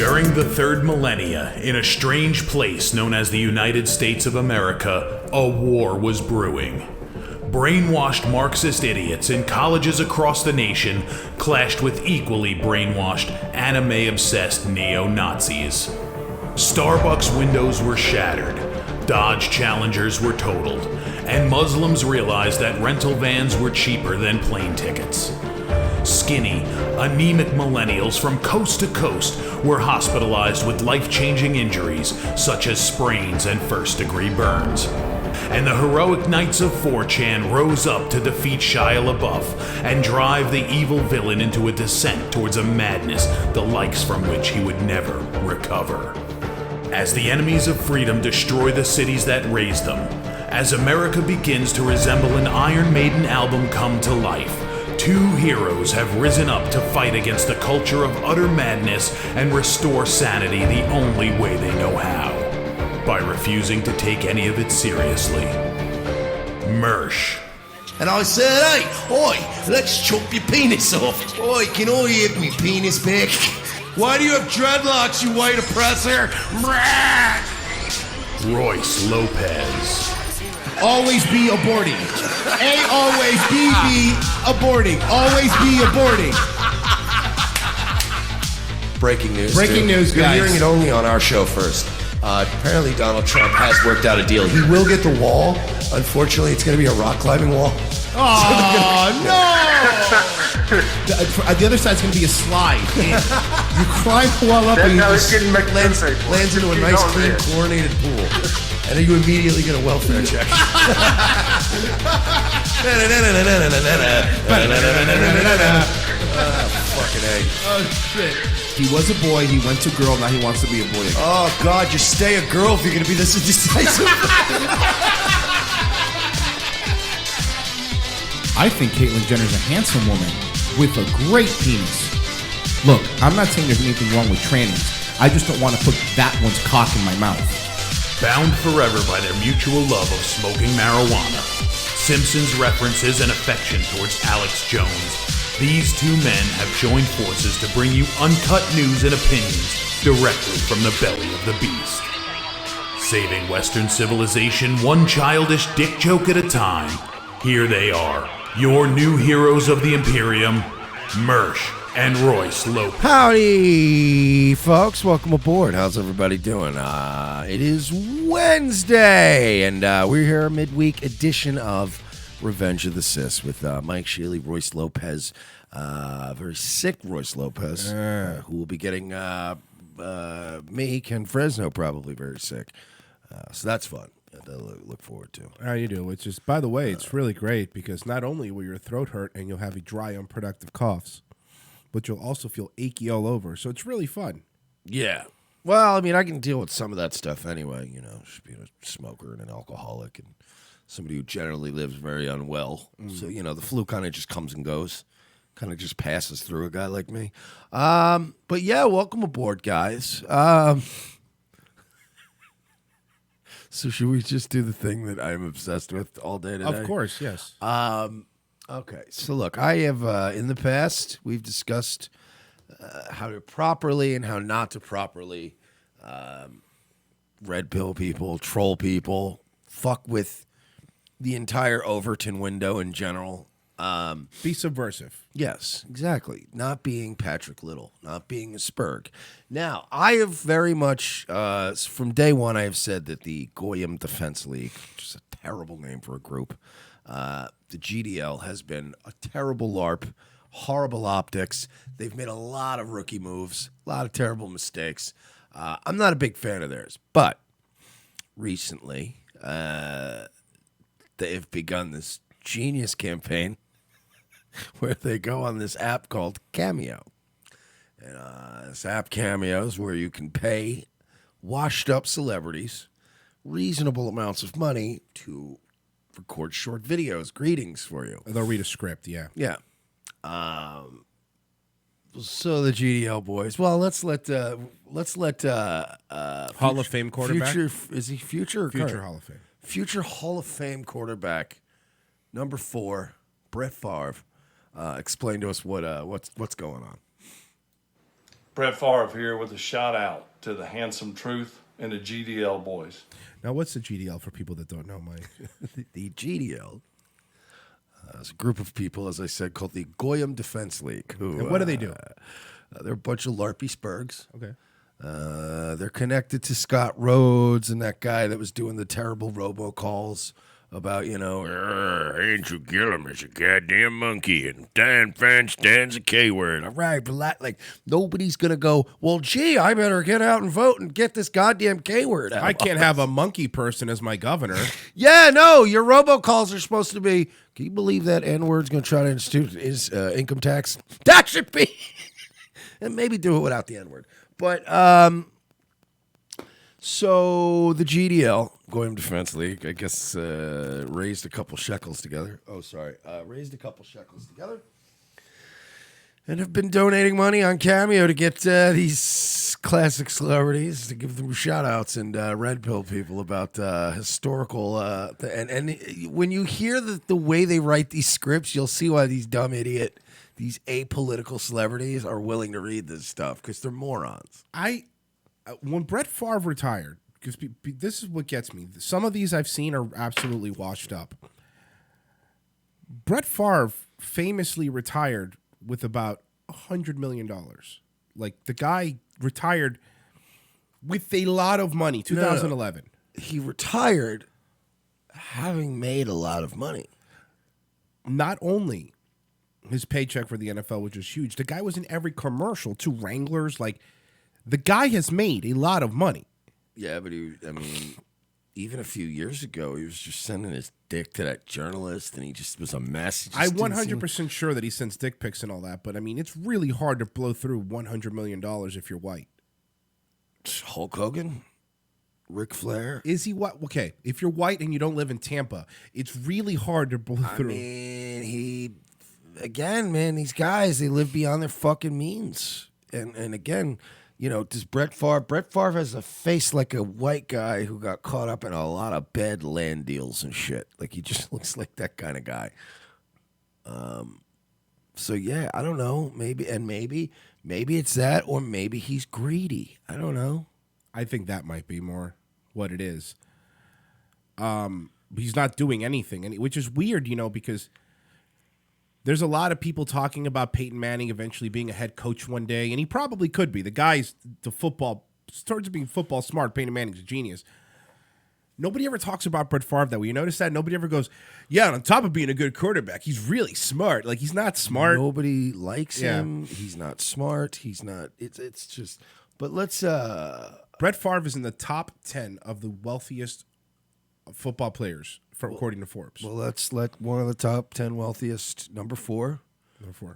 During the third millennia, in a strange place known as the United States of America, a war was brewing. Brainwashed Marxist idiots in colleges across the nation clashed with equally brainwashed, anime-obsessed neo-Nazis. Starbucks windows were shattered, Dodge Challengers were totaled, and Muslims realized that rental vans were cheaper than plane tickets. Skinny, anemic millennials from coast to coast were hospitalized with life-changing injuries such as sprains and first-degree burns. And the heroic knights of 4chan rose up to defeat Shia LaBeouf and drive the evil villain into a descent towards a madness the likes from which he would never recover. As the enemies of freedom destroy the cities that raised them, as America begins to resemble an Iron Maiden album come to life, two heroes have risen up to fight against the culture of utter madness and restore sanity the only way they know how, by refusing to take any of it seriously. Mersh. And I said, hey, oi, let's chop your penis off. Oi, can I have me penis back? Why do you have dreadlocks, you white oppressor? Royce Lopez. Always be aborting. A always be aborting. Always be aborting. Breaking news. Breaking news, You're guys. hearing it only on our show first. Apparently Donald Trump has worked out a deal. He will get the wall. Unfortunately, it's going to be a rock climbing wall. Oh, no! The other side's going to be a slide. You climb the wall up and you just lands into a nice, clean, chlorinated pool. And then you immediately get a welfare check. Fucking A. Oh, shit. He was a boy, he went to girl, now he wants to be a boy again. Oh, God, just stay a girl if you're going to be this indecisive. I think Caitlyn Jenner's a handsome woman with a great penis. Look, I'm not saying there's anything wrong with trannies. I just don't want to put that one's cock in my mouth. Bound forever by their mutual love of smoking marijuana, Simpsons references and affection towards Alex Jones, these two men have joined forces to bring you uncut news and opinions directly from the belly of the beast. Saving Western civilization one childish dick joke at a time, here they are, your new heroes of the Imperium, Mersh and Royce Lopez. Howdy, folks. Welcome aboard. How's everybody doing? It is Wednesday, and we're here, a midweek edition of Revenge of the Sis with Mike Shealy, Royce Lopez, very sick Royce Lopez, who will be getting me, Ken Fresno, probably very sick. So that's fun to look forward to. How you do? Which is, by the way, it's really great because not only will your throat hurt and you'll have dry, unproductive coughs, but you'll also feel achy all over. So it's really fun. Yeah. Well, I mean, I can deal with some of that stuff anyway, just being a smoker and an alcoholic and somebody who generally lives very unwell. So, the flu kind of just comes and goes, kind of just passes through a guy like me. But yeah, welcome aboard, guys. So should we just do the thing that I'm obsessed with all day today? Of course, yes. Okay, so look, I have, in the past, we've discussed how to properly and how not to properly red pill people, troll people, fuck with the entire Overton window in general. Be subversive. Yes, exactly. Not being Patrick Little, not being a Spurg. Now, I have very much, from day one, I have said that the Goyim Defense League, which is a terrible name for a group, the GDL has been a terrible LARP, horrible optics. They've made a lot of rookie moves, a lot of terrible mistakes. I'm not a big fan of theirs, but recently they've begun this genius campaign where they go on this app called Cameo. And this app Cameo is where you can pay washed-up celebrities reasonable amounts of money to record short videos, greetings for you. They'll read a script, yeah. Yeah. So the GDL boys. Well, let's let Hall of Fame quarterback. Is he future or Future current? Hall of Fame. Future Hall of Fame quarterback, number 4, Brett Favre. Explain to us what's going on. Brett Favre here with a shout out to the Handsome Truth and the GDL boys. Now, what's the GDL for people that don't know, Mike? The GDL is a group of people, as I said, called the Goyim Defense League. Who, And what do they do? They're a bunch of LARPy Spurgs. Okay. They're connected to Scott Rhodes and that guy that was doing the terrible robocalls about, Andrew Gillum is a goddamn monkey and Dan Feinstein's a K-word. All right, but like nobody's going to go, well, gee, I better get out and vote and get this goddamn K-word out. I can't have a monkey person as my governor. Yeah, no, your robocalls are supposed to be, can you believe that N-word's going to try to institute his income tax? That should be. And maybe do it without the N-word. But, so the GDL, Goyim Defense League, I guess raised a couple shekels together. Raised a couple shekels together. And have been donating money on Cameo to get these classic celebrities, to give them shout-outs and red pill people about historical. And when you hear the way they write these scripts, you'll see why these these apolitical celebrities are willing to read this stuff, because they're morons. When Brett Favre retired, because this is what gets me. Some of these I've seen are absolutely washed up. Brett Favre famously retired with about $100 million. Like, the guy retired with a lot of money, 2011. No. He retired having made a lot of money. Not only his paycheck for the NFL, which was huge, the guy was in every commercial, to Wranglers, like... The guy has made a lot of money. Yeah, but even a few years ago, he was just sending his dick to that journalist, and he just was a mess. I'm 100% sure that he sends dick pics and all that, but it's really hard to blow through $100 million if you're white. Hulk Hogan? Ric Flair? Is he what? Okay, if you're white and you don't live in Tampa, it's really hard to blow through. These guys, they live beyond their fucking means. And again... does Brett Favre has a face like a white guy who got caught up in a lot of bad land deals and shit. Like, he just looks like that kind of guy. So yeah, I don't know. Maybe it's that, or maybe he's greedy. I don't know. I think that might be more what it is. He's not doing anything, which is weird, because there's a lot of people talking about Peyton Manning eventually being a head coach one day, and he probably could be. The guy's starts being football smart. Peyton Manning's a genius. Nobody ever talks about Brett Favre that way. You notice that? Nobody ever goes, yeah, on top of being a good quarterback, he's really smart. Like, he's not smart. Nobody likes him. He's not smart. He's not. It's just. But let's. Brett Favre is in the top 10 of the wealthiest football players, according to Forbes. Well, let's let one of the top 10 wealthiest, number 4,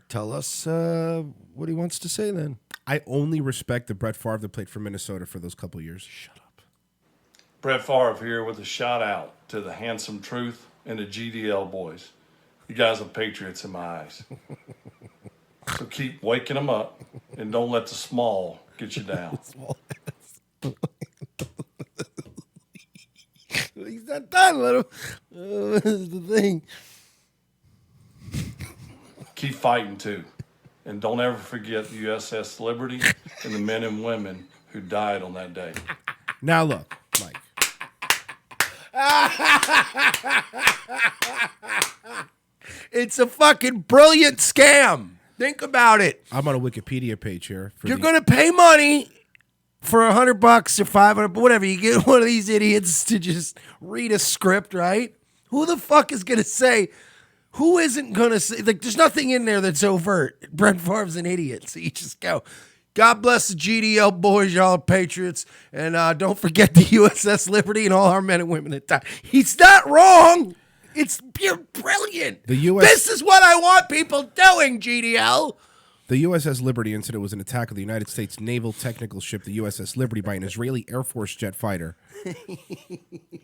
tell us what he wants to say then. I only respect the Brett Favre that played for Minnesota for those couple years. Shut up. Brett Favre here with a shout out to the Handsome Truth and the GDL boys. You guys are patriots in my eyes. So keep waking them up and don't let the small get you down. He's not done, little. This is the thing. Keep fighting too. And don't ever forget the USS Liberty and the men and women who died on that day. Now look, Mike. It's a fucking brilliant scam. Think about it. I'm on a Wikipedia page here. You're going to pay money for $100 or $500, whatever. You get one of these idiots to just read a script, right? Who the fuck is going to say? Who isn't going to say? Like, there's nothing in there that's overt. Brett Favre's an idiot, so you just go, God bless the GDL boys, y'all are patriots, and don't forget the USS Liberty and all our men and women that died. He's not wrong. It's pure brilliant. This is what I want people doing, GDL. The USS Liberty incident was an attack of the United States naval technical ship, the USS Liberty, by an Israeli Air Force jet fighter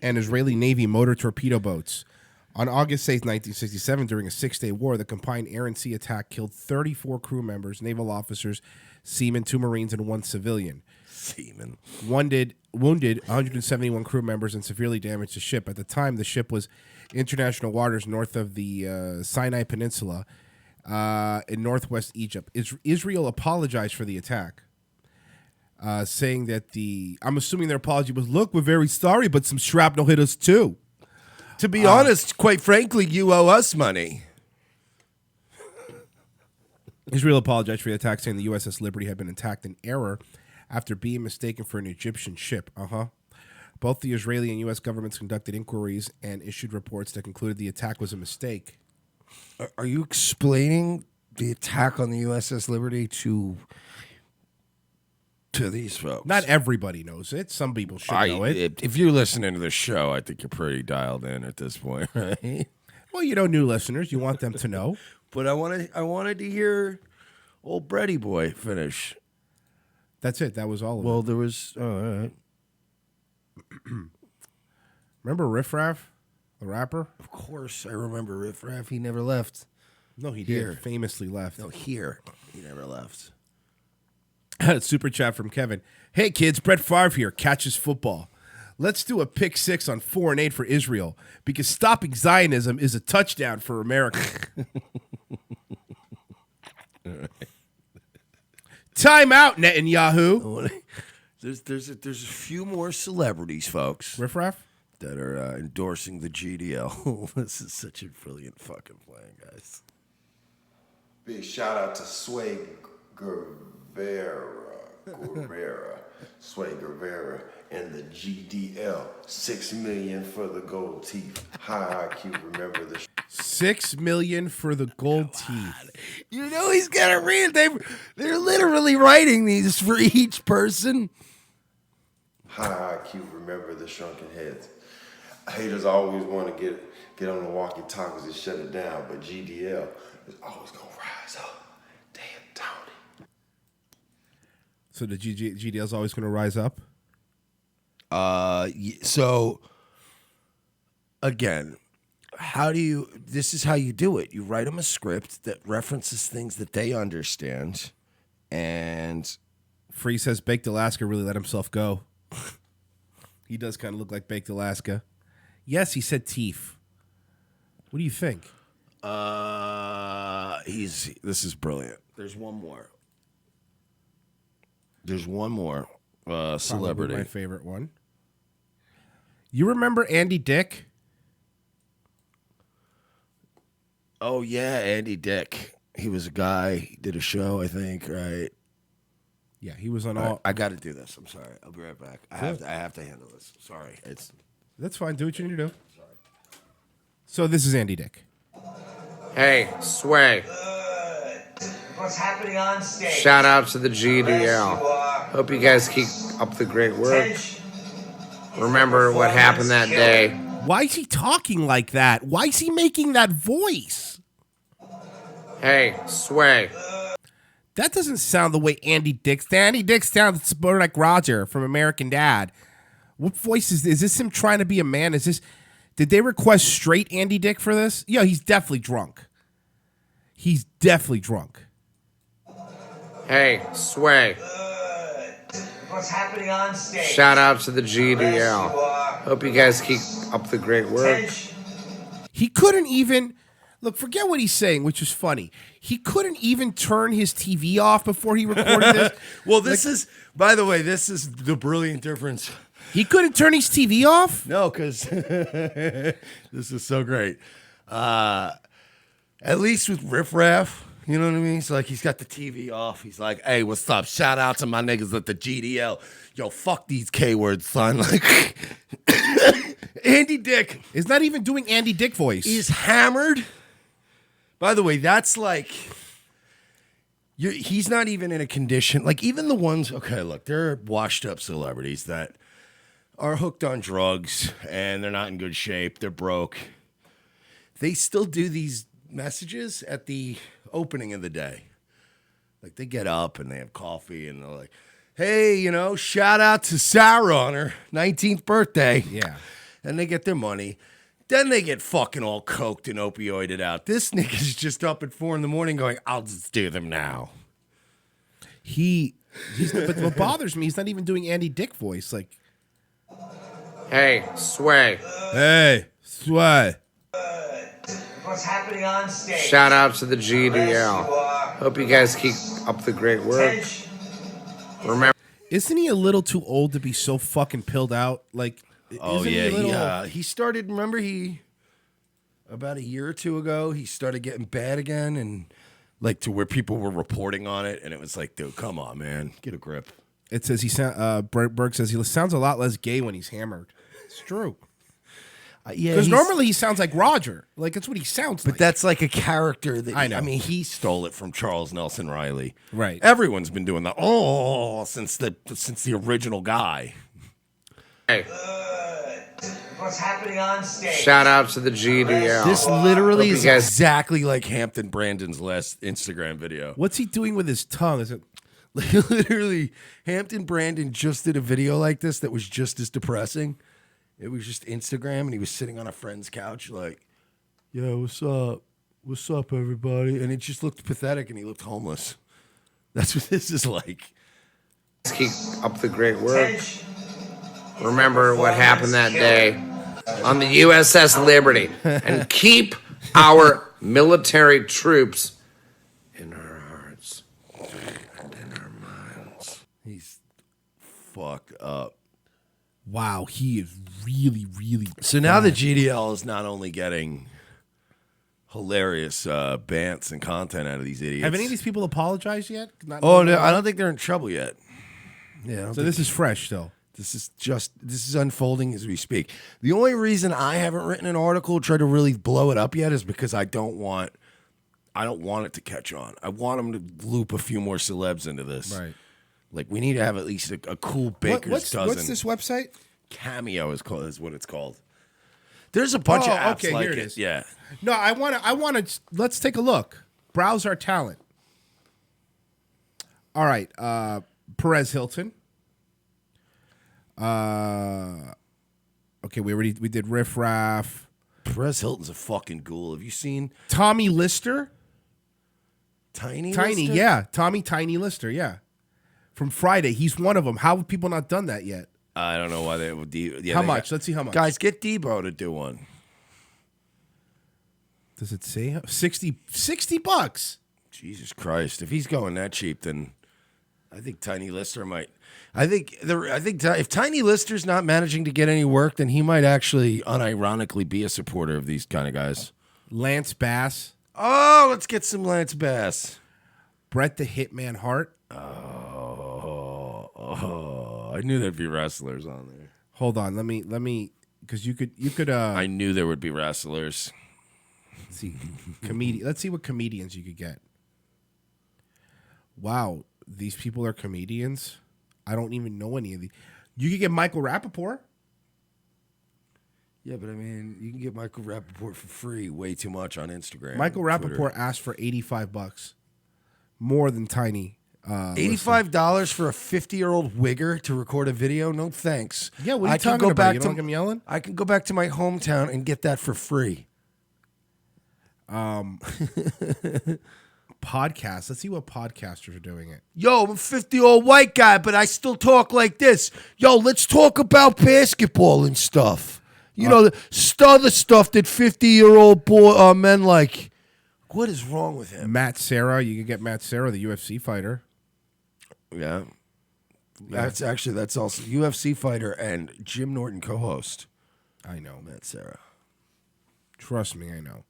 and Israeli Navy motor torpedo boats. On August 8, 1967, during a 6-day war, the combined air and sea attack killed 34 crew members, naval officers, seamen, 2 Marines, and 1 civilian. Seamen. Wounded 171 crew members and severely damaged the ship. At the time, the ship was international waters north of the Sinai Peninsula in northwest Egypt. Israel apologized for the attack. saying that I'm assuming their apology was, look, we're very sorry, but some shrapnel hit us too. To be honest, quite frankly, you owe us money. Israel apologized for the attack, saying the USS Liberty had been attacked in error after being mistaken for an Egyptian ship. Both the Israeli and U.S. governments conducted inquiries and issued reports that concluded the attack was a mistake. Are you explaining the attack on the USS Liberty to these folks? Not everybody knows it. Some people should know it. If you're listening to the show, I think you're pretty dialed in at this point, right? Well, new listeners, you want them to know. But I wanted to hear old Brady boy finish. That's it. That was all of it. Well, there was. Oh, all right. Remember Riff Raff, the rapper? Of course, I remember Riff Raff. He never left. No, he Here. did. Famously left. No, here he never left. Super chat from Kevin. Hey kids, Brett Favre here. Catches football. Let's do a pick 6 on 4 and 8 for Israel because stopping Zionism is a touchdown for America. Time out, Netanyahu. There's a few more celebrities, folks, Riff Raff? that are endorsing the GDL. This is such a brilliant fucking plan, guys. Big shout out to Sway Guevara, Sway Guevara, and the GDL. 6 million for the gold teeth. High IQ, remember the. 6 million for the gold teeth. You know he's gonna read. They're literally writing these for each person. High IQ, remember the shrunken heads. Haters always want to get on the walkie-talkies and shut it down, but GDL is always gonna rise up. Damn, Tony. So the GDL is always going to rise up? So again, this is how you do it. You write them a script that references things that they understand, and Free says Baked Alaska really let himself go. He does kind of look like Baked Alaska. Yes, he said teeth. What do you think? this is brilliant. There's one more. Celebrity. Probably my favorite one. You remember Andy Dick? Oh yeah, Andy Dick. He was a guy. He did a show, I think, right? Yeah, he was on all. I got to do this. I'm sorry. I'll be right back. I have to handle this. Sorry. That's fine. Do what you need to do. Sorry. So this is Andy Dick. Hey, Sway. What's happening on stage? Shout out to the GDL. Hope you guys keep up the great work. Remember what happened that day. Why is he talking like that? Why is he making that voice? Hey, Sway. That doesn't sound the way Andy Dick sounds. Andy Dick sounds more like Roger from American Dad. What voice is this? Is this him trying to be a man? Did they request straight Andy Dick for this? Yeah, he's definitely drunk. He's definitely drunk. Hey, Sway. What's happening on stage? Shout out to the GDL. Hope you guys keep up the great work. He couldn't even... Look, forget what he's saying, which is funny. He couldn't even turn his TV off before he recorded this. Well, this is the brilliant difference. He couldn't turn his TV off? No, because this is so great. At least with Riff Raff, you know what I mean? It's like he's got the TV off. He's like, hey, what's up? Shout out to my niggas at the GDL. Yo, fuck these K-words, son. Like, Andy Dick is not even doing Andy Dick voice. He's hammered. By the way, that's like... he's not even in a condition... Like, even the ones... Okay, look, there are washed-up celebrities that are hooked on drugs, and they're not in good shape. They're broke. They still do these messages at the opening of the day. Like, they get up, and they have coffee, and they're like, hey, shout out to Sarah on her 19th birthday. Yeah. And they get their money. Then they get fucking all coked and opioided out. This nigga's just up at 4 a.m. going, I'll just do them now. But what bothers me, he's not even doing Andy Dick voice. Like, hey, Sway. Hey, Sway. What's happening on stage? Shout out to the GDL. Hope you guys keep up the great work. Remember. Isn't he a little too old to be so fucking pilled out? Like, Oh isn't yeah, he a little... he started. Remember, about a year or two ago, he started getting bad again, and like to where people were reporting on it, and it was like, dude, come on, man, get a grip. It says Berg says he sounds a lot less gay when he's hammered. It's true. Yeah, Because normally he sounds like Roger. Like, that's what he sounds like. but that's like a character that I know. I mean, he stole it from Charles Nelson Riley. Right. Everyone's been doing that. Oh, since the original guy. Hey, What's happening on stage? shout out to the GDL. This literally Hope is you guys- exactly like Hampton Brandon's last Instagram video. What's he doing with his tongue? Is it... Literally, Hampton Brandon just did a video like this that was just as depressing. It was just Instagram, and he was sitting on a friend's couch like, "Yeah, what's up? What's up, everybody?" And it just looked pathetic, and he looked homeless. That's what this is like. Keep up the great work. Remember what happened that day on the USS Liberty. And keep our military troops in our hearts and in our minds. He's fucked up. Wow, he is really, really... So now the GDL is not only getting hilarious bants and content out of these idiots. Have any of these people apologized yet? Oh no, I don't think they're in trouble yet. Yeah. So this is fresh still. This is unfolding as we speak. The only reason I haven't written an article, tried to really blow it up yet, is because I don't want it to catch on. I want them to loop a few more celebs into this. Right. Like we need to have at least a cool baker's dozen. What's this website? Cameo is what it's called. There's a bunch of apps okay, like here it it. is. Yeah. No, I want to. Let's take a look. Browse our talent. All right, Perez Hilton. Okay, we did Riff Raff. Perez Hilton's a fucking ghoul. Have you seen Tommy Lister? Tiny, Lister? Yeah. Tommy Tiny Lister, yeah. From Friday. He's one of them. How have people not done that yet? I don't know why they would. How much? Let's see how much. Guys, get Debo to do one. Does it say $60? Jesus Christ! If he's going that cheap, then I think Tiny Lister might. I think if Tiny Lister's not managing to get any work, then he might actually unironically be a supporter of these kind of guys. Lance Bass. Oh, let's get some Lance Bass. Bret the Hitman Hart. Oh, I knew there'd be wrestlers on there. Hold on, let me, because you could. I knew there would be wrestlers. Let's see, Let's see what comedians you could get. Wow, these people are comedians. I don't even know any of these. You could get Michael Rappaport. Yeah, but I mean, you can get Michael Rappaport for free way too much on Instagram. Michael Rappaport asked for $85, more than Tiny. $85 for a 50-year-old wigger to record a video? No thanks. Yeah, what are you talking about? You don't like him yelling? I can go back to my hometown and get that for free. Podcasts. Let's see what podcasters are doing it. Yo, I'm a 50-year-old white guy, but I still talk like this. Yo, let's talk about basketball and stuff. You know, the other stuff that 50-year-old men like. What is wrong with him? Matt Serra. You can get Matt Serra, the UFC fighter. Yeah. That's also UFC fighter and Jim Norton co-host. I know. Matt Serra. Trust me, I know.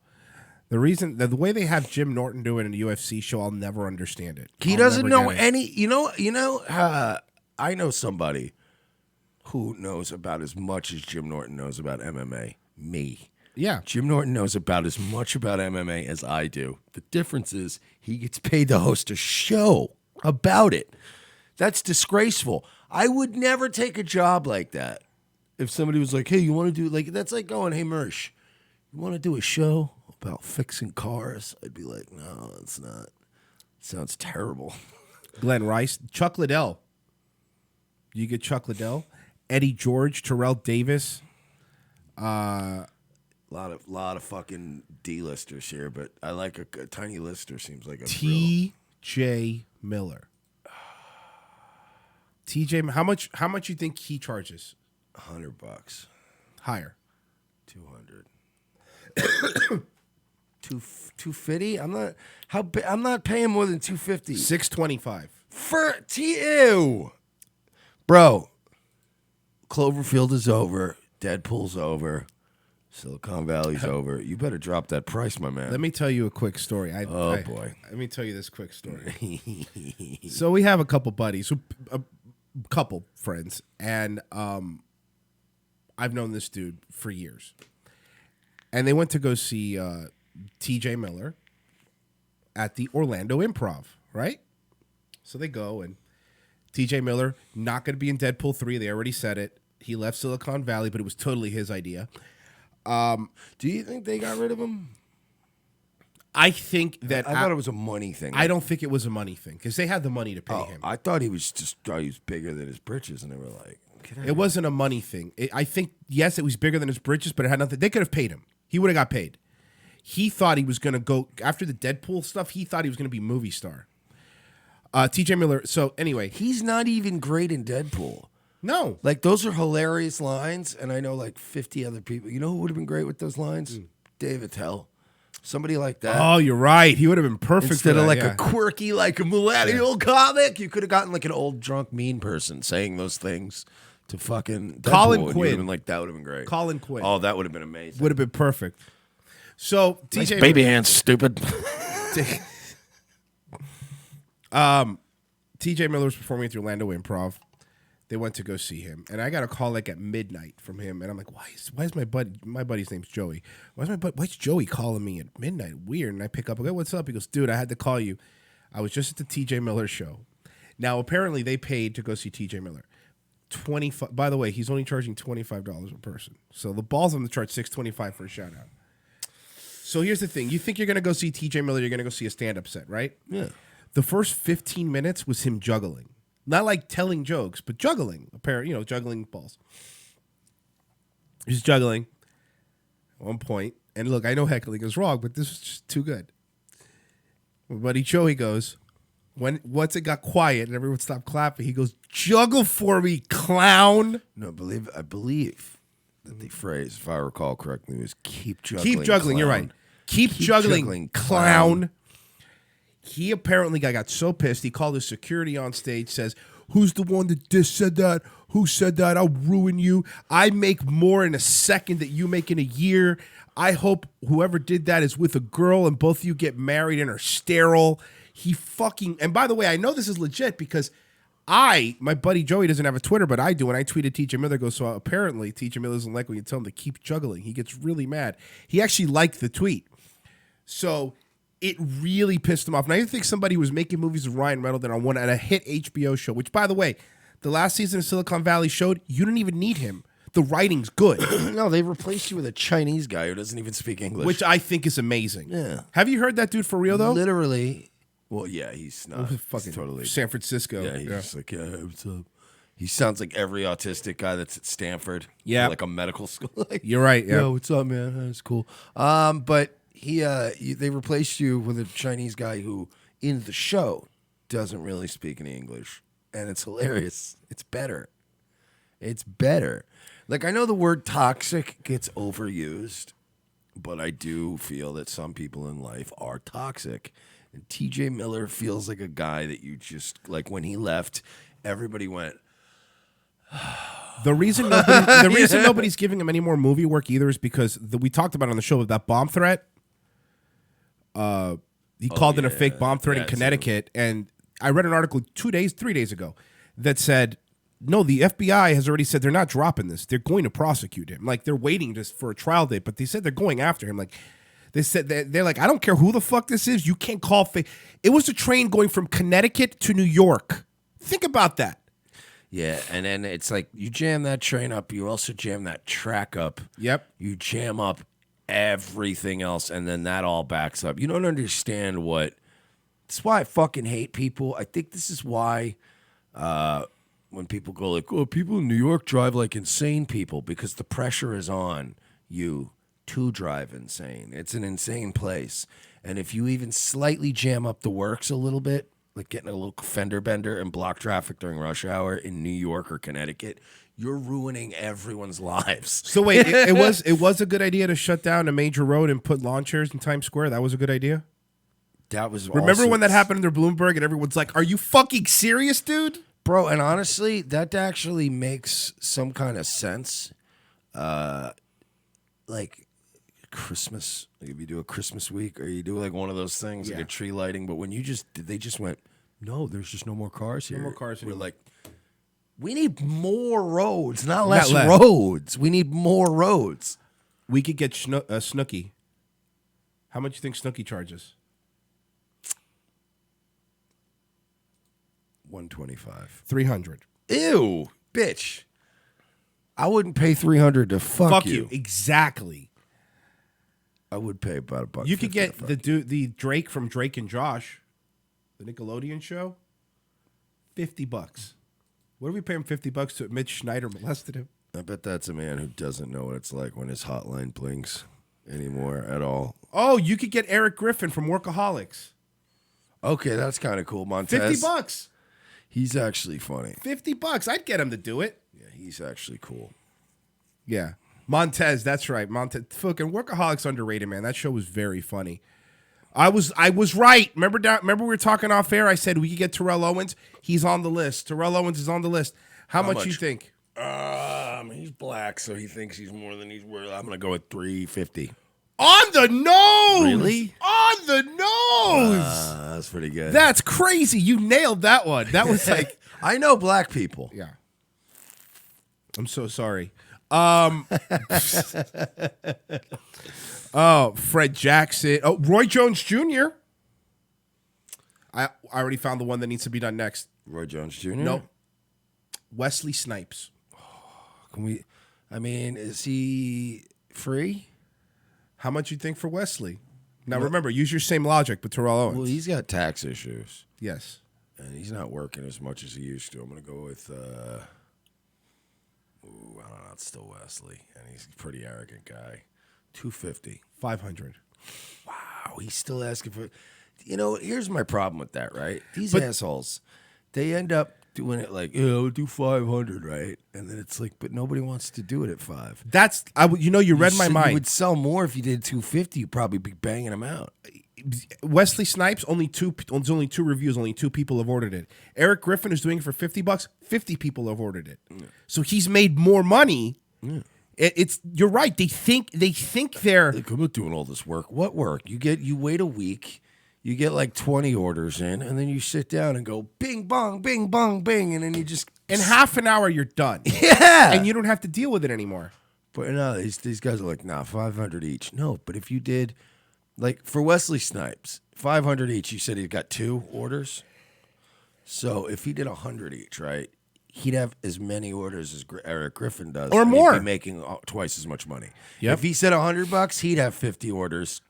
The reason, the way they have Jim Norton do it in a UFC show, I'll never understand it. He doesn't know any. You know. I know somebody who knows about as much as Jim Norton knows about MMA. Me. Yeah. Jim Norton knows about as much about MMA as I do. The difference is he gets paid to host a show about it. That's disgraceful. I would never take a job like that. If somebody was like, hey, you want to do, like, that's like going, hey, Mersh, you want to do a show about fixing cars? I'd be like, no, it's not. It sounds terrible. Glenn Rice, Chuck Liddell. You get Chuck Liddell, Eddie George, Terrell Davis. Lot of fucking D-listers here, but I like a Tiny Lister seems like a T.J. Miller. T.J. How much you think he charges? $100. Higher. 200. 250? I'm not paying more than 250. $625. For ew. Bro, Cloverfield is over. Deadpool's over. Silicon Valley's over. You better drop that price, my man. Let me tell you a quick story. Boy. Let me tell you this quick story. So we have a couple buddies, a couple friends, and I've known this dude for years. And they went to go see TJ Miller at the Orlando Improv, right? So they go, and TJ Miller, not going to be in Deadpool 3. They already said it. He left Silicon Valley, but it was totally his idea. Do you think they got rid of him? I think that I thought it was a money thing. I don't think it was a money thing because they had the money to pay him. I thought he was bigger than his britches, and they were like, it wasn't a money thing. I think, yes, it was bigger than his britches, but it had nothing. They could have paid him. He would have got paid. He thought he was going to go, after the Deadpool stuff, he thought he was going to be a movie star. TJ Miller, so anyway. He's not even great in Deadpool. No. Like, those are hilarious lines, and I know like 50 other people. You know who would have been great with those lines? Dave Attell. Somebody like that. Oh, you're right. He would have been perfect Instead for of that, like a quirky, like a millennial comic, you could have gotten like an old drunk mean person saying those things to fucking Deadpool, Colin and you Quinn. would have been like, that would have been great. Colin Quinn. Oh, that would have been amazing. Would have been perfect. So Nice TJ baby hands, stupid. TJ Miller was performing at the Orlando Improv. They went to go see him, and I got a call like at midnight from him, and I'm like, why is my buddy's name's Joey? Why's Joey calling me at midnight? Weird. And I pick up, I go, what's up? He goes, dude, I had to call you. I was just at the TJ Miller show. Now apparently they paid to go see TJ Miller. 25. By the way, he's only charging $25 a person. So the balls on the charge $625 for a shout out. So here's the thing: you think you're gonna go see TJ Miller? You're gonna go see a stand up set, right? Yeah. The first 15 minutes was him juggling. Not like telling jokes, but juggling. Juggling balls. He's juggling at one point. And look, I know heckling is wrong, but this was just too good. My buddy Joey goes, once it got quiet and everyone stopped clapping, he goes, juggle for me, clown. No, I believe that the phrase, if I recall correctly, was keep juggling. Keep juggling, clown. you're right. Keep juggling, clown. He apparently got so pissed, he called his security on stage, says, who's the one that just said that? Who said that? I'll ruin you. I make more in a second that you make in a year. I hope whoever did that is with a girl and both of you get married and are sterile. And by the way, I know this is legit because my buddy Joey doesn't have a Twitter, but I do. And I tweeted TJ Miller, goes, so apparently TJ Miller doesn't like when you tell him to keep juggling. He gets really mad. He actually liked the tweet. So it really pissed him off. And I think somebody who was making movies with Ryan Reynolds on a hit HBO show, which, by the way, the last season of Silicon Valley showed you didn't even need him. The writing's good. No, they replaced you with a Chinese guy who doesn't even speak English. Which I think is amazing. Yeah. Have you heard that dude for real, though? Literally. Well, yeah, he's not. Fucking totally. San Francisco. Yeah, he's just like, yeah, what's up? He sounds like every autistic guy that's at Stanford. Yeah. Like a medical school. Like, you're right. Yeah. Yo, what's up, man? That's cool. But they replaced you with a Chinese guy who, in the show, doesn't really speak any English. And it's hilarious. It's better. It's better. Like, I know the word toxic gets overused, but I do feel that some people in life are toxic. And TJ Miller feels like a guy that you just, like, when he left, everybody went. The reason nobody's giving him any more movie work either is because we talked about it on the show with that bomb threat. He called in a fake bomb threat in Connecticut, and I read an article 3 days ago that said, no, the FBI has already said they're not dropping this. They're going to prosecute him. Like, they're waiting just for a trial date, but they said they're going after him. Like, they said they're like, I don't care who the fuck this is. You can't call fake. It was a train going from Connecticut to New York. Think about that. Yeah, and then it's like you jam that train up, you also jam that track up. Yep. You jam up everything else, and then that all backs up. You don't understand what. That's why I fucking hate people. I think this is why when people go like, oh, people in New York drive like insane people, because the pressure is on you to drive insane. It's an insane place. And if you even slightly jam up the works a little bit, like getting a little fender bender and block traffic during rush hour in New York or Connecticut, you're ruining everyone's lives. So wait, it was a good idea to shut down a major road and put lawn chairs in Times Square? That was a good idea? That was Remember when that happened under Bloomberg and everyone's like, are you fucking serious, dude? Bro, and honestly, that actually makes some kind of sense. Like Christmas, like if you do a Christmas week or you do like one of those things, like a tree lighting, but when they just went, no, there's just no more cars here. No more cars We're anymore. like, we need more roads, not less roads. We need more roads. We could get Snooki. How much do you think Snooki charges? $125. 300. Ew, bitch. I wouldn't pay $300 to fuck you. Exactly. I would pay about $1. You could get the Drake from Drake and Josh, the Nickelodeon show, $50. What do we pay him $50 to admit Schneider molested him? I bet that's a man who doesn't know what it's like when his hotline blinks anymore at all. Oh, you could get Eric Griffin from Workaholics. Okay, that's kind of cool. Montez. $50. He's actually funny. $50. I'd get him to do it. Yeah, he's actually cool. Yeah. Montez, that's right. Montez. Fucking Workaholics underrated, man. That show was very funny. I was right. Remember we were talking off air? I said we could get Terrell Owens. He's on the list. Terrell Owens is on the list. How much you think? He's black, so he thinks he's more than he's worth. I'm gonna go with $350. On the nose. Really? On the nose. That's pretty good. That's crazy. You nailed that one. That was like I know black people. Yeah. I'm so sorry. Fred Jackson. Oh, Roy Jones Jr. I already found the one that needs to be done next. Roy Jones Jr.? No. Wesley Snipes. Can we? I mean, is he free? How much you think for Wesley? Now remember, use your same logic, but Terrell Owens. Well, he's got tax issues. Yes. And he's not working as much as he used to. I'm going to go with, I don't know, it's still Wesley. And he's a pretty arrogant guy. $250. 500. Wow, he's still asking for, here's my problem with that, right? These But- assholes, they end up doing it like, we'll do 500, right? And then it's like, but nobody wants to do it at 5. That's you read my mind. You would sell more if you did 250. You'd probably be banging them out. Wesley Snipes, only two reviews, only 2 people have ordered it. Eric Griffin is doing it for $50, 50 people have ordered it. Yeah. So he's made more money. Yeah. You're right. They think they're like, I'm not doing all this work. What work? You wait a week, you get like 20 orders in, and then you sit down and go bing bong, bing bong, bing, and then you just in half an hour you're done. Yeah. And you don't have to deal with it anymore. But no, these guys are like, 500 each. No, but if you did like for Wesley Snipes, 500 each, you said he got 2 orders. So if he did 100 each, right? He'd have as many orders as Eric Griffin does, or and more. He'd be making twice as much money. Yep. If he said $100, he'd have 50 orders.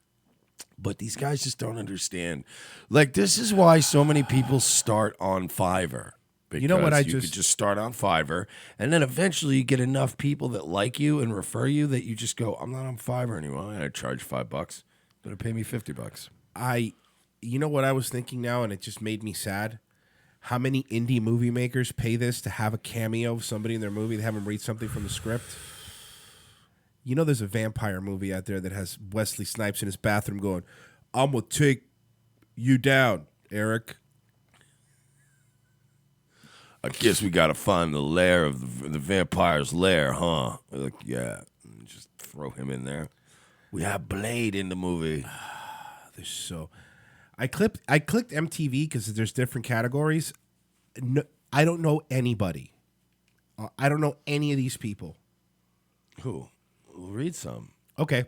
But these guys just don't understand. Like, this is why so many people start on Fiverr. You know what? You could just start on Fiverr, and then eventually you get enough people that like you and refer you that you just go, I'm not on Fiverr anymore. I'm gonna charge $5. Gonna pay me $50. You know what I was thinking now, and it just made me sad. How many indie movie makers pay this to have a cameo of somebody in their movie? They have them read something from the script. You know, there's a vampire movie out there that has Wesley Snipes in his bathroom going, "I'm gonna take you down, Eric." I guess we gotta find the lair of the vampire's lair, huh? Like, yeah, just throw him in there. We have Blade in the movie. There's so. I clicked MTV because there's different categories. No, I don't know anybody. I don't know any of these people. Who? We'll read some. Okay.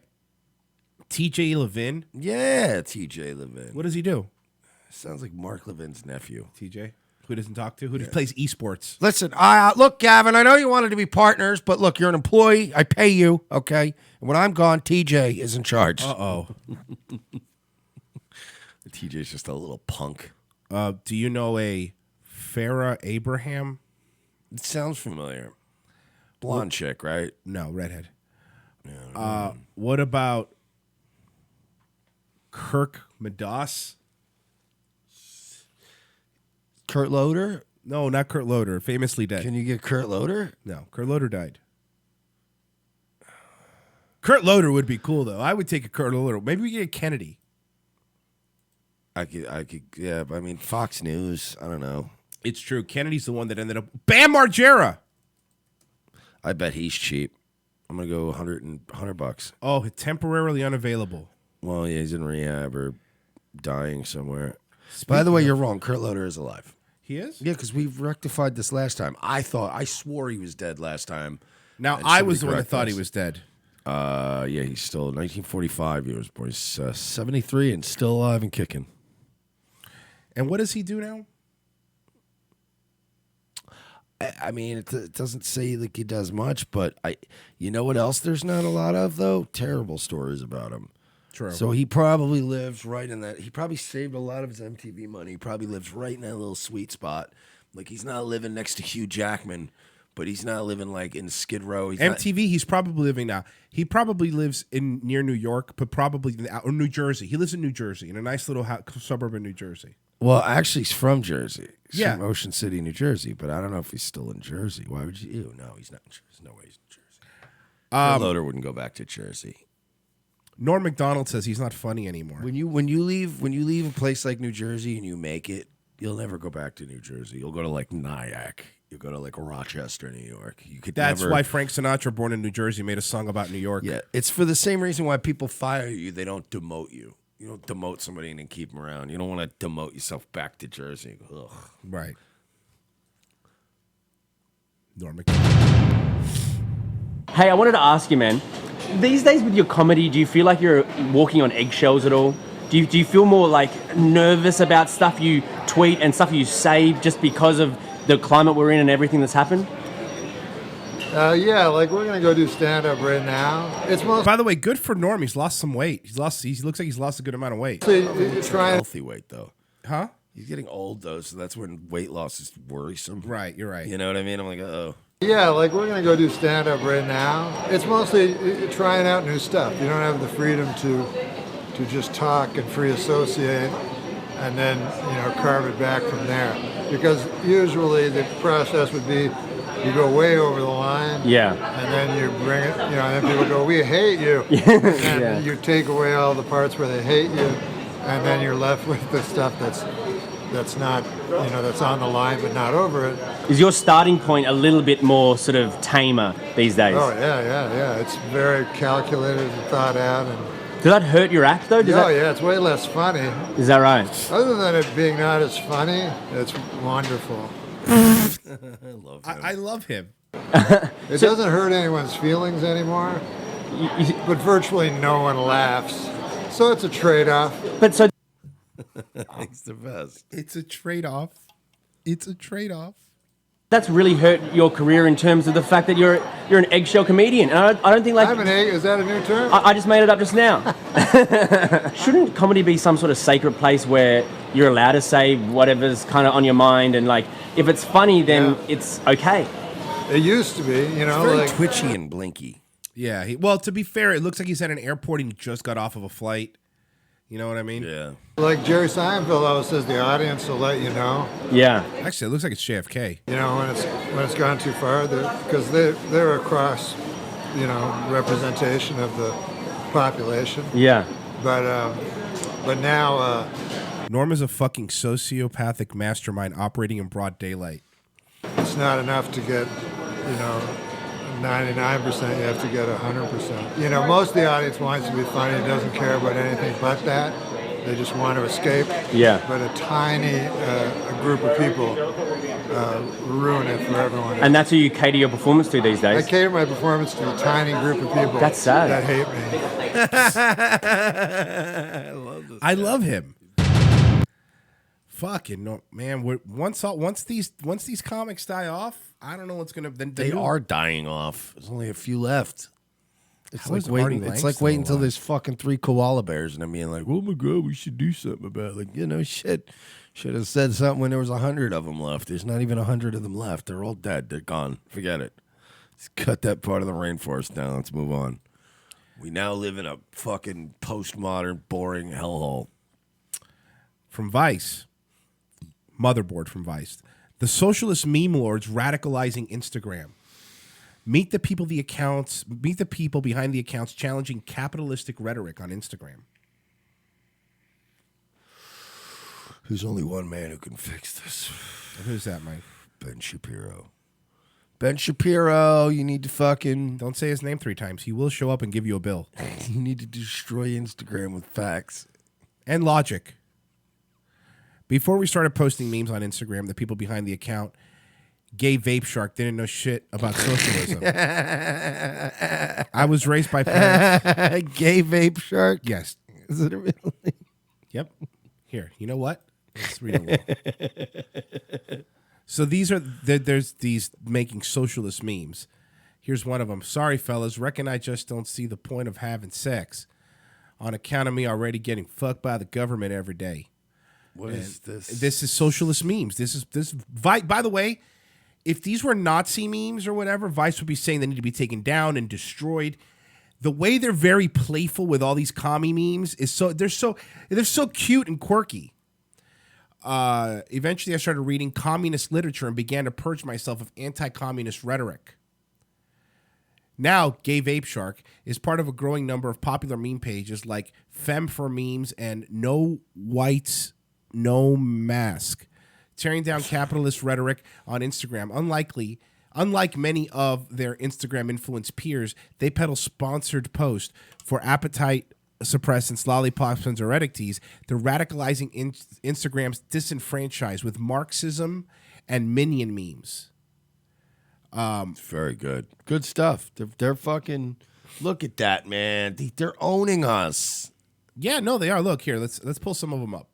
TJ Levin. Yeah, TJ Levin. What does he do? Sounds like Mark Levin's nephew. TJ? Who doesn't talk to? Who plays esports? Listen, look, Gavin, I know you wanted to be partners, but look, you're an employee. I pay you, okay? And when I'm gone, TJ is in charge. Uh-oh. TJ's just a little punk. Do you know a Farrah Abraham? It sounds familiar. Blonde chick, right? No, redhead. Yeah, what about Kirk Madas? Kurt Loder? No, not Kurt Loder. Famously dead. Can you get Kurt Loder? No, Kurt Loder died. Kurt Loder would be cool, though. I would take a Kurt Loder. Maybe we get Kennedy. I could, yeah. I mean, Fox News. I don't know. It's true. Kennedy's the one that ended up. Bam Margera. I bet he's cheap. I'm gonna go 100 bucks. Oh, temporarily unavailable. Well, yeah, he's in rehab or dying somewhere. By the way, you're wrong. Kurt Loder is alive. He is? Yeah, because we've rectified this last time. I swore he was dead last time. Now, And I was the somebody one that thought correct he us. was dead. Yeah, he's still 1945. He was born. He's 73 and still alive and kicking. And what does he do now? I mean, it doesn't say like he does much, but you know what else there's not a lot of, though? Terrible stories about him. True. So he probably lives right in that. He probably saved a lot of his MTV money. He probably lives right in that little sweet spot. Like, he's not living next to Hugh Jackman, but he's not living like in Skid Row. MTV, he's probably living now. He probably lives near New York, but probably or New Jersey. He lives in New Jersey, in a nice little suburb in New Jersey. Well, actually, he's from Jersey. He's Yeah. from Ocean City, New Jersey, but I don't know if he's still in Jersey. Why would you? Ew, no, he's not in Jersey. No way he's in Jersey. Loader wouldn't go back to Jersey. Norm Macdonald says he's not funny anymore. When you leave a place like New Jersey and you make it, you'll never go back to New Jersey. You'll go to like Nyack. You'll go to like Rochester, New York. You could. That's never, why Frank Sinatra, born in New Jersey, made a song about New York. Yeah, it's for the same reason why people fire you. They don't demote you. You don't demote somebody and then keep them around. You don't want to demote yourself back to Jersey. Ugh. Right. Norm Macdonald. Hey, I wanted to ask you, man. These days with your comedy, do you feel like you're walking on eggshells at all? Do you feel more like nervous about stuff you tweet and stuff you say just because of the climate we're in and everything that's happened? Yeah, like we're gonna go do stand up right now. It's mostly By the way, good for Norm. He's lost some weight. He looks like he's lost a good amount of weight. trying. Healthy weight though. Huh? He's getting old though, so that's when weight loss is worrisome. Right, you're right. You know what I mean? I'm like, oh. Yeah, like we're gonna go do stand up right now. It's mostly trying out new stuff. You don't have the freedom to just talk and free associate, and then carve it back from there. Because usually the process would be you go way over the line. Yeah. And then you bring it, and then people go, "We hate you," and then you take away all the parts where they hate you, and then you're left with the stuff that's not, that's on the line but not over it. Is your starting point a little bit more sort of tamer these days? Oh yeah. It's very calculated and thought out, and Does that hurt your act though? it's way less funny. Is that right? Other than it being not as funny, it's wonderful. I love him. It doesn't hurt anyone's feelings anymore, but virtually no one laughs. So it's a trade-off. But so He's the best. It's a trade-off. It's a trade-off. that's really hurt your career in terms of the fact that you're an eggshell comedian. And I don't think like I'm an egg. Is that a new term? I just made it up just now. Shouldn't comedy be some sort of sacred place where you're allowed to say whatever's kind of on your mind, and like if it's funny, then it's okay? It used to be, Very like twitchy and blinky. Yeah. Well, to be fair, it looks like he's at an airport and he just got off of a flight. You know what I mean? Yeah. like Jerry Seinfeld always says, the audience will let you know. Yeah. Actually, it looks like it's JFK. When it's gone too far, because they're a cross, representation of the population. Yeah. But now. Norm is a fucking sociopathic mastermind operating in broad daylight. It's not enough to get, 99%, you have to get 100%. Most of the audience wants to be funny, doesn't care about anything but that. They just want to escape. Yeah. But a tiny a group of people ruin it for everyone. And that's who you cater your performance to these I days. cater my performance to a tiny group of people That's sad. that hate me. I love this. I love him. Fucking no, man. Once these comics die off, I don't know what's gonna. They are dying off. There's only a few left. It's How like is Artie waiting. It's Lang like still waiting until alive? there's fucking 3 koala bears and I'm being like, oh my god, we should do something about it. Like, shit. Should have said something when there was 100 of them left. There's not even 100 of them left. They're all dead. They're gone. Forget it. Let's cut that part of the rainforest down. Let's move on. We now live in a fucking postmodern, boring hellhole. From Vice, Motherboard from Vice. The socialist meme lords radicalizing Instagram. Meet the people behind the accounts challenging capitalistic rhetoric on Instagram. There's only one man who can fix this. And who's that, Mike? Ben Shapiro. Ben Shapiro, you need to fucking... Don't say his name 3 times. He will show up and give you a bill. You need to destroy Instagram with facts. And logic. Before we started posting memes on Instagram, the people behind the account, Gay Vape Shark, didn't know shit about socialism. I was raised by parents. Gay Vape Shark? Yes. Is it really? Yep. Here, you know what? Let's read it. So there's these making socialist memes. Here's one of them. Sorry, fellas. Reckon I just don't see the point of having sex on account of me already getting fucked by the government every day. What is this? This is socialist memes. By the way, if these were Nazi memes or whatever, Vice would be saying they need to be taken down and destroyed. The way they're very playful with all these commie memes is they're so cute and quirky. Eventually, I started reading communist literature and began to purge myself of anti-communist rhetoric. Now, Gay Vape Shark is part of a growing number of popular meme pages like Femme for Memes and No Whites, No Mask, tearing down capitalist rhetoric on Instagram. Unlike many of their Instagram-influenced peers, they peddle sponsored posts for appetite suppressants, lollipops, and zoretic teas. They're radicalizing Instagram's disenfranchised with Marxism and minion memes. Very good. Good stuff. They're fucking... Look at that, man. They're owning us. Yeah, no, they are. Look, here, let's pull some of them up.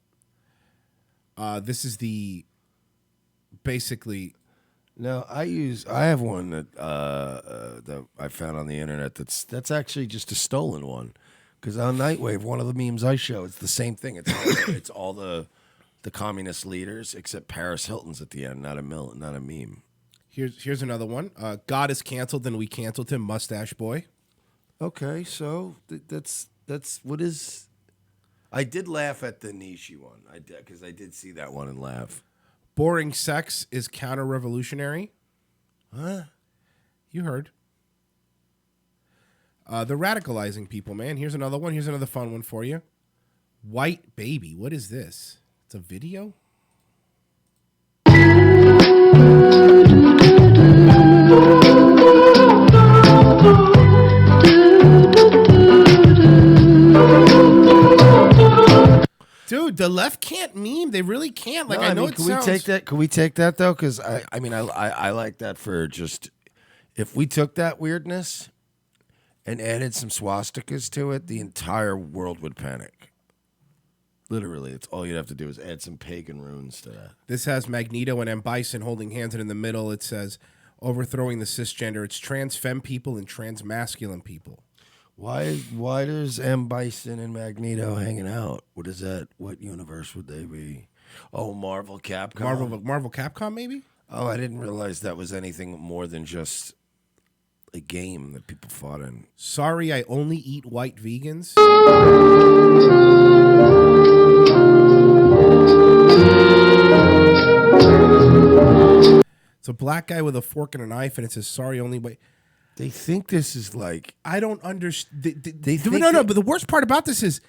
This is the... Basically... No, I have one that I found on the internet that's actually just a stolen one. Because on Nightwave, one of the memes I show, it's the same thing. It's all the communist leaders except Paris Hilton's at the end, not a meme. Here's another one. God is canceled, and we canceled him. Mustache Boy. Okay, so that's what is. I did laugh at the Nishi one. I did because I did see that one and laugh. Boring sex is counter-revolutionary. Huh? You heard. They're radicalizing people, man. Here's another one. Here's another fun one for you. White Baby. What is this? It's a video? Dude, the left can't meme. They really can't. Like, No, can we take that? Can we take that though? Because I like that for just if we took that weirdness and added some swastikas to it, the entire world would panic. Literally, it's all you'd have to do is add some pagan runes to that. This has Magneto and M. Bison holding hands, and in the middle it says, overthrowing the cisgender. It's trans femme people and trans masculine people. Why does M. Bison and Magneto hanging out? What is that? What universe would they be? Oh, Marvel Capcom? Marvel Capcom, maybe? Oh, I didn't realize that was anything more than just a game that people fought in. Sorry, I only eat white vegans. It's a black guy with a fork and a knife, and it says, sorry, only white. They think this is like... I don't understand. think But the worst part about this is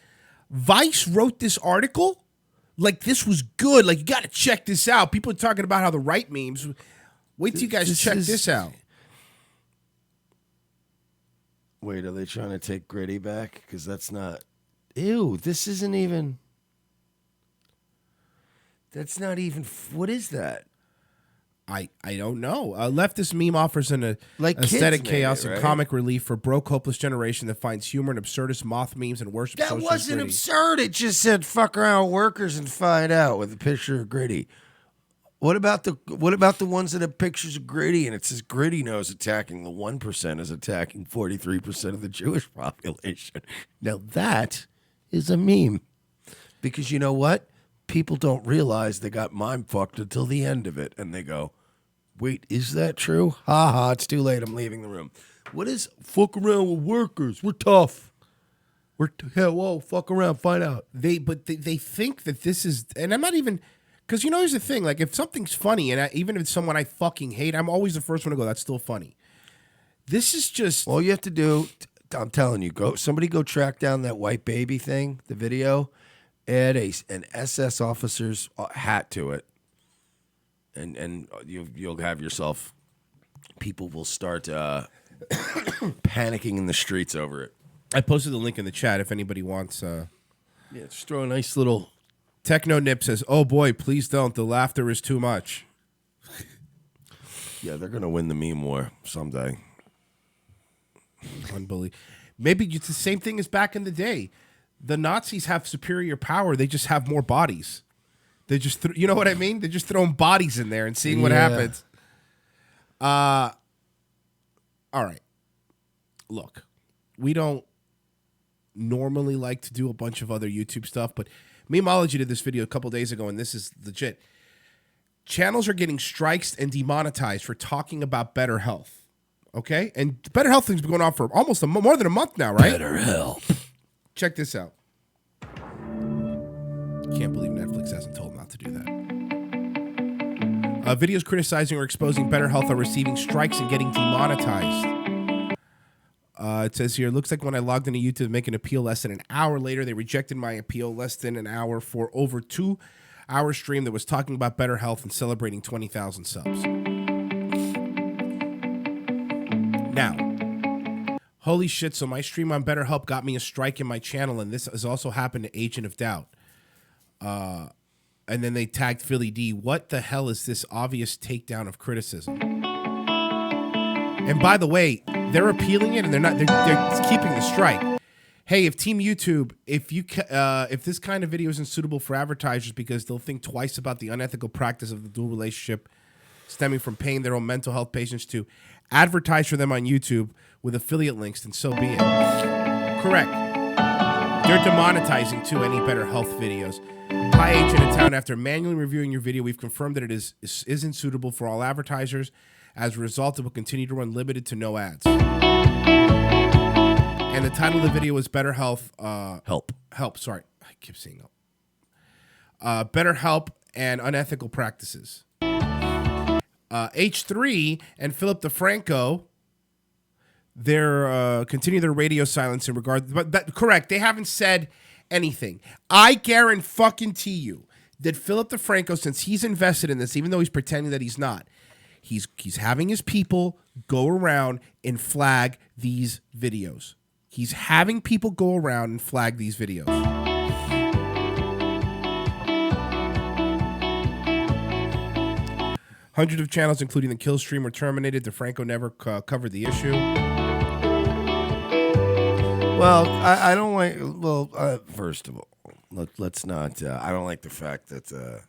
Vice wrote this article like this was good. Like, you got to check this out. People are talking about how the right memes. Wait till you guys check this out. Wait, are they trying to take Gritty back? Because that's not... Ew, this isn't even... That's not even... What is that? I don't know. Leftist meme offers an aesthetic kids chaos made it, and right? comic relief for broke, hopeless generation that finds humor in absurdist moth memes and worships That socialist wasn't Gritty. absurd. It just said fuck around with workers and find out with a picture of Gritty. What about the ones that have pictures of Gritty and it says Gritty knows attacking the 1% is attacking 43% of the Jewish population? Now that is a meme. Because you know what? People don't realize they got mind fucked until the end of it and they go, wait, is that true? Ha ha, it's too late. I'm leaving the room. What is fuck around with workers? We're tough. Whoa, fuck around, find out. They think that this is, and I'm not even, because here's the thing, like if something's funny, and even if it's someone I fucking hate, I'm always the first one to go, that's still funny. This is just. All you have to do, I'm telling you, somebody go track down that white baby thing, the video, Add an SS officer's hat to it, and you'll have yourself. People will start panicking in the streets over it. I posted the link in the chat if anybody wants. Yeah, just throw a nice little. Techno Nip says, "Oh boy, please don't. The laughter is too much." Yeah, they're gonna win the meme war someday. Unbelievable. Maybe it's the same thing as back in the day. The Nazis have superior power. They just have more bodies. They just, you know what I mean? They're just throwing bodies in there and seeing what happens. All right. Look, we don't normally like to do a bunch of other YouTube stuff, but Memeology did this video a couple days ago, and this is legit. Channels are getting strikes and demonetized for talking about better health. Okay? And the better health thing's been going on for almost more than a month now, right? Better health. Check this out. Can't believe Netflix hasn't told them not to do that. Videos criticizing or exposing better health are receiving strikes and getting demonetized. It says here, looks like when I logged into YouTube to make an appeal less than an hour later, they rejected my appeal less than an hour for over 2 hour stream that was talking about better health and celebrating 20,000 subs. Now, holy shit, so my stream on BetterHelp got me a strike in my channel, and this has also happened to Agent of Doubt. And then they tagged Philly D. What the hell is this obvious takedown of criticism? And by the way, they're appealing it, and they're keeping the strike. Hey, if Team YouTube, if this kind of video isn't suitable for advertisers because they'll think twice about the unethical practice of the dual relationship stemming from paying their own mental health patients to advertise for them on YouTube with affiliate links, then so be it. Correct. They're demonetizing too any better health videos. Hi, Agent in Town. After manually reviewing your video, we've confirmed that it isn't suitable for all advertisers. As a result, it will continue to run limited to no ads. And the title of the video is Better Health. Help. Sorry, I keep saying help. Better Help and Unethical Practices. H3 and Philip DeFranco, they're continue their radio silence in regard. But correct, they haven't said anything. I guarantee you that Philip DeFranco, since he's invested in this, even though he's pretending that he's not, he's having his people go around and flag these videos. He's having people go around and flag these videos. Hundreds of channels, including the Kill stream, were terminated. DeFranco never covered the issue. Well, I don't like. Well, first of all, let's not. I don't like the fact that they're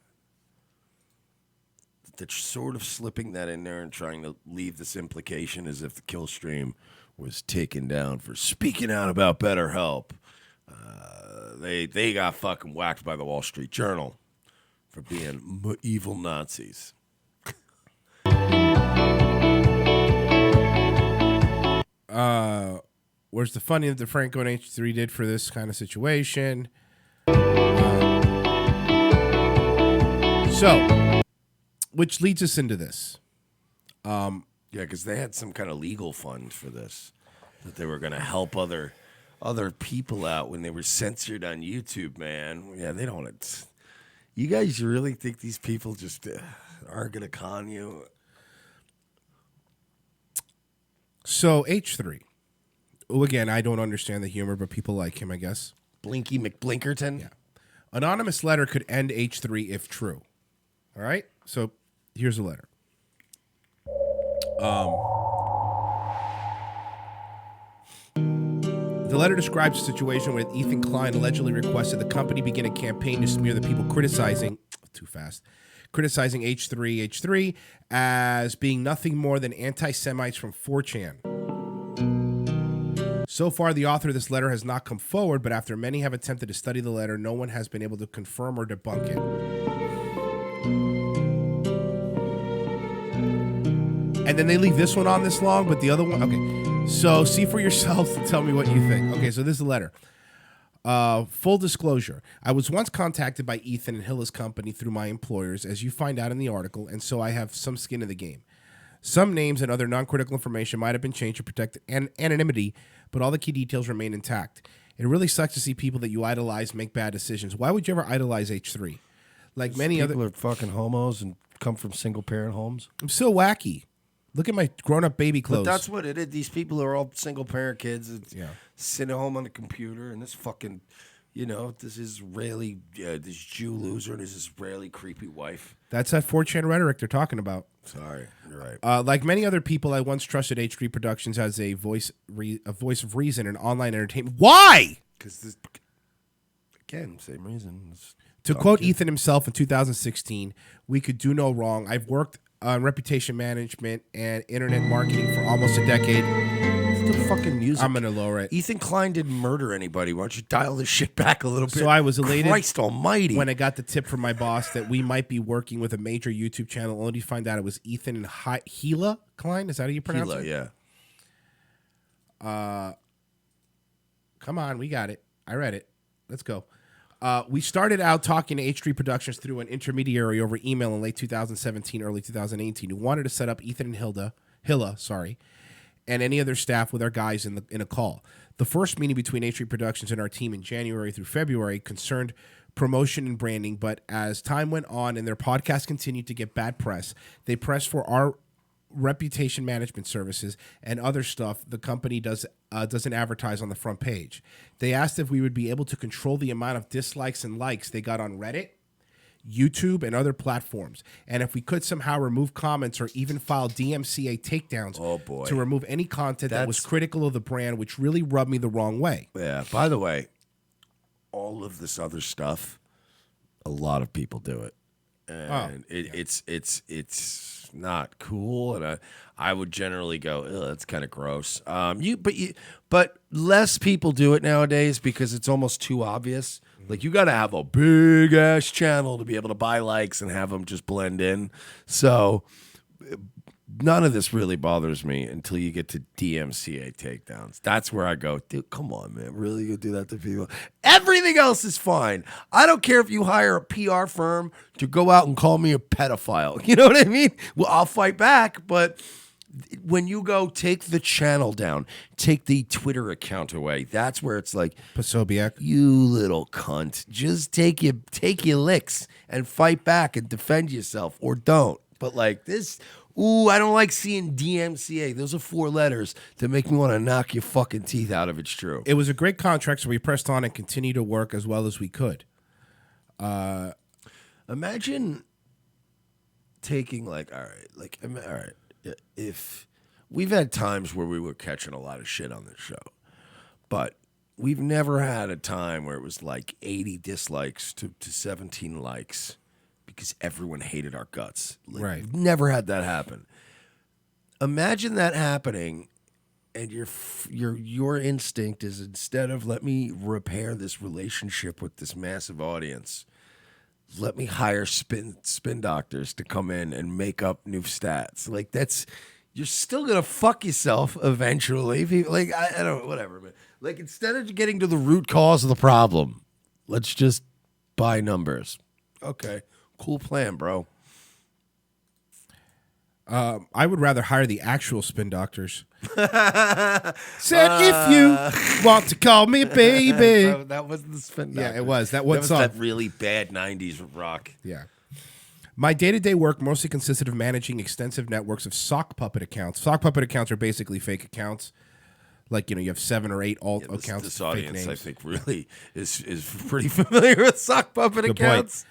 sort of slipping that in there and trying to leave this implication as if the Kill stream was taken down for speaking out about better help. They got fucking whacked by the Wall Street Journal for being evil Nazis. Where's the funding that DeFranco and H3 did for this kind of situation? So, which leads us into this. Yeah, because they had some kind of legal fund for this, that they were going to help other people out when they were censored on YouTube, man. Yeah, they don't. You guys really think these people just aren't going to con you? So, H3. Oh, again, I don't understand the humor, but people like him, I guess. Blinky McBlinkerton? Yeah. Anonymous letter could end H3 if true. All right? So, here's a letter. The letter describes a situation where Ethan Klein allegedly requested the company begin a campaign to smear the people criticizing H3 as being nothing more than anti-Semites from 4chan. So far, the author of this letter has not come forward, but after many have attempted to study the letter, no one has been able to confirm or debunk it. And then they leave this one on this long, but the other one, okay. So see for yourselves and tell me what you think. Okay, so this is the letter. Full disclosure. I was once contacted by Ethan and Hilla's company through my employers, as you find out in the article, and so I have some skin in the game. Some names and other non-critical information might have been changed to protect anonymity, but all the key details remain intact. It really sucks to see people that you idolize make bad decisions. Why would you ever idolize H3? Like many People are fucking homos and come from single parent homes. I'm so wacky. Look at my grown-up baby clothes. But that's what it is. These people are all single parent kids. Sitting at home on the computer, and this fucking, this Israeli, this Jew loser and his Israeli creepy wife. That's that 4chan rhetoric they're talking about. Sorry, you're right. Like many other people, I once trusted H3 Productions as a voice of reason in online entertainment. Why? Because again, same reason. To quote Ethan himself in 2016, "We could do no wrong. I've worked on reputation management and internet marketing for almost a decade." It's the fucking music. I'm gonna lower it. Ethan Klein didn't murder anybody. Why don't you dial this shit back a little bit? So I was elated. Christ Almighty! When I got the tip from my boss that we might be working with a major YouTube channel, only to find out it was Ethan and Hila Klein. Is that how you pronounce it? Yeah. Come on, we got it. I read it. Let's go. We started out talking to H3 Productions through an intermediary over email in late 2017, early 2018, who wanted to set up Ethan and Hilla, and any other staff with our guys in a call. The first meeting between H3 Productions and our team in January through February concerned promotion and branding, but as time went on and their podcast continued to get bad press, they pressed for our reputation management services and other stuff the company doesn't advertise on the front page. They asked if we would be able to control the amount of dislikes and likes they got on Reddit, YouTube, and other platforms, and if we could somehow remove comments or even file DMCA takedowns to remove any content that was critical of the brand, which really rubbed me the wrong way. Yeah. By the way, all of this other stuff, a lot of people do it, and it's not cool, and I would generally go, "Ugh, that's kind of gross." But less people do it nowadays because it's almost too obvious. Like, you got to have a big ass channel to be able to buy likes and have them just blend in. So none of this really bothers me until you get to DMCA takedowns. That's where I go, dude, come on, man. Really, you do that to people? Everything else is fine. I don't care if you hire a PR firm to go out and call me a pedophile. You know what I mean? Well, I'll fight back, but when you go take the channel down, take the Twitter account away, that's where it's like, Posobiec, you little cunt, just take your licks and fight back and defend yourself, or don't. But like this, I don't like seeing DMCA. Those are 4 letters that make me want to knock your fucking teeth out if it's true. It was a great contract, so we pressed on and continued to work as well as we could. Imagine taking all right. If we've had times where we were catching a lot of shit on this show, but we've never had a time where it was like 80 dislikes to 17 likes because everyone hated our guts. Right. We've never had that happen. Imagine that happening, and your instinct is, instead of let me repair this relationship with this massive audience, let me hire spin doctors to come in and make up new stats. Like, you're still gonna fuck yourself eventually. Like, I don't know, whatever, man. Like, instead of getting to the root cause of the problem, let's just buy numbers. Okay, cool plan, bro. I would rather hire the actual spin doctors. Said if you want to call me baby. That was the spin doctor. Yeah, it was. That one was song. that really bad 90s rock. Yeah. My day-to-day work mostly consisted of managing extensive networks of sock puppet accounts. Sock puppet accounts are basically fake accounts. Like, you have 7 or 8 alt accounts. This fake audience, names. I think, really is pretty familiar with sock puppet Good accounts.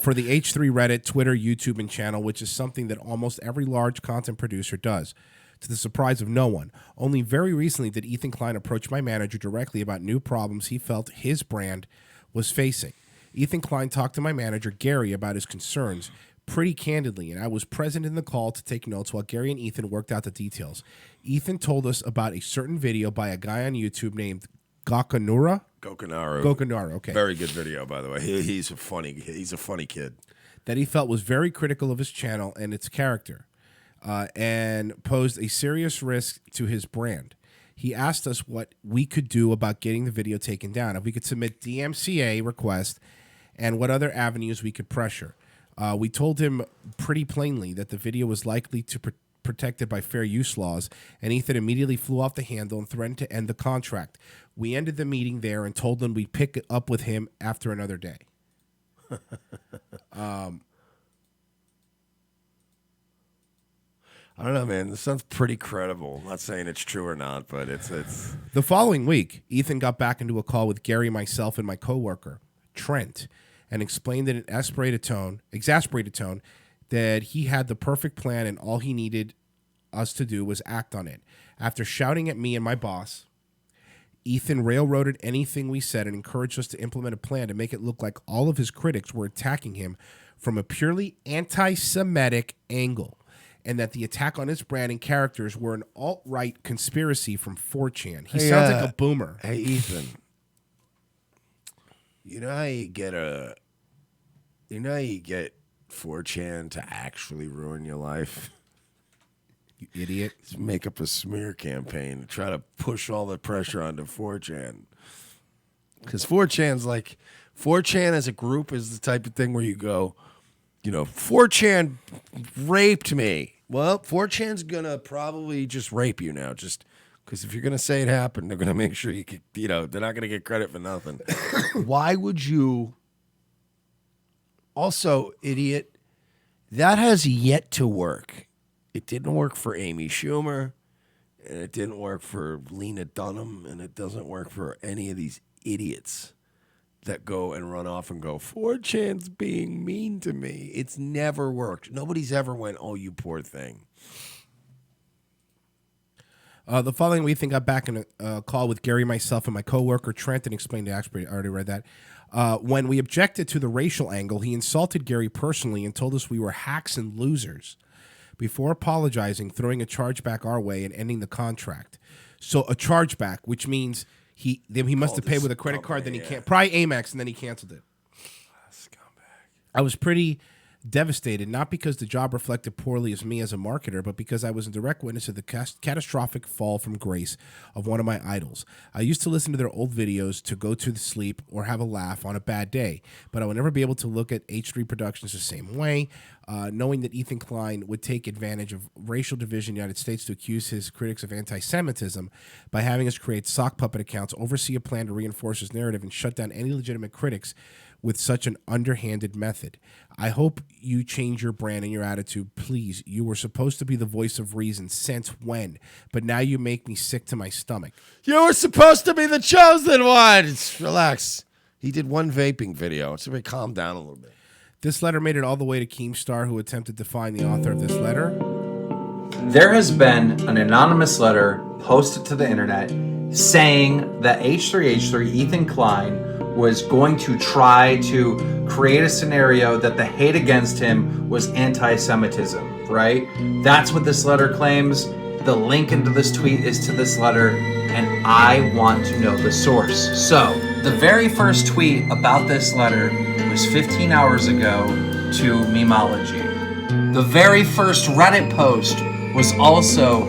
For the H3 Reddit, Twitter, YouTube, and channel, which is something that almost every large content producer does, to the surprise of no one. Only very recently did Ethan Klein approach my manager directly about new problems he felt his brand was facing. Ethan Klein talked to my manager, Gary, about his concerns pretty candidly, and I was present in the call to take notes while Gary and Ethan worked out the details. Ethan told us about a certain video by a guy on YouTube named Gokanaru, okay. Very good video, by the way. He's a funny kid. That he felt was very critical of his channel and its character, and posed a serious risk to his brand. He asked us what we could do about getting the video taken down, if we could submit DMCA request, and what other avenues we could pressure. We told him pretty plainly that the video was likely to protected by fair use laws, and Ethan immediately flew off the handle and threatened to end the contract. We ended the meeting there and told him we'd pick up with him after another day. I don't know, man. This sounds pretty credible. I'm not saying it's true or not, but it's. The following week, Ethan got back into a call with Gary, myself, and my coworker, Trent, and explained in an exasperated tone that he had the perfect plan and all he needed us to do was act on it. After shouting at me and my boss, Ethan railroaded anything we said and encouraged us to implement a plan to make it look like all of his critics were attacking him from a purely anti-Semitic angle, and that the attack on his brand and characters were an alt-right conspiracy from 4chan. He sounds like a boomer. Hey, Ethan. You know how you get 4chan to actually ruin your life? You idiot. Just make up a smear campaign and try to push all the pressure onto 4chan. Because 4chan as a group is the type of thing where you go, 4chan raped me. Well, 4chan's going to probably just rape you now, just because if you're going to say it happened, they're going to make sure you get, they're not going to get credit for nothing. Why would you? Also, idiot, that has yet to work. It didn't work for Amy Schumer, and it didn't work for Lena Dunham, and it doesn't work for any of these idiots that go and run off and go, 4chan's being mean to me. It's never worked. Nobody's ever went, oh, you poor thing. The following week, I got back in a call with Gary, myself, and my coworker, Trent, and explained to Ashbury. I already read that. When we objected to the racial angle, he insulted Gary personally and told us we were hacks and losers before apologizing, throwing a chargeback our way, and ending the contract. So a chargeback, which means he must have paid with a credit card, then he can't. Probably Amex, and then he canceled it. Scumbag. I was pretty devastated, not because the job reflected poorly as me as a marketer, but because I was a direct witness of the catastrophic fall from grace of one of my idols. I used to listen to their old videos to go to sleep or have a laugh on a bad day, but I would never be able to look at H3 Productions the same way, knowing that Ethan Klein would take advantage of racial division in the United States to accuse his critics of anti-Semitism by having us create sock puppet accounts, oversee a plan to reinforce his narrative, and shut down any legitimate critics with such an underhanded method. I hope you change your brand and your attitude, please. You were supposed to be the voice of reason. Since when? But now you make me sick to my stomach. You were supposed to be the chosen one. Relax. He did one vaping video. Somebody calm down a little bit. This letter made it all the way to Keemstar, who attempted to find the author of this letter. There has been an anonymous letter posted to the internet saying that H3H3 Ethan Klein was going to try to create a scenario that the hate against him was anti-Semitism, right? That's what this letter claims. The link into this tweet is to this letter, and I want to know the source. So, the very first tweet about this letter was 15 hours ago to Memology. The very first Reddit post was also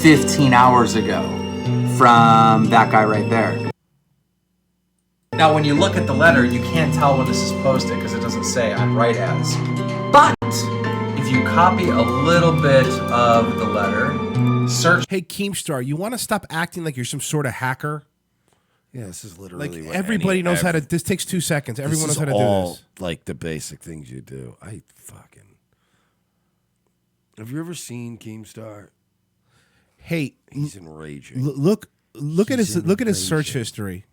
15 hours ago from that guy right there. Now, when you look at the letter, you can't tell when this is posted because it doesn't say on write as. But if you copy a little bit of the letter, search. Hey, Keemstar, you want to stop acting like you're some sort of hacker? Yeah, this is literally like what everybody knows how to. This takes 2 seconds. Everyone knows how to do this. Like the basic things you do. Have you ever seen Keemstar? Hey, he's enraging. Look at his search history.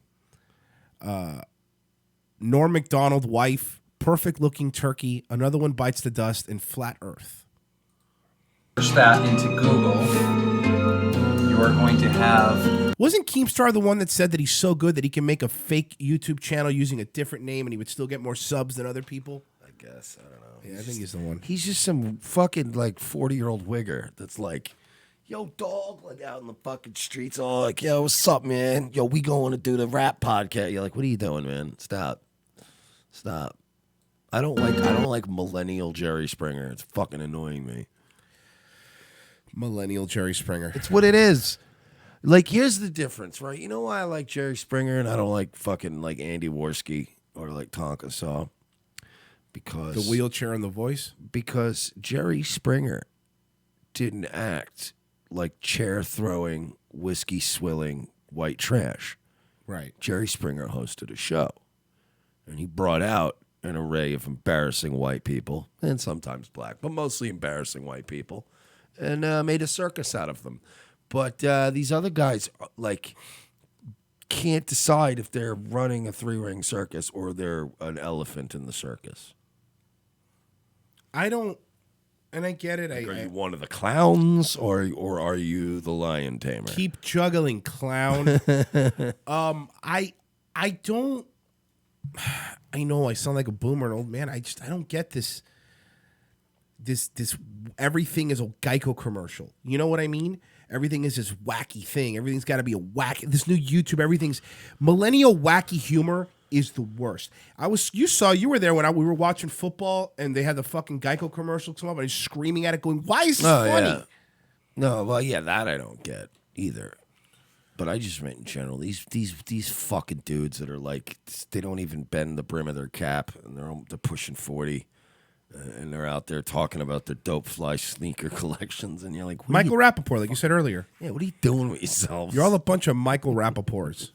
Norm Macdonald wife, perfect looking turkey, another one bites the dust, and flat earth. Search that into Google. You are going to have. Wasn't Keemstar the one that said that he's so good that he can make a fake YouTube channel using a different name and he would still get more subs than other people? I guess. I don't know. Yeah, I think he's the one. He's just some fucking 40-year-old wigger that's like, yo, dog, like out in the fucking streets, all like, yo, what's up, man? Yo, we going to do the rap podcast. You're like, what are you doing, man? Stop. I don't like millennial Jerry Springer. It's fucking annoying me. Millennial Jerry Springer. It's what it is. Like, here's the difference, right? You know why I like Jerry Springer and I don't like fucking like Andy Worski or like Tonka Saw? Because the wheelchair and the voice? Because Jerry Springer didn't act like chair-throwing, whiskey-swilling white trash. Right. Jerry Springer hosted a show, and he brought out an array of embarrassing white people, and sometimes black, but mostly embarrassing white people, and made a circus out of them. But these other guys, like, can't decide if they're running a 3-ring circus or they're an elephant in the circus. I don't, and I get it. Like, are you one of the clowns, or are you the lion tamer? Keep juggling, clown. I don't. I know I sound like a boomer, an old man. I don't get this. This everything is a Geico commercial. You know what I mean? Everything is this wacky thing. Everything's got to be a wacky. This new YouTube, everything's millennial wacky humor is the worst. You were there when we were watching football and they had the fucking Geico commercial come up and I was screaming at it, going, "Why is this funny?" Yeah. No, well, yeah, that I don't get either. But I just meant in general, these fucking dudes that are like, they don't even bend the brim of their cap, and they're pushing 40. And they're out there talking about their dope fly sneaker collections, and you're like, Michael Rappaport, like you said earlier. Yeah, what are you doing with yourselves? You're all a bunch of Michael Rappaports.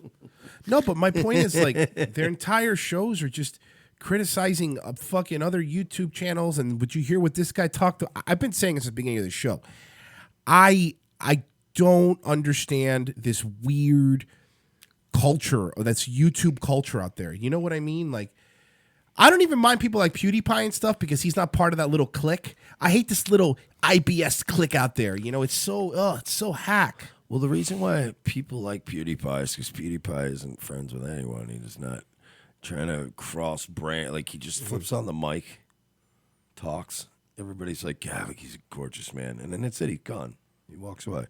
No, but my point is, like, their entire shows are just criticizing fucking other YouTube channels. And would you hear what this guy talked to? I've been saying this at the beginning of the show. I don't understand this weird culture, or that's YouTube culture out there. You know what I mean? Like, I don't even mind people like PewDiePie and stuff because he's not part of that little clique. I hate this little IBS clique out there. You know, it's so hack. Well, the reason why people like PewDiePie is because PewDiePie isn't friends with anyone. He's not trying to cross brand. Like, he just flips on the mic, talks. Everybody's like, yeah, like, he's a gorgeous man. And then that's it. He's gone. He walks away.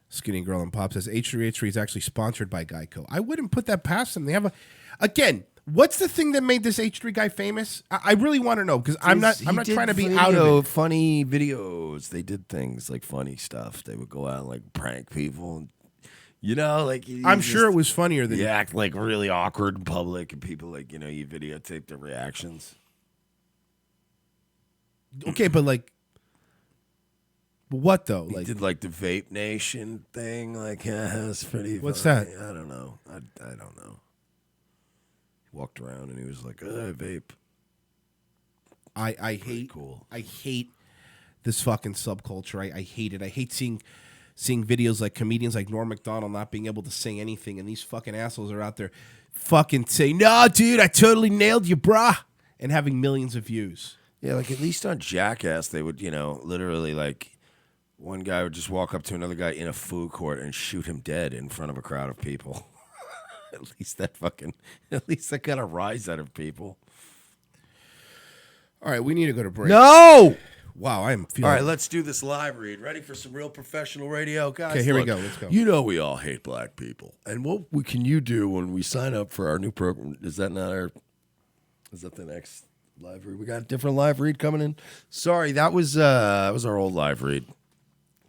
Skinny Girl and Pop says H3H3 is actually sponsored by Geico. I wouldn't put that past them. They have again, what's the thing that made this H3 guy famous? I really want to know because I'm not trying to be out of it. Funny videos. They did things like funny stuff. They would go out and like prank people. And, you know, like I'm sure it was funnier than you act like really awkward in public, and people like, you know, you videotape their reactions. Okay, but like, what though? He did like the Vape Nation thing. Like, yeah, it's pretty. What's funny. that? I don't know. I don't know. He walked around and he was like, vape. I hate cool. I hate this fucking subculture. I hate it. I hate seeing videos like comedians like Norm Macdonald not being able to say anything, and these fucking assholes are out there fucking saying, "No, dude, I totally nailed you, brah," and having millions of views. Yeah, like at least on Jackass, they would, you know, literally like one guy would just walk up to another guy in a food court and shoot him dead in front of a crowd of people. At least that got a rise out of people. All right, we need to go to break. No! Wow, I am feeling... All right, let's do this live read. Ready for some real professional radio? Guys, okay, here we go. Let's go. You know we all hate black people. And what can you do when we sign up for our new program? Is that the next live read? We got a different live read coming in? Sorry, that was our old live read.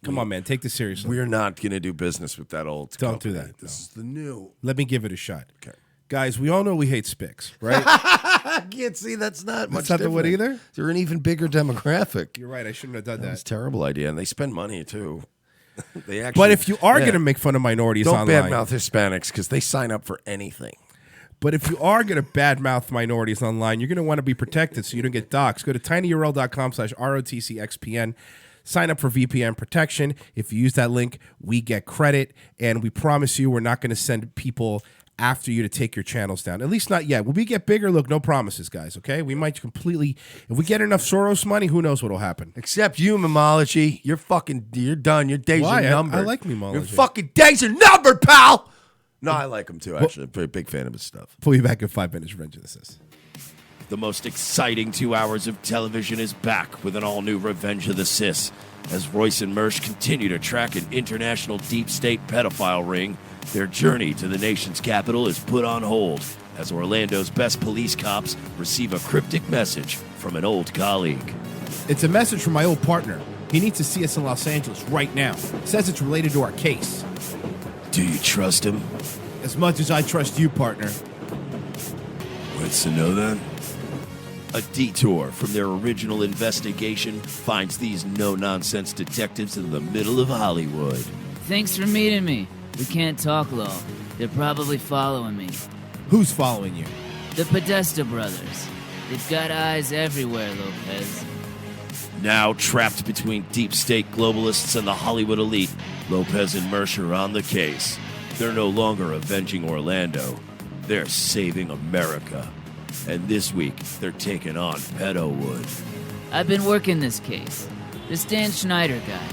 Come on, man. Take this seriously. We're not going to do business with that old Don't company. do that. This is the new. Let me give it a shot. Okay. Guys, we all know we hate Spicks, right? I can't see that's not much not the one either? They're an even bigger demographic. You're right. I shouldn't have done that. That's a terrible idea. And they spend money, too. They actually, but if you are going to make fun of minorities online... Don't badmouth Hispanics because they sign up for anything. But if you are going to badmouth minorities online, you're going to want to be protected so you don't get doxxed. Go to tinyurl.com/ROTCXPN. Sign up for VPN protection. If you use that link, we get credit. And we promise you we're not going to send people after you to take your channels down. At least not yet. When we get bigger, look, no promises, guys, okay? We might completely... If we get enough Soros money, who knows what will happen. Except you, Memology. You're done. Your days are numbered. I like Memology. Your fucking days are numbered, pal! No, I like him, too, actually. I'm a very big fan of his stuff. We'll be back in 5 minutes. Revenge of the Sis. The most exciting 2 hours of television is back with an all-new Revenge of the Sis. As Royce and Mersch continue to track an international deep state pedophile ring, their journey to the nation's capital is put on hold as Orlando's best police cops receive a cryptic message from an old colleague. It's a message from my old partner. He needs to see us in Los Angeles right now. Says it's related to our case. Do you trust him? As much as I trust you, partner. What's to know then? A detour from their original investigation finds these no-nonsense detectives in the middle of Hollywood. Thanks for meeting me. We can't talk long. They're probably following me. Who's following you? The Podesta brothers. They've got eyes everywhere, Lopez. Now trapped between deep state globalists and the Hollywood elite, Lopez and Mersch are on the case. They're no longer avenging Orlando. They're saving America. And this week, they're taking on Pedowood. I've been working this case. This Dan Schneider guy,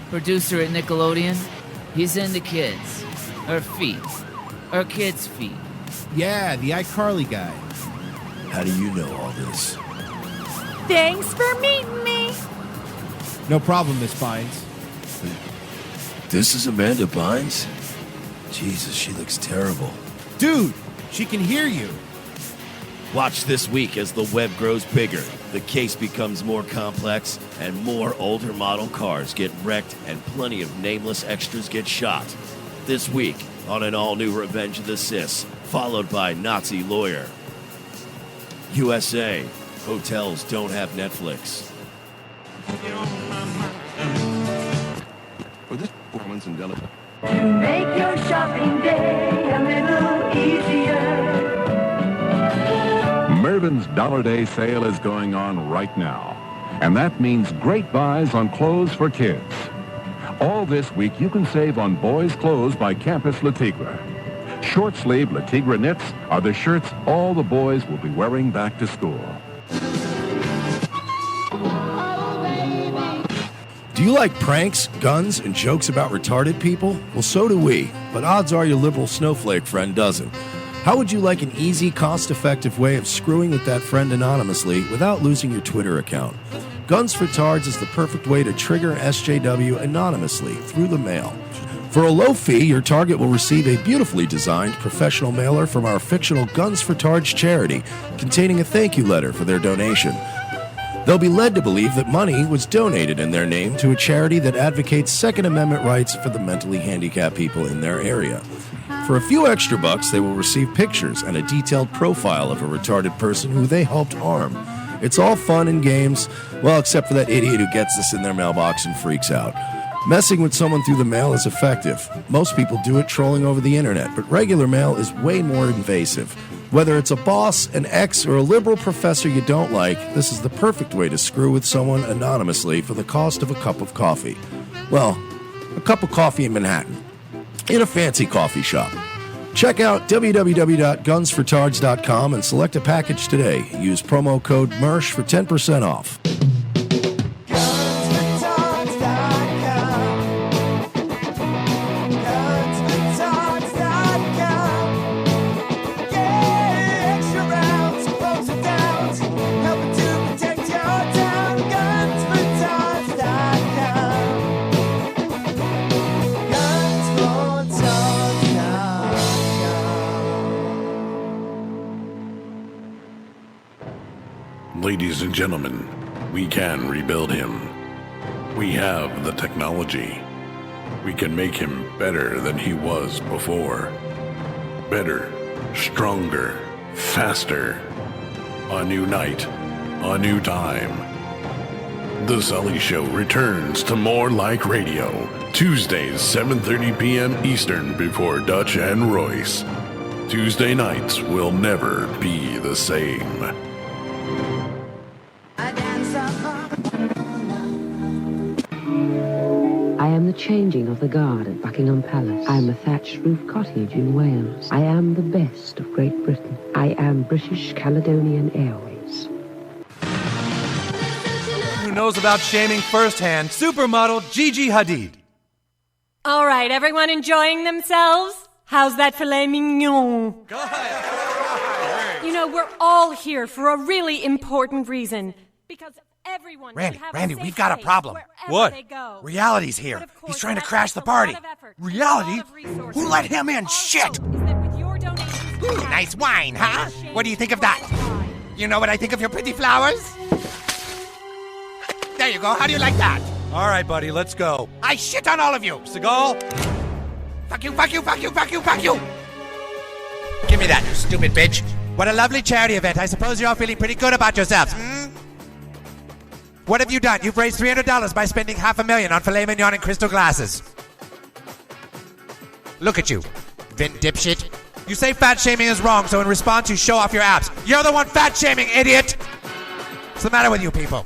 producer at Nickelodeon, he's into kids. Or feet. Or kids' feet. Yeah, the iCarly guy. How do you know all this? Thanks for meeting me. No problem, Miss Bynes. This is Amanda Bynes? Jesus, she looks terrible. Dude, she can hear you. Watch this week as the web grows bigger, the case becomes more complex, and more older model cars get wrecked and plenty of nameless extras get shot. This week on an all-new Revenge of the Sis, followed by Nazi Lawyer. USA, hotels don't have Netflix. For this performance in Delaware. To make your shopping day a little easier. Mervyn's Dollar Day sale is going on right now, and that means great buys on clothes for kids. All this week, you can save on boys' clothes by Campus Le Tigre. Short-sleeve Le Tigre knits are the shirts all the boys will be wearing back to school. Do you like pranks, guns, and jokes about retarded people? Well, so do we, but odds are your liberal snowflake friend doesn't. How would you like an easy, cost-effective way of screwing with that friend anonymously without losing your Twitter account? Guns for Tards is the perfect way to trigger SJW anonymously through the mail. For a low fee, your target will receive a beautifully designed professional mailer from our fictional Guns for Tards charity, containing a thank you letter for their donation. They'll be led to believe that money was donated in their name to a charity that advocates Second Amendment rights for the mentally handicapped people in their area. For a few extra bucks, they will receive pictures and a detailed profile of a retarded person who they helped harm. It's all fun and games, well, except for that idiot who gets this in their mailbox and freaks out. Messing with someone through the mail is effective. Most people do it trolling over the internet, but regular mail is way more invasive. Whether it's a boss, an ex, or a liberal professor you don't like, this is the perfect way to screw with someone anonymously for the cost of a cup of coffee. Well, a cup of coffee in Manhattan, in a fancy coffee shop. Check out www.gunsfortards.com and select a package today. Use promo code MERSH for 10% off. Ladies and gentlemen, we can rebuild him. We have the technology. We can make him better than he was before. Better, stronger, faster. A new night, a new time. The Sully Show returns to More Like Radio, Tuesdays, 7:30 p.m. Eastern before Dutch and Royce. Tuesday nights will never be the same. I am the changing of the guard at Buckingham Palace. I am a thatched roof cottage in Wales. I am the best of Great Britain. I am British Caledonian Airways. Who knows about shaming firsthand? Supermodel Gigi Hadid. All right, everyone enjoying themselves? How's that filet mignon? You know, we're all here for a really important reason. Because everyone Randy, we've got a problem. What? Reality's here. He's trying to crash the party. Reality? Who let him in? Shit! Ooh, nice wine, huh? What do you think of that? You know what I think of your pretty flowers? There you go. How do you like that? All right, buddy, let's go. I shit on all of you. Seagal? Fuck you, fuck you, fuck you, fuck you, fuck you! Give me that, you stupid bitch. What a lovely charity event. I suppose you're all feeling pretty good about yourselves, hmm? What have you done? You've raised $300 by spending $500,000 on filet mignon and crystal glasses. Look at you, Vin dipshit. You say fat shaming is wrong, so in response you show off your abs. You're the one fat shaming, idiot! What's the matter with you people?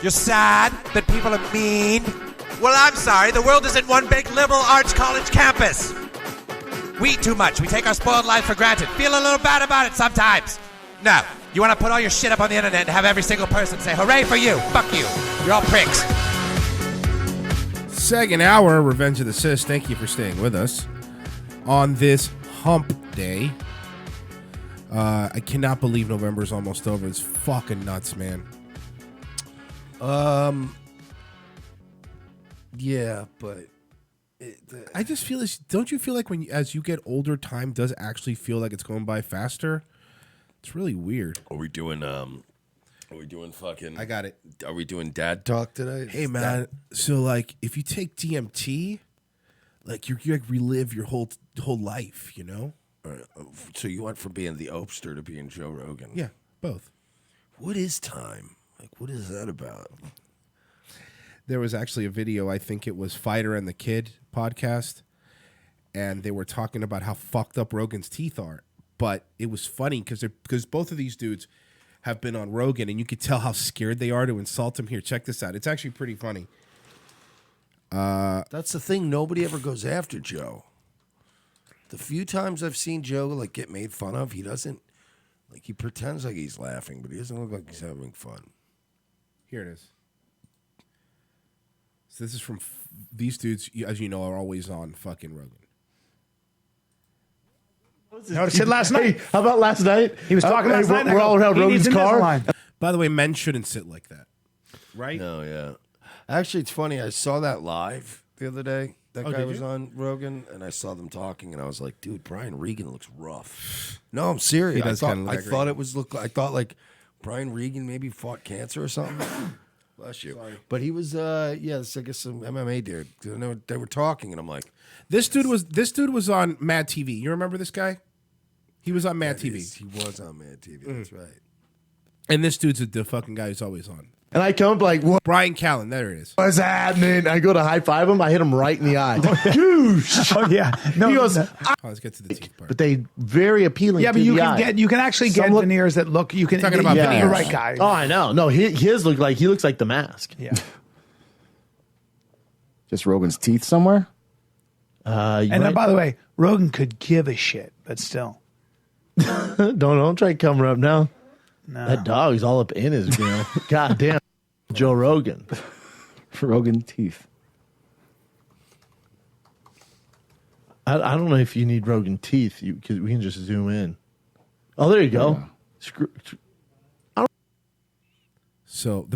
You're sad that people are mean? Well, I'm sorry. The world isn't one big liberal arts college campus. We eat too much. We take our spoiled life for granted. Feel a little bad about it sometimes. No. You want to put all your shit up on the internet and have every single person say, hooray for you. Fuck you. You're all pricks. Second hour, Revenge of the Sis. Thank you for staying with us on this hump day. I cannot believe November's almost over. It's fucking nuts, man. Yeah, but I just feel this. Don't you feel like as you get older, time does actually feel like it's going by faster? It's really weird. Are we doing fucking? I got it. Are we doing dad talk today? Hey man, so like if you take DMT, like you like relive your whole life, you know? So you went from being the Opster to being Joe Rogan. Yeah, both. What is time? Like, what is that about? There was actually a video, I think it was Fighter and the Kid podcast, and they were talking about how fucked up Rogan's teeth are. But it was funny because both of these dudes have been on Rogan, and you could tell how scared they are to insult him. Here, check this out. It's actually pretty funny. That's the thing. Nobody ever goes after Joe. The few times I've seen Joe like get made fun of, he doesn't like he pretends like he's laughing, but he doesn't look like he's having fun. Here it is. So this is from these dudes, as you know, are always on fucking Rogan. I said last night. How about last night? He was talking last night. We're all around Rogan's car. By the way, men shouldn't sit like that, right? No, yeah. Actually, it's funny. I saw that live the other day. That guy was on Rogan, and I saw them talking, and I was like, "Dude, Brian Regan looks rough." No, I'm serious. He does kinda look I like thought it was I thought like Brian Regan maybe fought cancer or something. Bless you. Sorry. But he was, it's I guess some MMA dude. They were talking, and I'm like, This dude was on Mad TV. You remember this guy? He was on Mad TV. He was on Mad TV. That's right. And this dude's the fucking guy who's always on. And I come up like, what? Brian Callen, there it is. What's happening? I go to high five him. I hit him right in the eye. Goosh. Oh yeah. No, he goes, let's get to the teeth part. but they very appealing. Yeah, but to you the can eye. you can actually get veneers that look. You can Talking about you're veneers. right, guy. Oh, I know. No, his look like he looks like the mask. Yeah. Just Rogan's teeth somewhere? And then, by the way, Rogan could give a shit, but still. Don't try to cover up now. No. That dog's all up in his grill. God damn. Joe Rogan. Rogan teeth. I don't know if you need Rogan teeth because we can just zoom in. Oh, there you go. So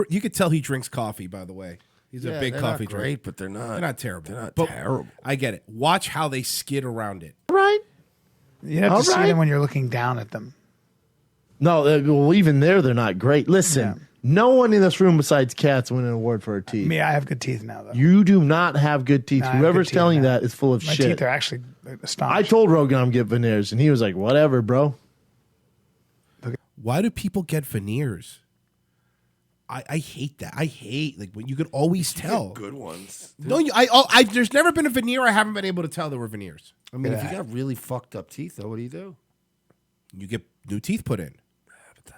you could tell he drinks coffee. By the way, he's a big coffee not great, drinker. but they're not. They're not terrible. They're not But terrible. I get it. Watch how they skid around it. Right. You have to All see right. them when you're looking down at them. No, well, even there, they're not great. Listen, no one in this room besides Kat's win an award for her teeth. Me, I have good teeth now, though. You do not have good teeth. No, I have Whoever's good teeth telling you now. that is full of My shit. teeth are actually I astonishing. told Rogan I'm getting veneers, and he was like, whatever, bro. Why do people get veneers? I hate that. I hate like when you could always tell. Good ones. No, there's never been a veneer I haven't been able to tell there were veneers. I mean, if you got really fucked up teeth, though, what do you do? You get new teeth put in. But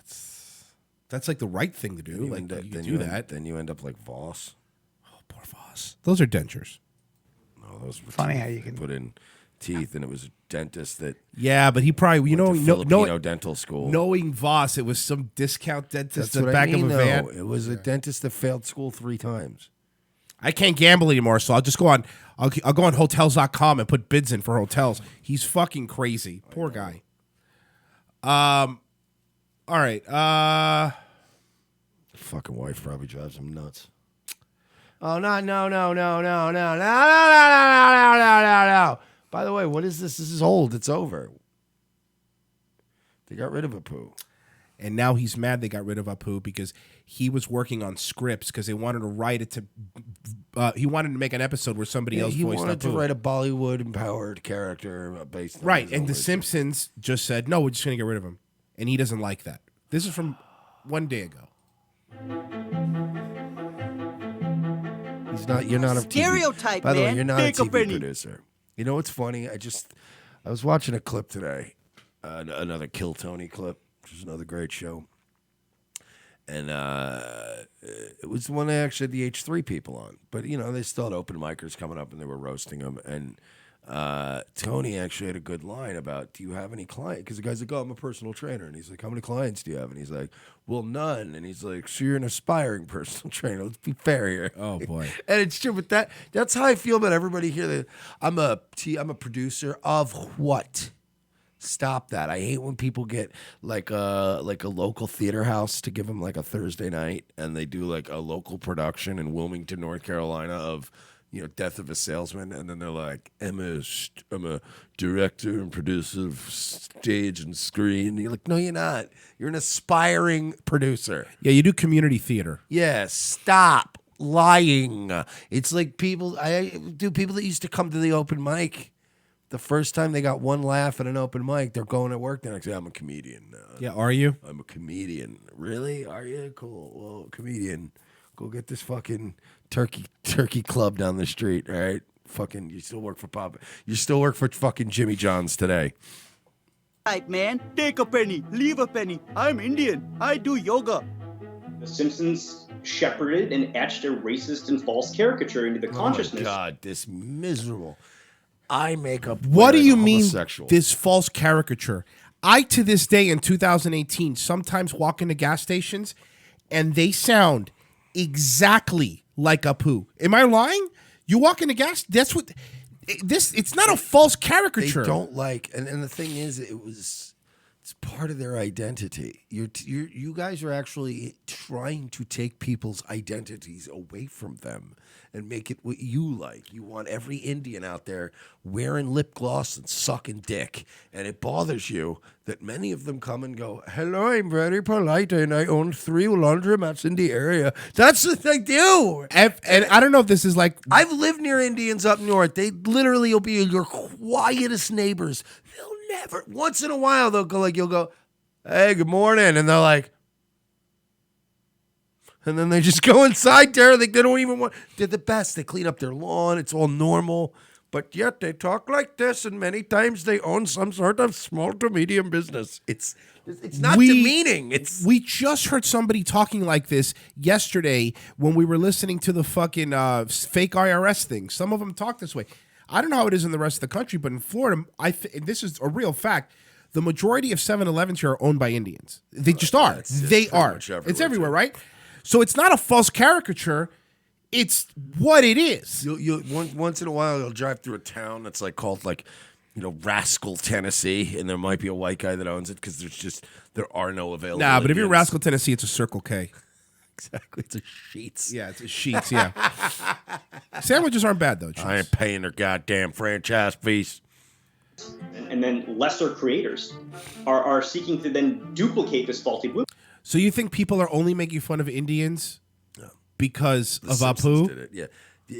That's like the right thing to do. Like you can do that. Then you end up like Voss. Poor Voss. Those are dentures. No, those were Funny teeth how you can put in teeth, and it was a dentist that. Yeah, but he probably Filipino dental school. Knowing Voss, it was some discount dentist That's at the what back I mean, of a van. though. It was a dentist that failed school 3 times. I can't gamble anymore, so I'll just go on. I'll go on Hotels.com and put bids in for hotels. He's fucking crazy. Poor guy. All right. Fucking wife probably drives him nuts. Oh, no. By the way, what is this? This is old. It's over. They got rid of Apu. And now he's mad they got rid of Apu because he was working on scripts because they wanted to write it to he wanted to make an episode where somebody else he voiced wanted to Apu. write a Bollywood empowered character based on Right, his and own The words. Simpsons just said, no, we're just going to get rid of him. And he doesn't like that. This is from 1 day ago. He's not. You're not a TV. Stereotype, By the way, man. you're not Take a a TV penny. producer. You know what's funny? I was watching a clip today, another Kill Tony clip, which is another great show, and it was one they actually had the H3 people on, but they still had open micers coming up and they were roasting them, and Tony actually had a good line about, do you have any clients? Because the guy's like, oh, I'm a personal trainer. And he's like, how many clients do you have? And he's like, well, none. And he's like, so you're an aspiring personal trainer. Let's be fair here. Oh, boy. And it's true, but that's how I feel about everybody here. That I'm a producer of what? Stop that. I hate when people get like a local theater house to give them like a Thursday night and they do like a local production in Wilmington, North Carolina of Death of a Salesman, and then they're like, I'm a director and producer of stage and screen. And you're like, no, you're not. You're an aspiring producer. Yeah, you do community theater. Yeah, stop lying. It's like people that used to come to the open mic. The first time they got one laugh at an open mic, they're going to work the next day. I'm a comedian. Yeah, are you? I'm a comedian. Really? Are you? Cool. Well, comedian. Go get this fucking turkey club down the street, all right? Fucking, you still work for Papa. You still work for fucking Jimmy John's today. Type, man. Take a penny. Leave a penny. I'm Indian. I do yoga. The Simpsons shepherded and etched a racist and false caricature into the consciousness. Oh my God, this miserable eye makeup. What do you homosexual. mean this false caricature? I, to this day in 2018, sometimes walk into gas stations and they sound exactly like Apu. Am I lying? You walk into gas, that's what this, it's not a false caricature. They don't like, and the thing is, it's part of their identity. You guys are actually trying to take people's identities away from them and make it what you like. You want every Indian out there wearing lip gloss and sucking dick, and it bothers you that many of them come and go, hello, I'm very polite and I own 3 laundromats in the area. That's what they do. And I don't know if this is like, I've lived near Indians up north. They literally will be your quietest neighbors. They'll never, once in a while, they'll go like, you'll go, hey, good morning. And they're like, and then they just go inside there. They don't even want, they're the best. They clean up their lawn. It's all normal. But yet they talk like this, and many times they own some sort of small to medium business. It's not demeaning. We just heard somebody talking like this yesterday when we were listening to the fucking fake IRS thing. Some of them talk this way. I don't know how it is in the rest of the country, but in Florida, and this is a real fact, the majority of 7-Elevens here are owned by Indians. They just are. They are. It's everywhere, right? So it's not a false caricature. It's what it is. Once in a while, you'll drive through a town that's like called Rascal, Tennessee, and there might be a white guy that owns it because there are no available. Nah, but if you're Indians. Rascal, Tennessee, it's a Circle K. Exactly, it's a Sheets. Yeah, it's a Sheets. Yeah, sandwiches aren't bad though. I ain't paying their goddamn franchise fees. And then lesser creators are seeking to then duplicate this faulty blueprint. So you think people are only making fun of Indians because The of Simpsons Apu? did it, yeah.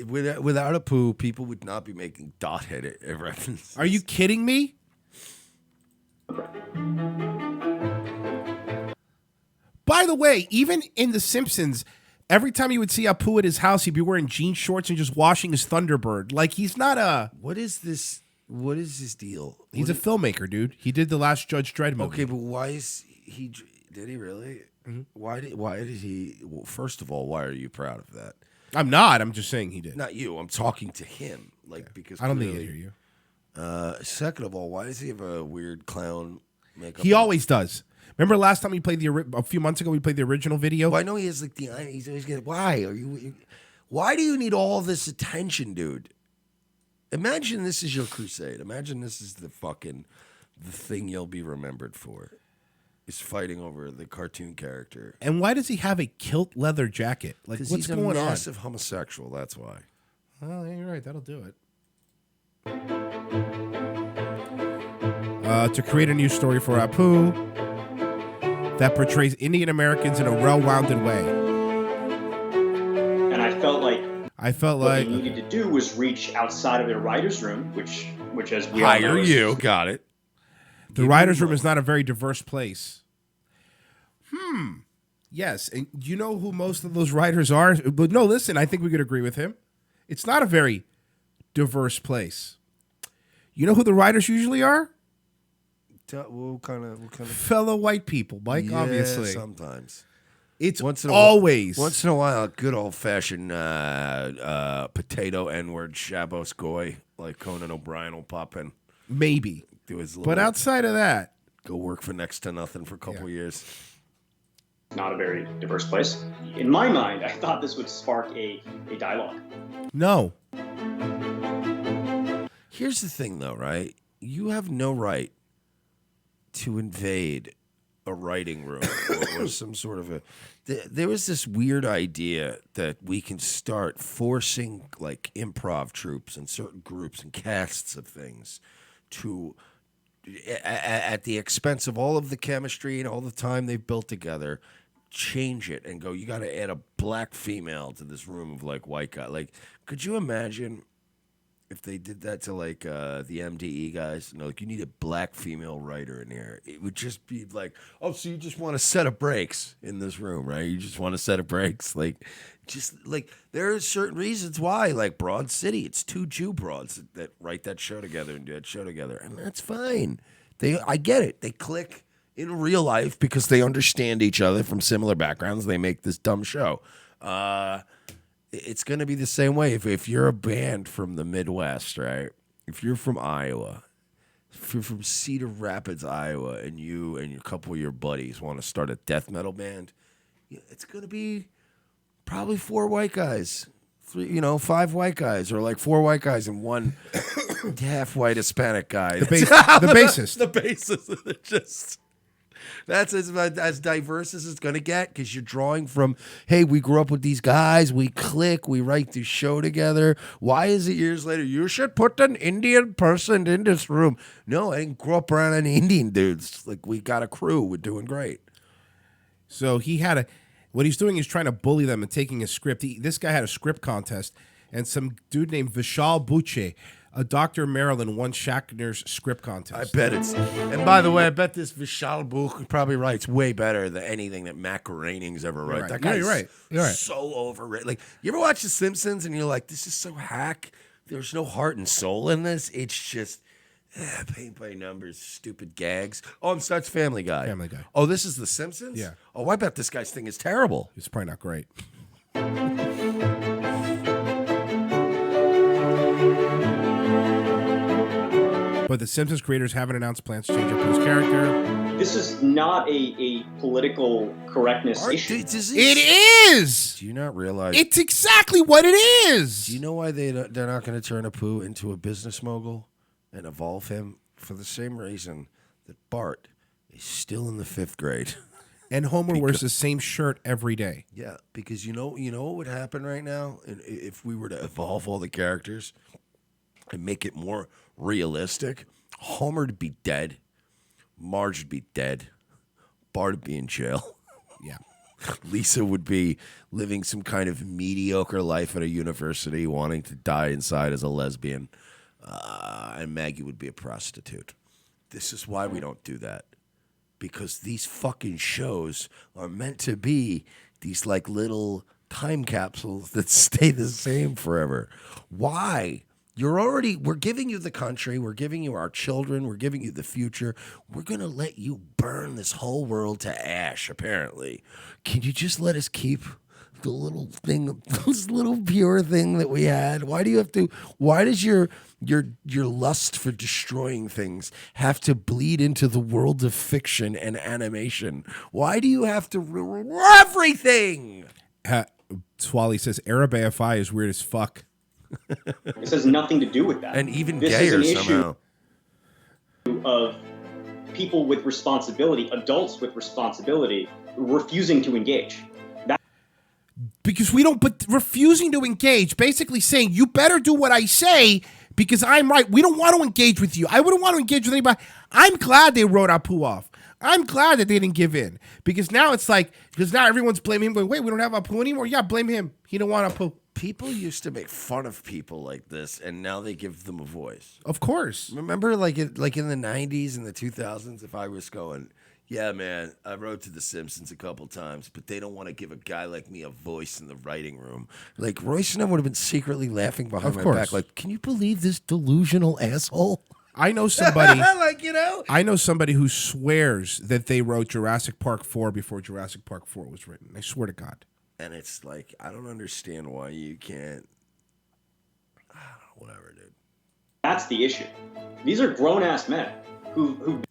Without Apu, people would not be making dot-headed references. Are you kidding me? By the way, even in The Simpsons, every time you would see Apu at his house, he'd be wearing jean shorts and just washing his Thunderbird. Like, he's not a... What is this deal? He's a filmmaker, dude. He did the last Judge Dredd movie. Okay, but why is he... Did he really? Mm-hmm. Why did he... Well, first of all, why are you proud of that? I'm not. I'm just saying he did. Not you. I'm talking to him. Because I don't think clearly- he'll hear you. Second of all, why does he have a weird clown makeup? He always does. Remember last time we played a few months ago, we played the original video? Well, I know he has he's always getting, why do you need all this attention, dude? Imagine this is your crusade. Imagine this is the thing you'll be remembered for. Is fighting over the cartoon character. And why does he have a kilt leather jacket? Like, Because what's he's going a on? massive homosexual, that's why. Well, yeah, you're right. That'll do it. To create a new story for Apu that portrays Indian Americans in a well-rounded way. And I felt like I felt What like they needed to do was reach outside of their writer's room, which as we all know, Hire is- you. Got it. the writer's room is not a very diverse place. Yes, and you know who most of those writers are? But no, listen, I think we could agree with him. It's not a very diverse place. You know who the writers usually are? What kind of Fellow white people, Mike, Yeah, obviously. sometimes. It's Once in a always. Once in a while, a good old fashioned potato N-word Shabos goy like Conan O'Brien will pop in. Maybe. Do his But little- outside of that, go work for next to nothing for a couple years. not a very diverse place. In my mind, I thought this would spark a dialogue. no. Here's the thing, though, right? You have no right to invade a writing room or some sort of a. There was this weird idea that we can start forcing like improv troupes and certain groups and casts of things to, at the expense of all of the chemistry and all the time they've built together, change it and go, you got to add a black female to this room of like white guy. Like, could you imagine if they did that to like the MDE guys? You know, like, you need a black female writer in here. It would just be like, oh, so you just want a set of breaks in this room, right? You just want a set of breaks. Like, just like there are certain reasons why, like Broad City, it's two Jew broads that write that show together and do that show together, and that's fine. I get it. They click in real life because they understand each other from similar backgrounds. They make this dumb show. It's going to be the same way if you're a band from the Midwest, right? If you're from Iowa, if you're from Cedar Rapids, Iowa, and you and a couple of your buddies want to start a death metal band, it's going to be probably 4 white guys, 5 white guys, or like 4 white guys and 1 half white Hispanic guy. The bassist. The bassist. Just. That's as diverse as it's going to get because you're drawing from, hey, we grew up with these guys, we click, we write this show together. Why is it years later, you should put an Indian person in this room? No, I didn't grow up around any Indian dudes. Like, we got a crew. We're doing great. So what he's doing is trying to bully them and taking a script. This guy had a script contest, and some dude named Vishal Buche, a doctor in Maryland, won Shatner's script contest. I bet it's. And by the way, I bet this Vishal Buch probably writes way better than anything that Matt Groening's ever wrote. Right. That guy's You're right. You're right. so overrated. Like, you ever watch The Simpsons and you're like, this is so hack. There's no heart and soul in this. It's just paint by numbers, stupid gags. Oh, I'm sorry, it's Family Guy. Family Guy. Oh, this is The Simpsons? Yeah. Oh, I bet this guy's thing is terrible. It's probably not great. But the Simpsons creators haven't announced plans to change up Pooh's character. This is not a political correctness issue. It is! Do you not realize? It's exactly what it is! Do you know why they're not going to turn a Pooh into a business mogul and evolve him? For the same reason that Bart is still in the 5th grade. And Homer wears the same shirt every day. Yeah, because you know what would happen right now if we were to evolve all the characters and make it more realistic. Homer would be dead, Marge would be dead, Bart would be in jail. Yeah. Lisa would be living some kind of mediocre life at a university, wanting to die inside as a lesbian, and Maggie would be a prostitute. This is why we don't do that. Because these fucking shows are meant to be these like little time capsules that stay the same forever. Why? We're giving you the country, we're giving you our children, we're giving you the future. We're going to let you burn this whole world to ash, apparently. Can you just let us keep the little thing, this little pure thing that we had? Why does your lust for destroying things have to bleed into the world of fiction and animation? Why do you have to ruin everything? Swally says Arab AFI is weird as fuck. This has nothing to do with that. And even this gayer is an somehow. Issue of people with responsibility, adults with responsibility, refusing to engage. Because but refusing to engage, basically saying, you better do what I say because I'm right. We don't want to engage with you. I wouldn't want to engage with anybody. I'm glad they wrote Apu off. I'm glad that they didn't give in. Because now it's like, because now everyone's blaming him. Wait, we don't have Apu anymore? Yeah, blame him. He don't want Apu. people used to make fun of people like this, and now they give them a voice. Of course. Remember, like in the 90s and the 2000s, if I was going, yeah, man, I wrote to The Simpsons a couple times, but they don't want to give a guy like me a voice in the writing room. Like, Royce and I would have been secretly laughing behind my back, like, can you believe this delusional asshole? I know somebody. Like, you know? I know somebody who swears that they wrote Jurassic Park 4 before Jurassic Park 4 was written. I swear to God. And it's like, I don't understand why you can't. Whatever, dude. That's the issue. These are grown-ass men who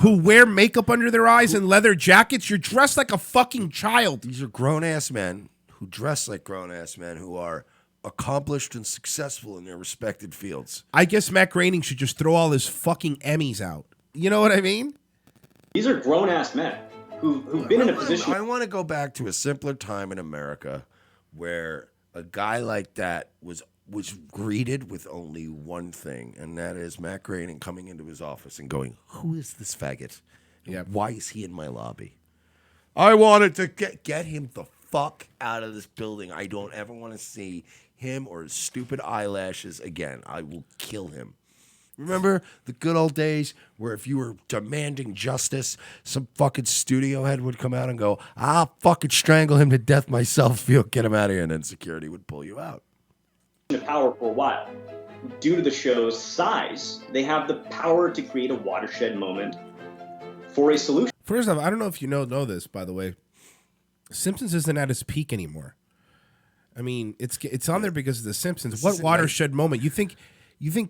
wear makeup under their eyes and leather jackets. You're dressed like a fucking child. These are grown-ass men who dress like grown-ass men who are accomplished and successful in their respected fields. I guess Matt Groening should just throw all his fucking Emmys out. You know what I mean? These are grown-ass men who've been in a position. I want to go back to a simpler time in America where a guy like that was greeted with only one thing, and that is Matt Groening coming into his office and going, who is this faggot? Yep. Why is he in my lobby? I wanted to get him the fuck out of this building. I don't ever want to see him or his stupid eyelashes again. I will kill him. Remember the good old days where if you were demanding justice, some fucking studio head would come out and go, I'll fucking strangle him to death myself if you don't get him out of here, and then security would pull you out. Of power for a while. Due to the show's size, they have the power to create a watershed moment for a solution. First off, I don't know if you know this, by the way. Simpsons isn't at its peak anymore. I mean, it's on there because of The Simpsons. What watershed moment? You think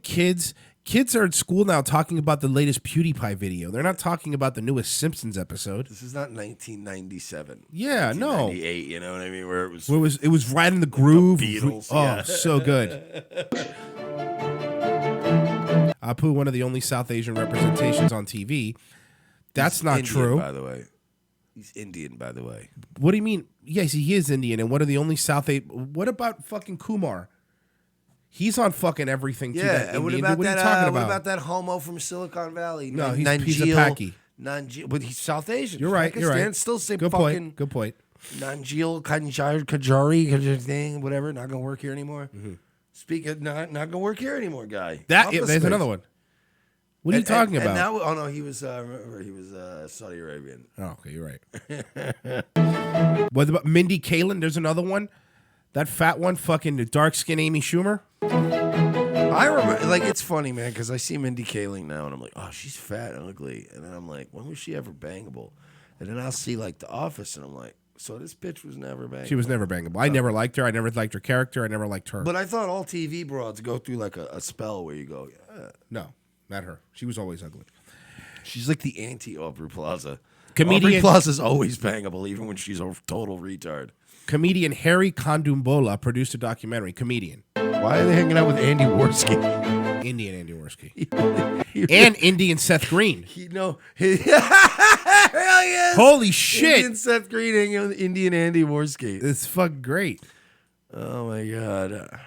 kids are at school now talking about the latest PewDiePie video? They're not talking about the newest Simpsons episode. This is not 1997. Yeah, 1998, you know what I mean? Where it was right in the groove. The Beatles, Oh, yeah. so good. Apu, one of the only South Asian representations on TV. That's He's not Indian, true. by the way. He's Indian, by the way. What do you mean? Yes, he is Indian, and one of the only South Asian. What about fucking Kumar? He's on fucking everything too. Yeah, that and what Indian. about What are that? you talking What about? about that homo from Silicon Valley? No, he's Nanjil, a Paki. But he's South Asian. You're right. You're Pakistan right. Still say good fucking point. Good point. Nanjil Kajari thing, whatever. Not gonna work here anymore. Speak of not gonna work here anymore, guy. There's another one. What are you talking about? And now, oh no, he was. Remember, he was Saudi Arabian. Oh, okay, you're right. What about Mindy Kaling? There's another one. That fat one, fucking dark skin Amy Schumer. I remember, like, it's funny, man, because I see Mindy Kaling now, and I'm like, oh, she's fat and ugly, and then I'm like, when was she ever bangable? And then I'll see like The Office, and I'm like, so this bitch was never bangable. She was never bangable. I never liked her. I never liked her character. I never liked her. But I thought all TV broads go through like a spell where you go, yeah. No, not her. She was always ugly. She's like the anti Aubrey Plaza. Comedian Aubrey Plaza's always bangable, even when she's a total retard. Comedian Harry Kondumbola produced a documentary. Comedian. Why are they hanging out with Andy Worski? Indian Andy Worski. And Indian Seth Green. Hell yes. Holy shit. Indian Seth Green hanging out with Indian Andy Worski. It's fucking great. Oh my God.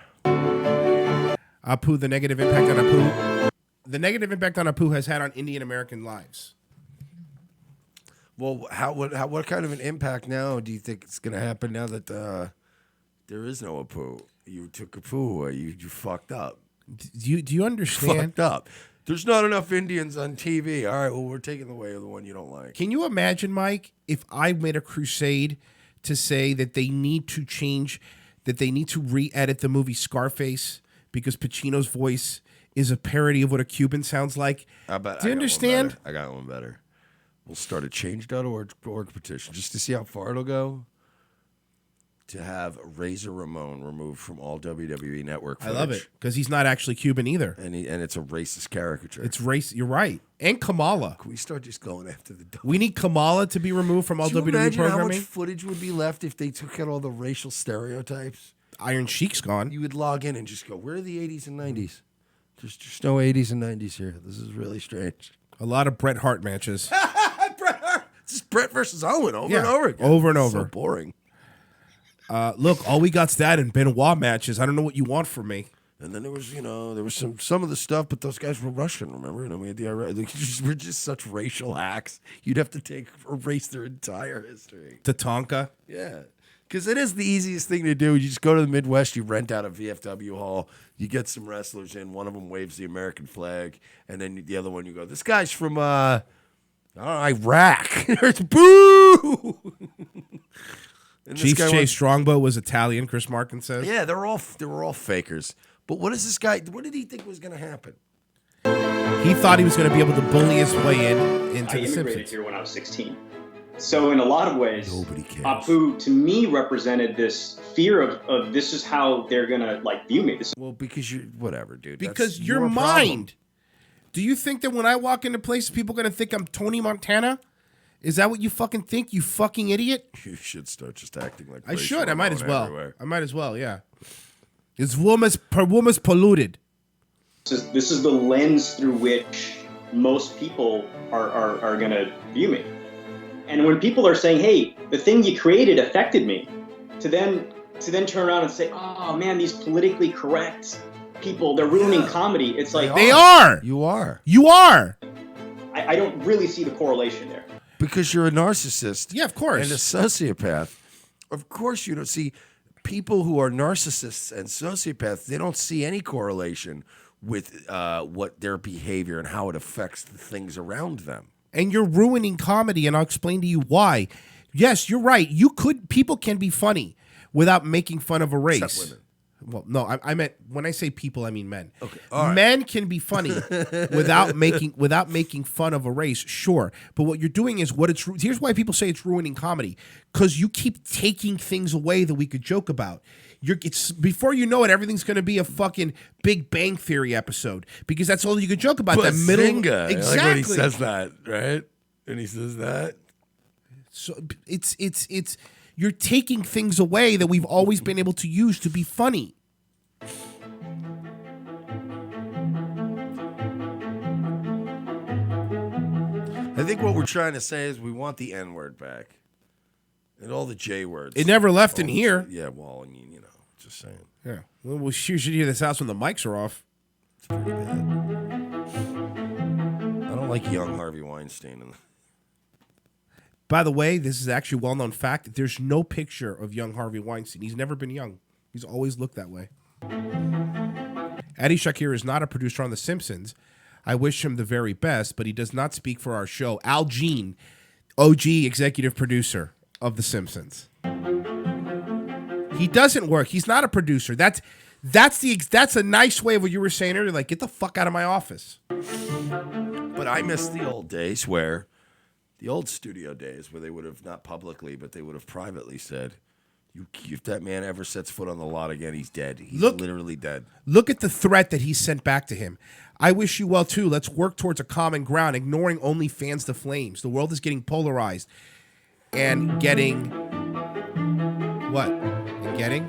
Apu, the negative impact on Apu. The negative impact on Apu has had on Indian American lives. Well, what kind of an impact now do you think it's going to happen now that there is no Apu? You took Apu away. You fucked up. Do you understand? Fucked up. There's not enough Indians on TV. All right, well, we're taking away the one you don't like. Can you imagine, Mike, if I made a crusade to say that they need to change, that they need to re-edit the movie Scarface because Pacino's voice is a parody of what a Cuban sounds like? Do you understand? I got one better. We'll start a change.org petition just to see how far it'll go. To have Razor Ramon removed from all WWE Network footage. I love it because he's not actually Cuban either, and it's a racist caricature. It's race. You're right, and Kamala. Can we start just going after the? We need Kamala to be removed from all WWE imagine programming. How much footage would be left if they took out all the racial stereotypes? Iron Sheik's gone. You would log in and just go, "Where are the 80s and 90s?" There's just no 80s and 90s here. This is really strange. A lot of Bret Hart matches. Bret Hart. It's just Bret versus Owen over and over again. Over and over. So boring. Look, all we got's that and Benoit matches. I don't know what you want from me. And then there was some of the stuff, but those guys were Russian, remember? And we had the we're just such racial hacks. You'd have to erase their entire history. Tatanka. Yeah. Because it is the easiest thing to do. You just go to the Midwest, you rent out a VFW hall, you get some wrestlers in, one of them waves the American flag, and then the other one you go, this guy's from Iraq. There's boo! And this Chief guy J wants- Strongbow was Italian, Chris Markin says. Yeah, they were all fakers. But what is this guy? What did he think was going to happen? He thought he was going to be able to bully his way into I the immigrated Simpsons. here when I was 16. So in a lot of ways, Apu to me represented this fear of this is how they're gonna like view me. Well, because you whatever, dude. Because That's your problem. mind. Do you think that when I walk into places, people are going to think I'm Tony Montana? Is that what you fucking think, you fucking idiot? You should start just acting like I Ray should. I might as Sharma well. everywhere. I might as well, yeah. His woman's polluted. This is the lens through which most people are gonna view me. And when people are saying, "Hey, the thing you created affected me," to then turn around and say, "Oh man, these politically correct people, they're ruining comedy." It's like They are. You are. You are. I don't really see the correlation there. Because you're a narcissist. Yeah, of course. And a sociopath. Of course you don't see people who are narcissists and sociopaths, they don't see any correlation with what their behavior and how it affects the things around them. And you're ruining comedy, and I'll explain to you why. Yes, you're right. People can be funny without making fun of a race. Except women. Well, no, I meant when I say people, I mean men. Okay, all right. Men can be funny without making fun of a race, sure. But what you're doing is here's why people say it's ruining comedy, because you keep taking things away that we could joke about. It's before you know it, everything's going to be a fucking Big Bang Theory episode because that's all you could joke about. That middle, Bazinga. exactly. Like when he says that, right? And he says that. So it's you're taking things away that we've always been able to use to be funny. I think what we're trying to say is we want the N word back. And all the J words. It never left in here. Yeah, well, I mean, just saying. Yeah. Well, you should hear this house when the mics are off. It's pretty bad. I don't like young Harvey Weinstein. By the way, this is actually a well-known fact that there's no picture of young Harvey Weinstein. He's never been young. He's always looked that way. Adi Shakir is not a producer on The Simpsons. I wish him the very best, but he does not speak for our show. Al Jean, OG executive producer of The Simpsons. He doesn't work. He's not a producer. That's a nice way of what you were saying earlier. Like, get the fuck out of my office. But I miss the old days where, the old studio days where they would have, not publicly, but they would have privately said, if that man ever sets foot on the lot again, he's dead. He's literally dead. Look at the threat that he sent back to him. I wish you well, too. Let's work towards a common ground, ignoring only fans to flames. The world is getting polarized and getting... What? And getting...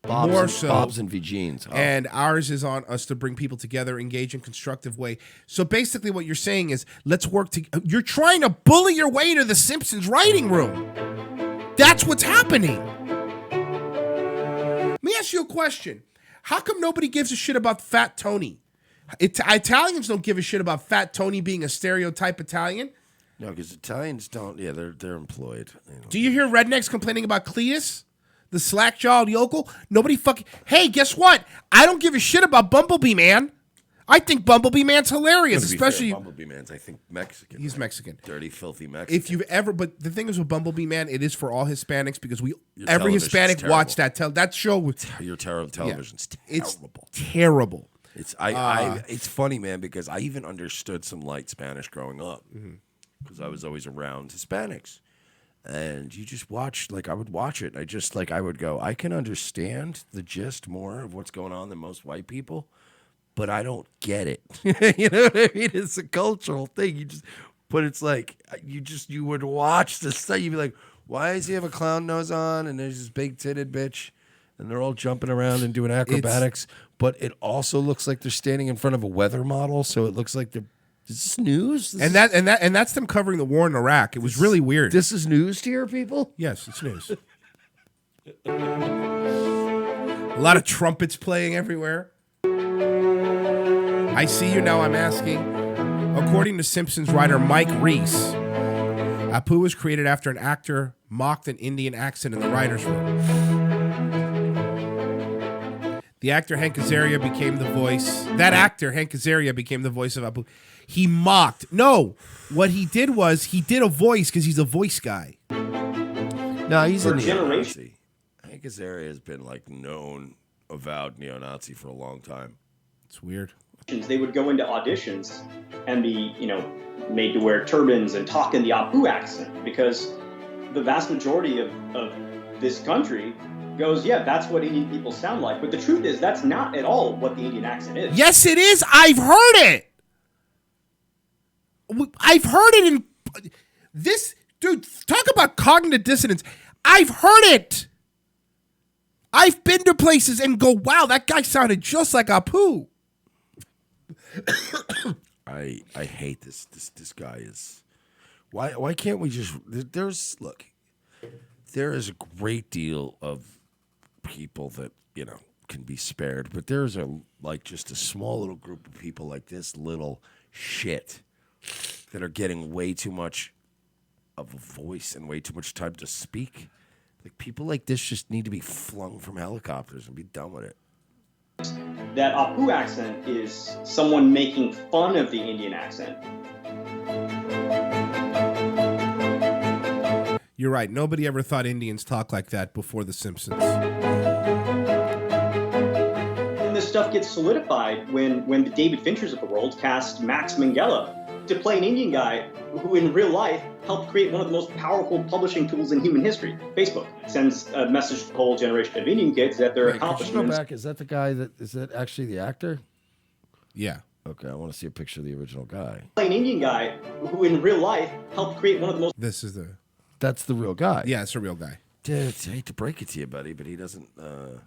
Bob's and V-Jeans. Oh. And ours is on us to bring people together, engage in constructive way. So basically what you're saying is, let's work to... You're trying to bully your way into the Simpsons writing room. That's what's happening. Let me ask you a question. How come nobody gives a shit about Fat Tony? Italians don't give a shit about Fat Tony being a stereotype Italian. No, because Italians don't... Yeah, they're employed. Do you hear rednecks complaining about Cletus? The slack-jawed yokel? Nobody fucking... Hey, guess what? I don't give a shit about Bumblebee Man. I think Bumblebee Man's hilarious, especially... Bumblebee Man's, I think, Mexican. He's Mexican. Dirty, filthy Mexican. If you've ever... But the thing is with Bumblebee Man, it is for all Hispanics because every television's Hispanic terrible. watched that show. Your television's terrible. It's terrible. It's it's funny, man, because I even understood some light Spanish growing up because I was always around Hispanics. And you just watch, I would watch it. I would go, I can understand the gist more of what's going on than most white people, but I don't get it. You know what I mean? It's a cultural thing. But it's like, you would watch this stuff. You'd be like, why does he have a clown nose on? And there's this big titted bitch. And they're all jumping around and doing acrobatics. But it also looks like they're standing in front of a weather model. So it looks like is this news? And that's them covering the war in Iraq. It was really weird. This is news to your people? Yes, it's news. A lot of trumpets playing everywhere. I see you now, I'm asking. According to Simpsons writer Mike Reiss, Apu was created after an actor mocked an Indian accent in the writer's room. The actor Hank Azaria became the voice. That actor, Hank Azaria, became the voice of Apu. He mocked. No, what he did was he did a voice because he's a voice guy. No, he's For a generations. neo-Nazi. Hank Azaria has been like known avowed neo-Nazi for a long time. It's weird. They would go into auditions and be, made to wear turbans and talk in the Apu accent because the vast majority of this country goes, yeah, that's what Indian people sound like. But the truth is, that's not at all what the Indian accent is. Yes, it is. I've heard it. I've heard it in this. Dude, talk about cognitive dissonance. I've heard it. I've been to places and go, wow, that guy sounded just like Apu. I hate this. This guy is. Why can't we just? There is a great deal of people that can be spared, but there's just a small little group of people like this little shit that are getting way too much of a voice and way too much time to speak. Like people like this just need to be flung from helicopters and be done with it. That Apu accent is someone making fun of the Indian accent. You're right. Nobody ever thought Indians talk like that before The Simpsons. And this stuff gets solidified when the David Finchers of the world cast Max Minghella to play an Indian guy who in real life helped create one of the most powerful publishing tools in human history. Facebook sends a message to the whole generation of Indian kids that their accomplishments... Go back. Is that the guy is that actually the actor? Yeah. Okay, I want to see a picture of the original guy. Play an Indian guy who in real life helped create one of the most... That's the real guy. Yeah, it's a real guy. Dude, I hate to break it to you, buddy, but he doesn't...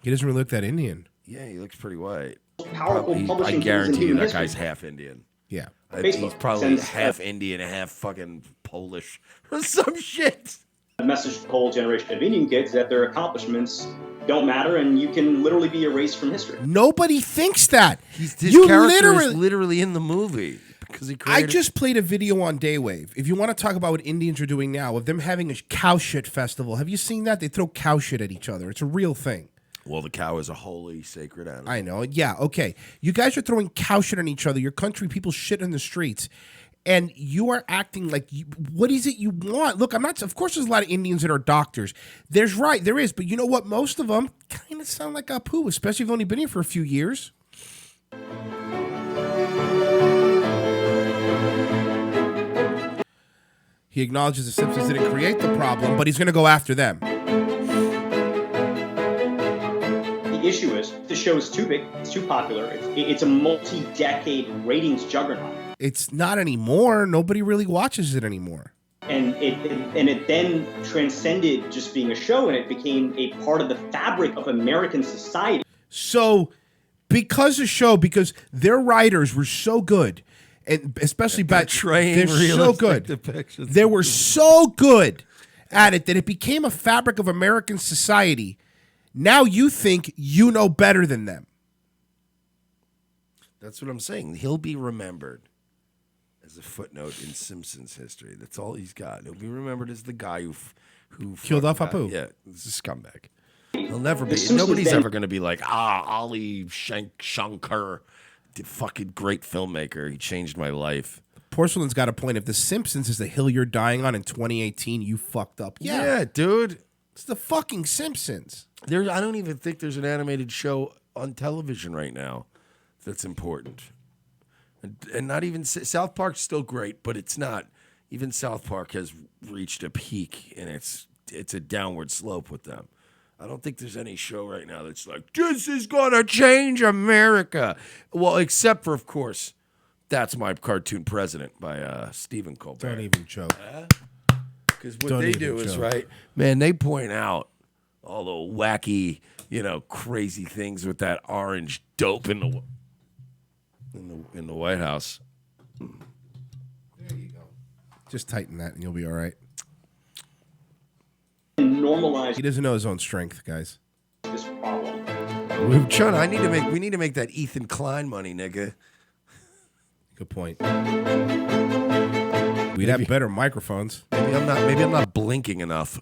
He doesn't really look that Indian. Yeah, he looks pretty white. Powerful I publishing guarantee tools you in that history. guy's half Indian. Yeah. He's Facebook probably sends, half Indian and half fucking Polish or some shit. A message to the whole generation of Indian kids that their accomplishments don't matter and you can literally be erased from history. Nobody thinks that. His character is literally in the movie because he created... I just played a video on Daywave. If you want to talk about what Indians are doing now, of them having a cow shit festival, have you seen that? They throw cow shit at each other. It's a real thing. Well, the cow is a holy, sacred animal. I know. Yeah, okay. You guys are throwing cow shit on each other. Your country, people shit in the streets. And you are acting like, what is it you want? Look, of course there's a lot of Indians that are doctors. There is. But you know what? Most of them kind of sound like Apu, especially if they've only been here for a few years. He acknowledges the Simpsons didn't create the problem, but he's going to go after them. The issue is the show is too big, it's too popular, it's a multi-decade ratings juggernaut. It's not anymore. Nobody really watches it anymore. And it then transcended just being a show, and it became a part of the fabric of American society. So, because their writers were so good, and especially they're so good. They were so good at it that it became a fabric of American society. Now you think you know better than them. That's what I'm saying. He'll be remembered as a footnote in Simpsons history. That's all he's got. He'll be remembered as the guy who killed off Apu. Yeah, he's a scumbag. He'll never be. Nobody's ever going to be like, Ali Shankar, the fucking great filmmaker. He changed my life. Porcelain's got a point. If The Simpsons is the hill you're dying on in 2018, you fucked up. Yeah, dude. It's the fucking Simpsons. I don't even think there's an animated show on television right now that's important. And not even South Park's still great, but it's not. Even South Park has reached a peak, and it's a downward slope with them. I don't think there's any show right now that's like, this is gonna change America. Well, except for, of course, That's My Cartoon President by Stephen Colbert. Don't even joke. Because what they do is right, man. They point out all the wacky, crazy things with that orange dope in the White House. There you go. Just tighten that, and you'll be all right. Normalize. He doesn't know his own strength, guys. This problem. We need to make that Ethan Klein money, nigga. Good point. We'd have better microphones. Maybe I'm not blinking enough.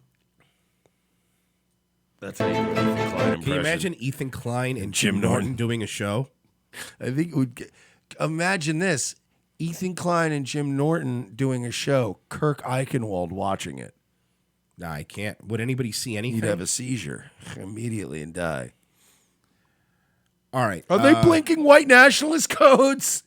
That's how you do an Ethan Klein impression. Can you imagine Ethan Klein and Jim Norton doing a show? I think it would. Imagine this: Ethan Klein and Jim Norton doing a show. Kirk Eichenwald watching it. Nah, I can't. Would anybody see anything? He'd have a seizure immediately and die. All right. Are they blinking white nationalist codes?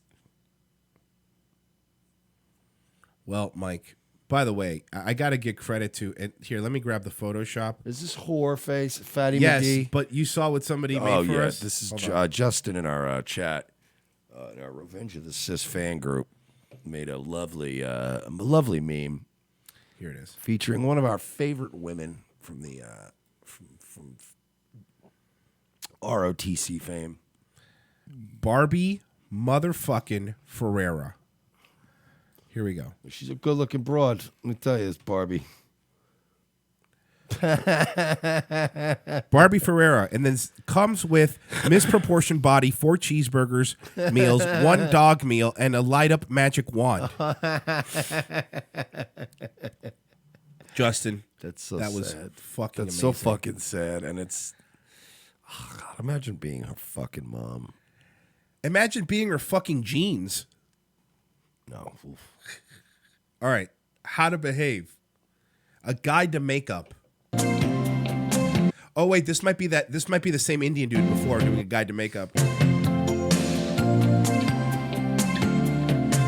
Well, Mike, by the way, I got to give credit to, and here, let me grab the Photoshop. Is this whore face, Fatty yes, McGee? but you saw what somebody made for us? This is Justin in our chat, in our Revenge of the Cis fan group, made a lovely meme. Here it is. Featuring one of our favorite women from the from ROTC fame. Barbie motherfucking Ferreira. Here we go. She's a good-looking broad. Let me tell you this, Barbie. Barbie Ferreira, and then comes with misproportioned body, 4 cheeseburgers meals, 1 dog meal, and a light-up magic wand. Justin, that's so that was sad. fucking That's amazing. so fucking sad, and it's. Oh God, imagine being her fucking mom. Imagine being her fucking jeans. No. All right. How to behave. A guide to makeup. Oh wait, this might be the same Indian dude before doing a guide to makeup.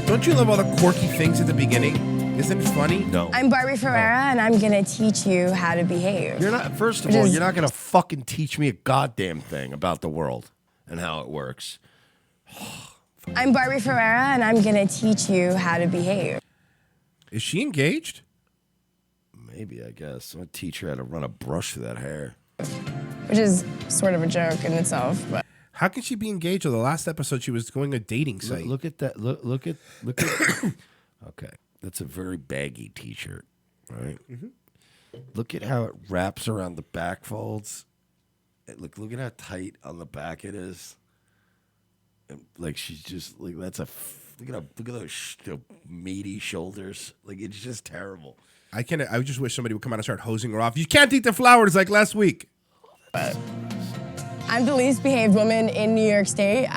Don't you love all the quirky things at the beginning? Isn't it funny? No. I'm Barbie Ferreira, and I'm gonna teach you how to behave. You're not. First of all, you're not gonna fucking teach me a goddamn thing about the world and how it works. I'm Barbie Ferreira, and I'm gonna teach you how to behave. Is she engaged? Maybe, I guess. I'm gonna teach her how to run a brush through that hair. Which is sort of a joke in itself, but. How can she be engaged? Well, the last episode she was going a dating site. Look at that. Look at. Okay, that's a very baggy T-shirt, right? Mm-hmm. Look at how it wraps around the back folds. Look at how tight on the back it is. And, like she's just like that's a. Look at those meaty shoulders. Like it's just terrible. I just wish somebody would come out and start hosing her off. You can't eat the flowers like last week. I'm the least behaved woman in New York State.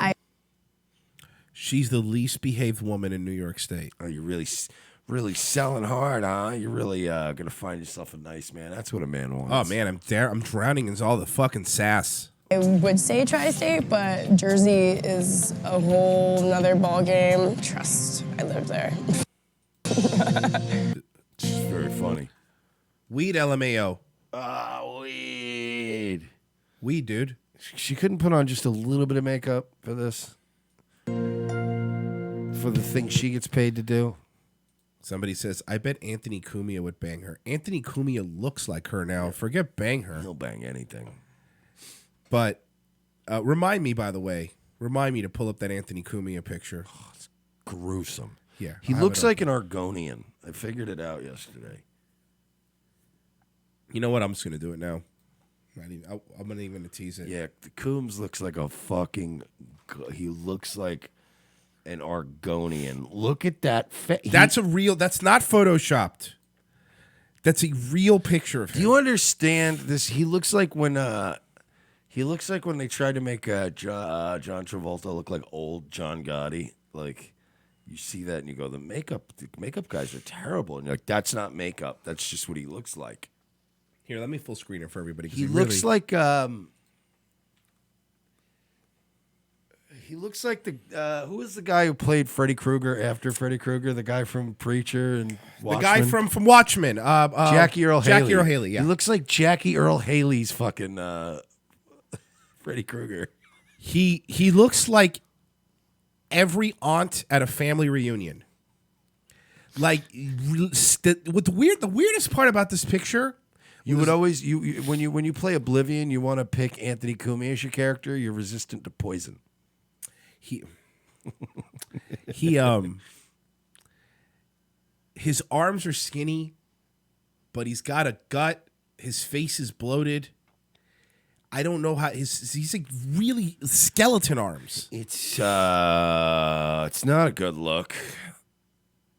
She's the least behaved woman in New York State. Oh, you're really selling hard, huh? You're really gonna find yourself a nice man. That's what a man wants. Oh man, I'm drowning in all the fucking sass. I would say tri-state, but Jersey is a whole nother ball game. Trust, I lived there. It's very funny. Weed LMAO. Weed. Weed, dude. She couldn't put on just a little bit of makeup for this. For the thing she gets paid to do. Somebody says, I bet Anthony Cumia would bang her. Anthony Cumia looks like her now. Forget bang her. He'll bang anything. But remind me, by the way. Remind me to pull up that Anthony Cumia picture. Oh, it's gruesome. Yeah. He looks like an Argonian. I figured it out yesterday. You know what? I'm just going to do it now. I'm not even going to tease it. Yeah, the Coombs looks like a fucking... He looks like an Argonian. Look at that face. That's not photoshopped. That's a real picture of him. Do you understand this? He looks like when they tried to make John Travolta look like old John Gotti. Like you see that and you go, the makeup guys are terrible. And you're like, that's not makeup. That's just what he looks like. Here, let me full screen it for everybody. He looks like he looks like the who is the guy who played Freddy Krueger after Freddy Krueger? The guy from Preacher and Watchmen? The guy from Watchmen. Jackie Earle Haley. Jackie Earle Haley, yeah. He looks like Jackie Earle Haley's fucking Freddy Krueger. He looks like every aunt at a family reunion. Like the weirdest part about this picture. You would always when you play Oblivion, you want to pick Anthony Cumia as your character. You're resistant to poison. His arms are skinny, but he's got a gut. His face is bloated. I don't know how he's like really skeleton arms. It's not a good look.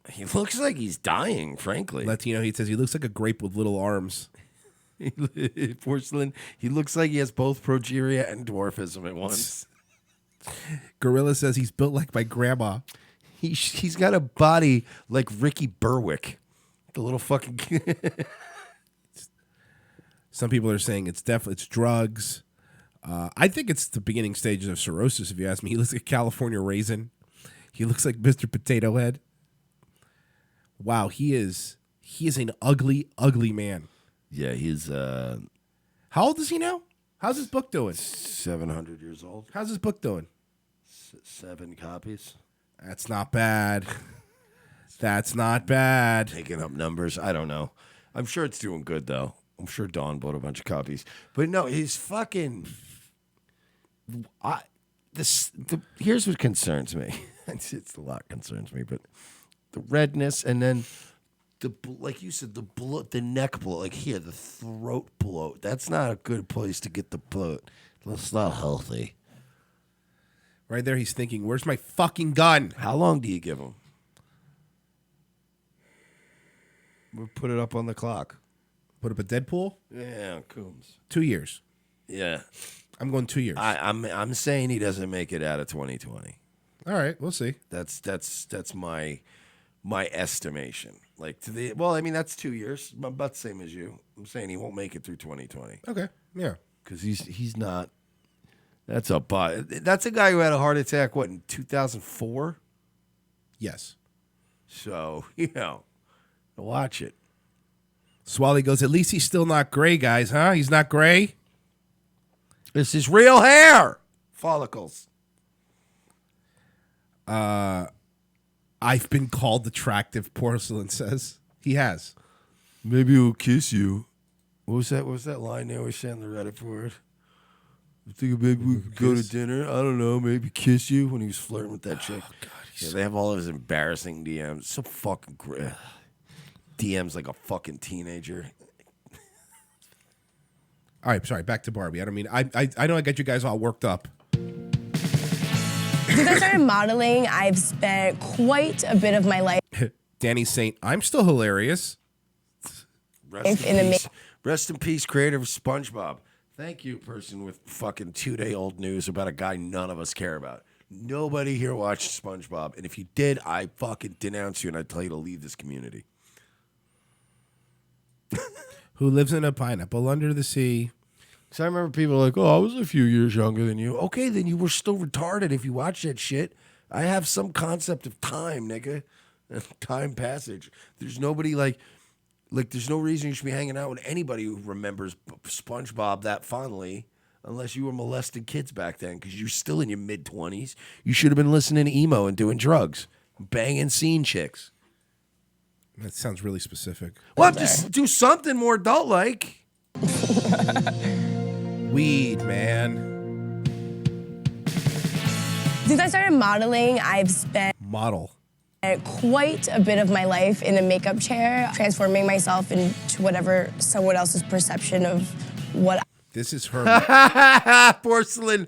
He looks like he's dying, frankly. Latino, he says he looks like a grape with little arms. Porcelain. He looks like he has both progeria and dwarfism at once. Gorilla says he's built like my grandma. He's got a body like Ricky Berwick, the little fucking. Some people are saying it's drugs. I think it's the beginning stages of cirrhosis. If you ask me, he looks like a California raisin. He looks like Mr. Potato Head. Wow, he is an ugly, ugly man. Yeah, he's. How old is he now? How's his book doing? 700 years old. How's his book doing? 7 copies. That's not bad. That's not bad. Making up numbers. I don't know. I'm sure it's doing good, though. I'm sure Don bought a bunch of copies. But no, he's fucking... Here's what concerns me. It's a lot concerns me, but the redness and then... like you said, the neck bloat, like here, the throat bloat. That's not a good place to get the bloat. That's not healthy. Right there, he's thinking, where's my fucking gun? How long do you give him? We'll put it up on the clock. Put up a Deadpool? Yeah, Coombs. 2 years. Yeah. I'm going 2 years. I'm saying he doesn't make it out of 2020. All right, we'll see. That's my estimation. Like that's 2 years. I'm about the same as you. I'm saying he won't make it through 2020. Okay, yeah, because he's not. That's a guy who had a heart attack. What, in 2004? Yes. So watch it. Swally goes, at least he's still not gray, guys, huh? He's not gray. This is real hair follicles. I've been called attractive, Porcelain says. He has. Maybe he'll kiss you. What was that line they always say on the Reddit for it? I think maybe we could go to dinner. I don't know. Maybe kiss you when he was flirting with that chick. God, they have all of his embarrassing DMs. So fucking great. DMs like a fucking teenager. All right, sorry. Back to Barbie. I don't mean I know I got you guys all worked up. Since I started modeling, I've spent quite a bit of my life. Danny's saying, I'm still hilarious. Rest in peace, creator of SpongeBob. Thank you, person with fucking 2-day-old news about a guy none of us care about. Nobody here watched SpongeBob, and if you did, I fucking denounce you, and I'd tell you to leave this community. Who lives in a pineapple under the sea? Because I remember people like, oh, I was a few years younger than you. Okay, then you were still retarded if you watched that shit. I have some concept of time, nigga. Time passage. There's nobody like there's no reason you should be hanging out with anybody who remembers SpongeBob that fondly unless you were molesting kids back then because you're still in your mid-20s. You should have been listening to emo and doing drugs, banging scene chicks. That sounds really specific. Well, just do something more adult-like. Weed, man. Since I started modeling, I've spent quite a bit of my life in a makeup chair, transforming myself into whatever someone else's perception of what. This is her. Porcelain.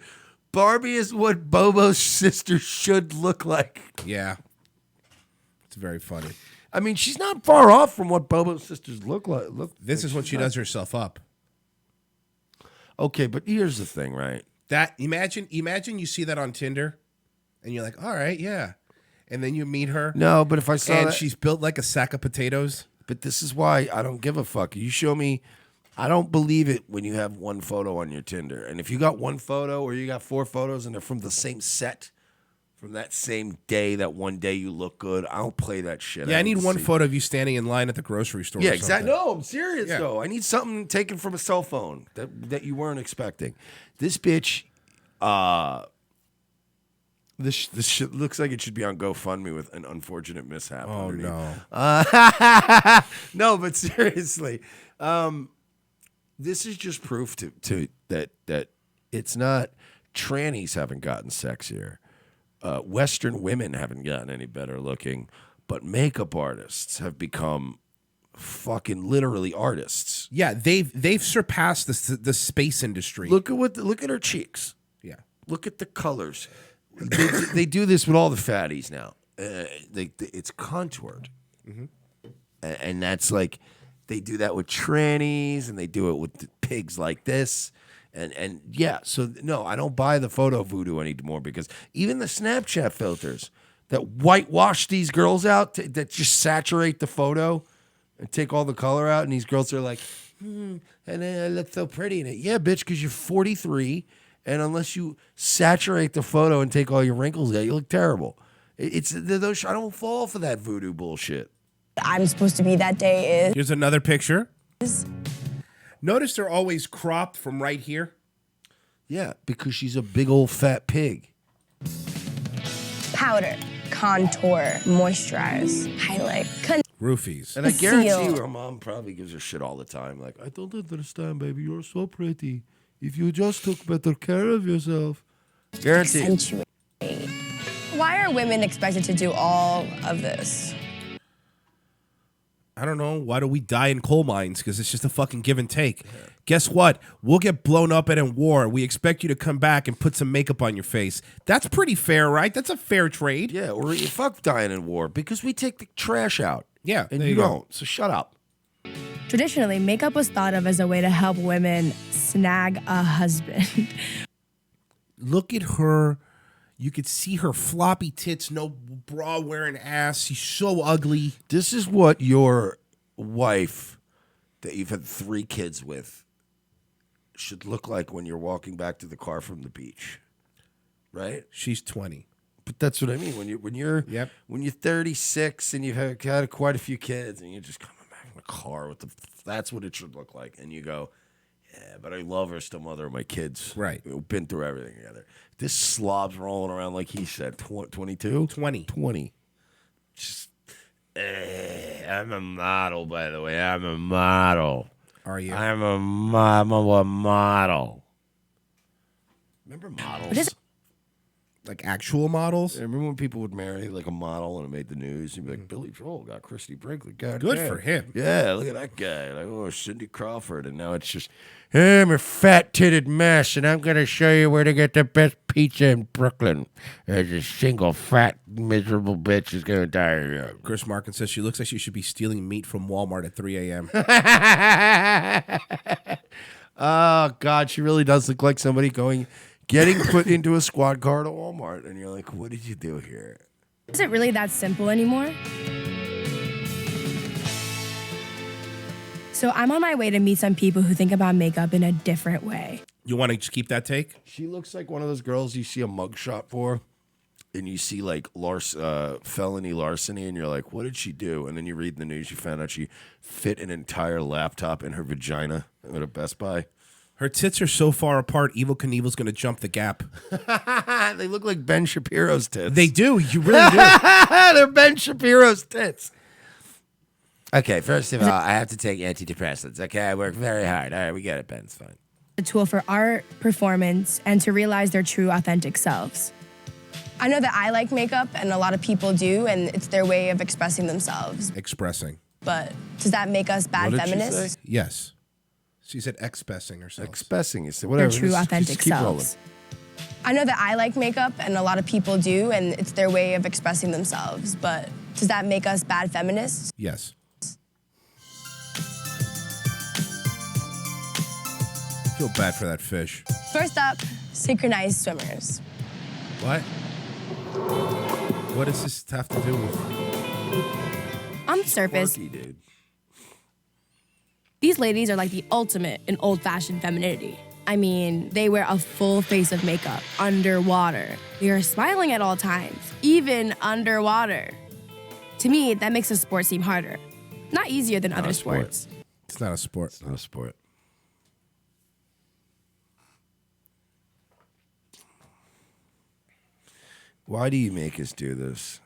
Barbie is what Bobo's sister should look like. Yeah. It's very funny. I mean, she's not far off from what Bobo's sisters look like. This is when she does herself up. Okay, but here's the thing, right? That imagine you see that on Tinder, and you're like, all right, yeah. And then you meet her. No, but if I saw and that, she's built like a sack of potatoes. But this is why I don't give a fuck. You show me, I don't believe it when you have one photo on your Tinder. And if you got one photo or you got 4 photos and they're from the same set, from that same day, that one day you look good, I don't play that shit. Yeah, I need one photo of you standing in line at the grocery store. Yeah, or exactly. something. No, I'm serious though. I need something taken from a cell phone that you weren't expecting. This bitch, this shit looks like it should be on GoFundMe with an unfortunate mishap. Oh underneath. no, no, but seriously, this is just proof to that it's not trannies haven't gotten sexier. Western women haven't gotten any better looking, but makeup artists have become fucking literally artists. Yeah, they've surpassed the space industry. Look at her cheeks. Yeah, look at the colors. They do this with all the fatties now. It's contoured, and that's like They do that with trannies, and they do it with pigs like this. And yeah, so no, I don't buy the photo voodoo anymore because even the Snapchat filters that whitewash these girls out, that just saturate the photo and take all the color out, and these girls are like, and I look so pretty in it. Yeah, bitch, because you're 43, and unless you saturate the photo and take all your wrinkles out, you look terrible. It's those. I don't fall for that voodoo bullshit. I'm supposed to be that day is. Here's another picture. Notice they're always cropped from right here. Yeah, because she's a big old fat pig. Powder, contour, moisturize, highlight, Roofies. And I guarantee you her mom probably gives her shit all the time. Like, I don't understand, baby. You're so pretty. If you just took better care of yourself. Guarantee. Accentuate. Why are women expected to do all of this? I don't know. Why do we die in coal mines? Because it's just a fucking give and take. Yeah. Guess what? We'll get blown up at a war. We expect you to come back and put some makeup on your face. That's pretty fair, right? That's a fair trade. Yeah, or fuck dying in war because we take the trash out. Yeah, and you don't. So shut up. Traditionally, makeup was thought of as a way to help women snag a husband. Look at her. You could see her floppy tits, no bra wearing ass. She's so ugly. This is what your wife that you've had 3 kids with should look like when you're walking back to the car from the beach. Right? She's 20. But that's what I mean. When you're 36 and you've had quite a few kids and you're just coming back in the car with that's what it should look like. And you go, yeah, but I love her, still mother of my kids. Right. We've been through everything together. This slob's rolling around like he said, 22? 20. Just, I'm a model, by the way. I'm a model. Are you? I'm a model. Remember models? Like actual models? I remember when people would marry like a model and it made the news. You'd be like, Billy Joel got Christy Brinkley. God Good damn. for him. Yeah, look at that guy. Like, oh, Cindy Crawford. And now it's just, hey, I'm a fat-titted mess, and I'm going to show you where to get the best pizza in Brooklyn. There's a single fat, miserable bitch who's going to die young. Chris Markin says she looks like she should be stealing meat from Walmart at 3 a.m. Oh, God, she really does look like somebody getting put into a squad car at Walmart. And you're like, what did you do here? Is it really that simple anymore? So I'm on my way to meet some people who think about makeup in a different way. You want to just keep that take? She looks like one of those girls you see a mugshot for, and you see like felony larceny, and you're like, what did she do? And then you read in the news, you found out she fit an entire laptop in her vagina at a Best Buy. Her tits are so far apart, Evel Knievel's going to jump the gap. They look like Ben Shapiro's tits. They do. You really do. They're Ben Shapiro's tits. Okay, first of all, I have to take antidepressants. Okay, I work very hard. All right, we get it, Ben. It's fine. A tool for art, performance, and to realize their true, authentic selves. I know that I like makeup, and a lot of people do, and it's their way of expressing themselves. Expressing. But does that make us bad What did she feminists? say? Yes. She said expressing herself. Expressing. You said whatever. Their true, Just authentic keep selves. I know that I like makeup, and a lot of people do, and it's their way of expressing themselves. But does that make us bad feminists? Yes. I feel bad for that fish. First up, synchronized swimmers. What? What does this have to do with? On the surface, Quirky, dude. these ladies are like the ultimate in old-fashioned femininity. I mean, they wear a full face of makeup underwater. They are smiling at all times, even underwater. To me, that makes the sport seem harder, not easier than other sports. It's not a sport. It's not a sport. Why do you make us do this?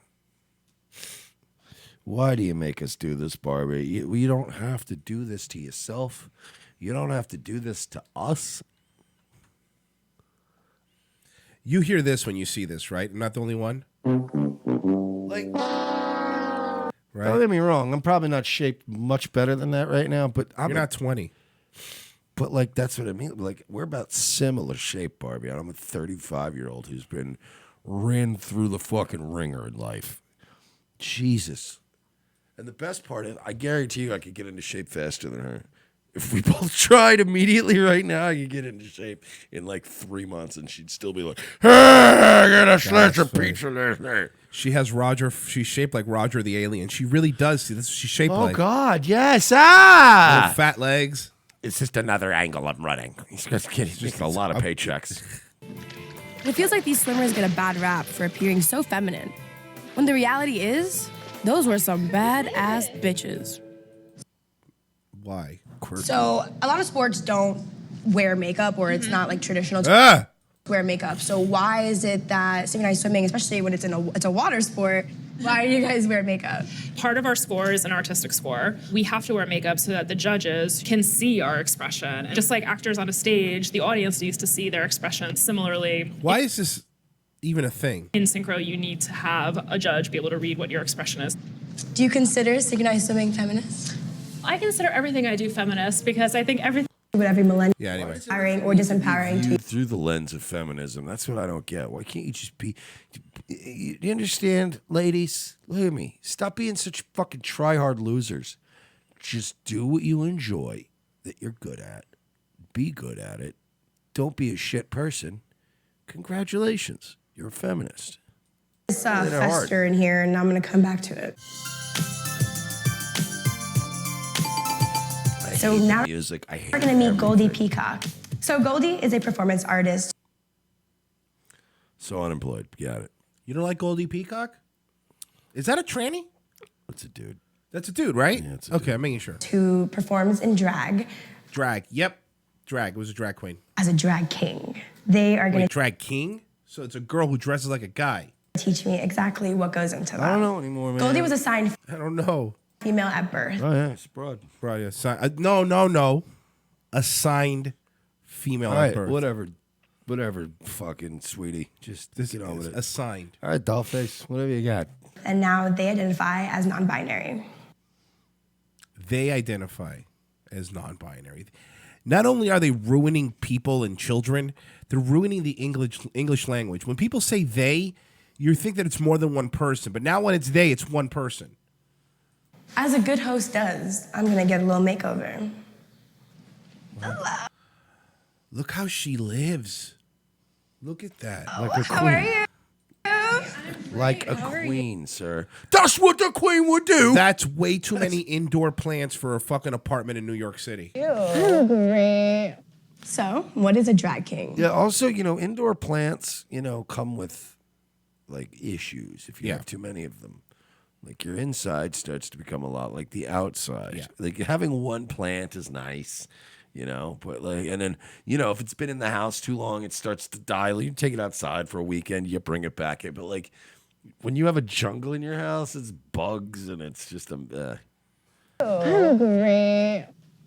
Why do you make us do this, Barbie? You don't have to do this to yourself. You don't have to do this to us. You hear this when you see this, right? I'm not the only one. Like, right? Don't get me wrong. I'm probably not shaped much better than that right now, but You're not 20. But like, that's what I mean. Like, we're about similar shape, Barbie. I'm a 35-year-old who's been ran through the fucking ringer in life. Jesus. And the best part is, I guarantee you I could get into shape faster than her. If we both tried immediately right now, I could get into shape in like 3 months, and she'd still be like, "Hey, I got a slice of pizza last night." She has Roger. She's shaped like Roger the alien. She really does. See, this is what she's shaped like. Oh God, yes! Ah, little fat legs. It's just another angle I'm running. He's just a lot of paychecks. It feels like these swimmers get a bad rap for appearing so feminine, when the reality is, those were some badass bitches. Why? So a lot of sports don't wear makeup, or it's not like traditional to wear makeup. So why is it that synchronized swimming, especially when it's a water sport, why do you guys wear makeup? Part of our score is an artistic score. We have to wear makeup so that the judges can see our expression. And just like actors on a stage, the audience needs to see their expression. Similarly, why is this even a thing? In synchro, you need to have a judge be able to read what your expression is. Do you consider synchronized swimming feminist? I consider everything I do feminist because I think everything. But every millennial, empowering or disempowering to through the lens of feminism. That's what I don't get. Why can't you just be? You understand, ladies? Look at me. Stop being such fucking try-hard losers. Just do what you enjoy, that you're good at. Be good at it. Don't be a shit person. Congratulations, you're a feminist. It's fester in here, and I'm gonna come back to it. So now music. I hate we're gonna meet Goldie Peacock. So Goldie is a performance artist. So unemployed. Got it. You don't like Goldie Peacock? Is that a tranny? That's a dude. That's a dude, right? Yeah, it's a okay, dude. I'm making sure. Who performs in drag. Drag. Yep. Drag. It was a drag queen. As a drag king. They are gonna drag king? So it's a girl who dresses like a guy. teach me exactly what goes into that. I don't know anymore, man. Goldie was assigned I don't know. female at birth. Oh yeah, it's broad. Right, no. Assigned female All at right, birth. whatever, fucking sweetie. Just get on with it. Assigned. All right, dollface, whatever you got. And now they identify as non-binary. They identify as non-binary. Not only are they ruining people and children, they're ruining the English language. When people say they, you think that it's more than one person. But now when it's they, it's one person. As a good host does, I'm gonna get a little makeover. Look how she lives. Look at that. Like a How are you? Like a queen, sir. That's what the queen would do. That's way too many indoor plants for a fucking apartment in New York City. So, what is a drag king? Yeah, also, indoor plants, come with, like, issues if you have too many of them. Like, your inside starts to become a lot like the outside. Yeah. Like, having one plant is nice, but, like, and then, if it's been in the house too long, it starts to die. Like, you take it outside for a weekend, you bring it back in. But, like, when you have a jungle in your house, it's bugs and it's just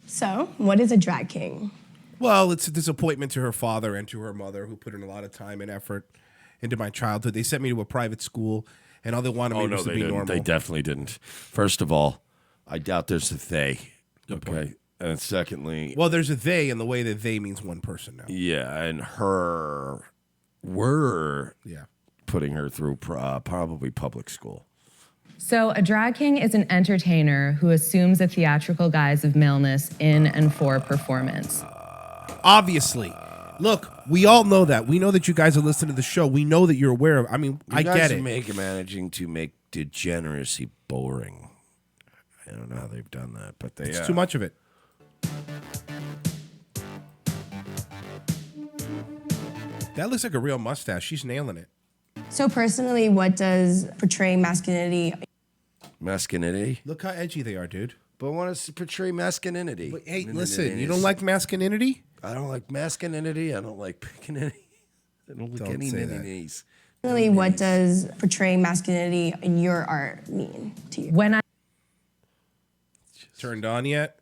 So, what is a drag king? Well, it's a disappointment to her father and to her mother, who put in a lot of time and effort into my childhood. They sent me to a private school, and all they wanted me was to be normal. They definitely didn't. First of all, I doubt there's a they. Okay. And secondly, Well, there's a they, and the way that they means one person now. yeah, and we're Yeah. putting her through probably public school. So, a drag king is an entertainer who assumes a theatrical guise of maleness in and for performance. Obviously. Look, we all know that. We know that you guys are listening to the show. We know that you're aware of I mean, I get it. Managing to make degeneracy boring. I don't know how they've done that, but they It's too much of it. That looks like a real mustache. She's nailing it. So, personally, what does portraying masculinity? Masculinity. Look how edgy they are, dude. But I want to portray masculinity. But, hey, listen, you don't like masculinity? I don't like masculinity. I don't like pickaninny. I don't like any ninnies. Personally, what does portraying masculinity in your art mean to you? When Turned on yet?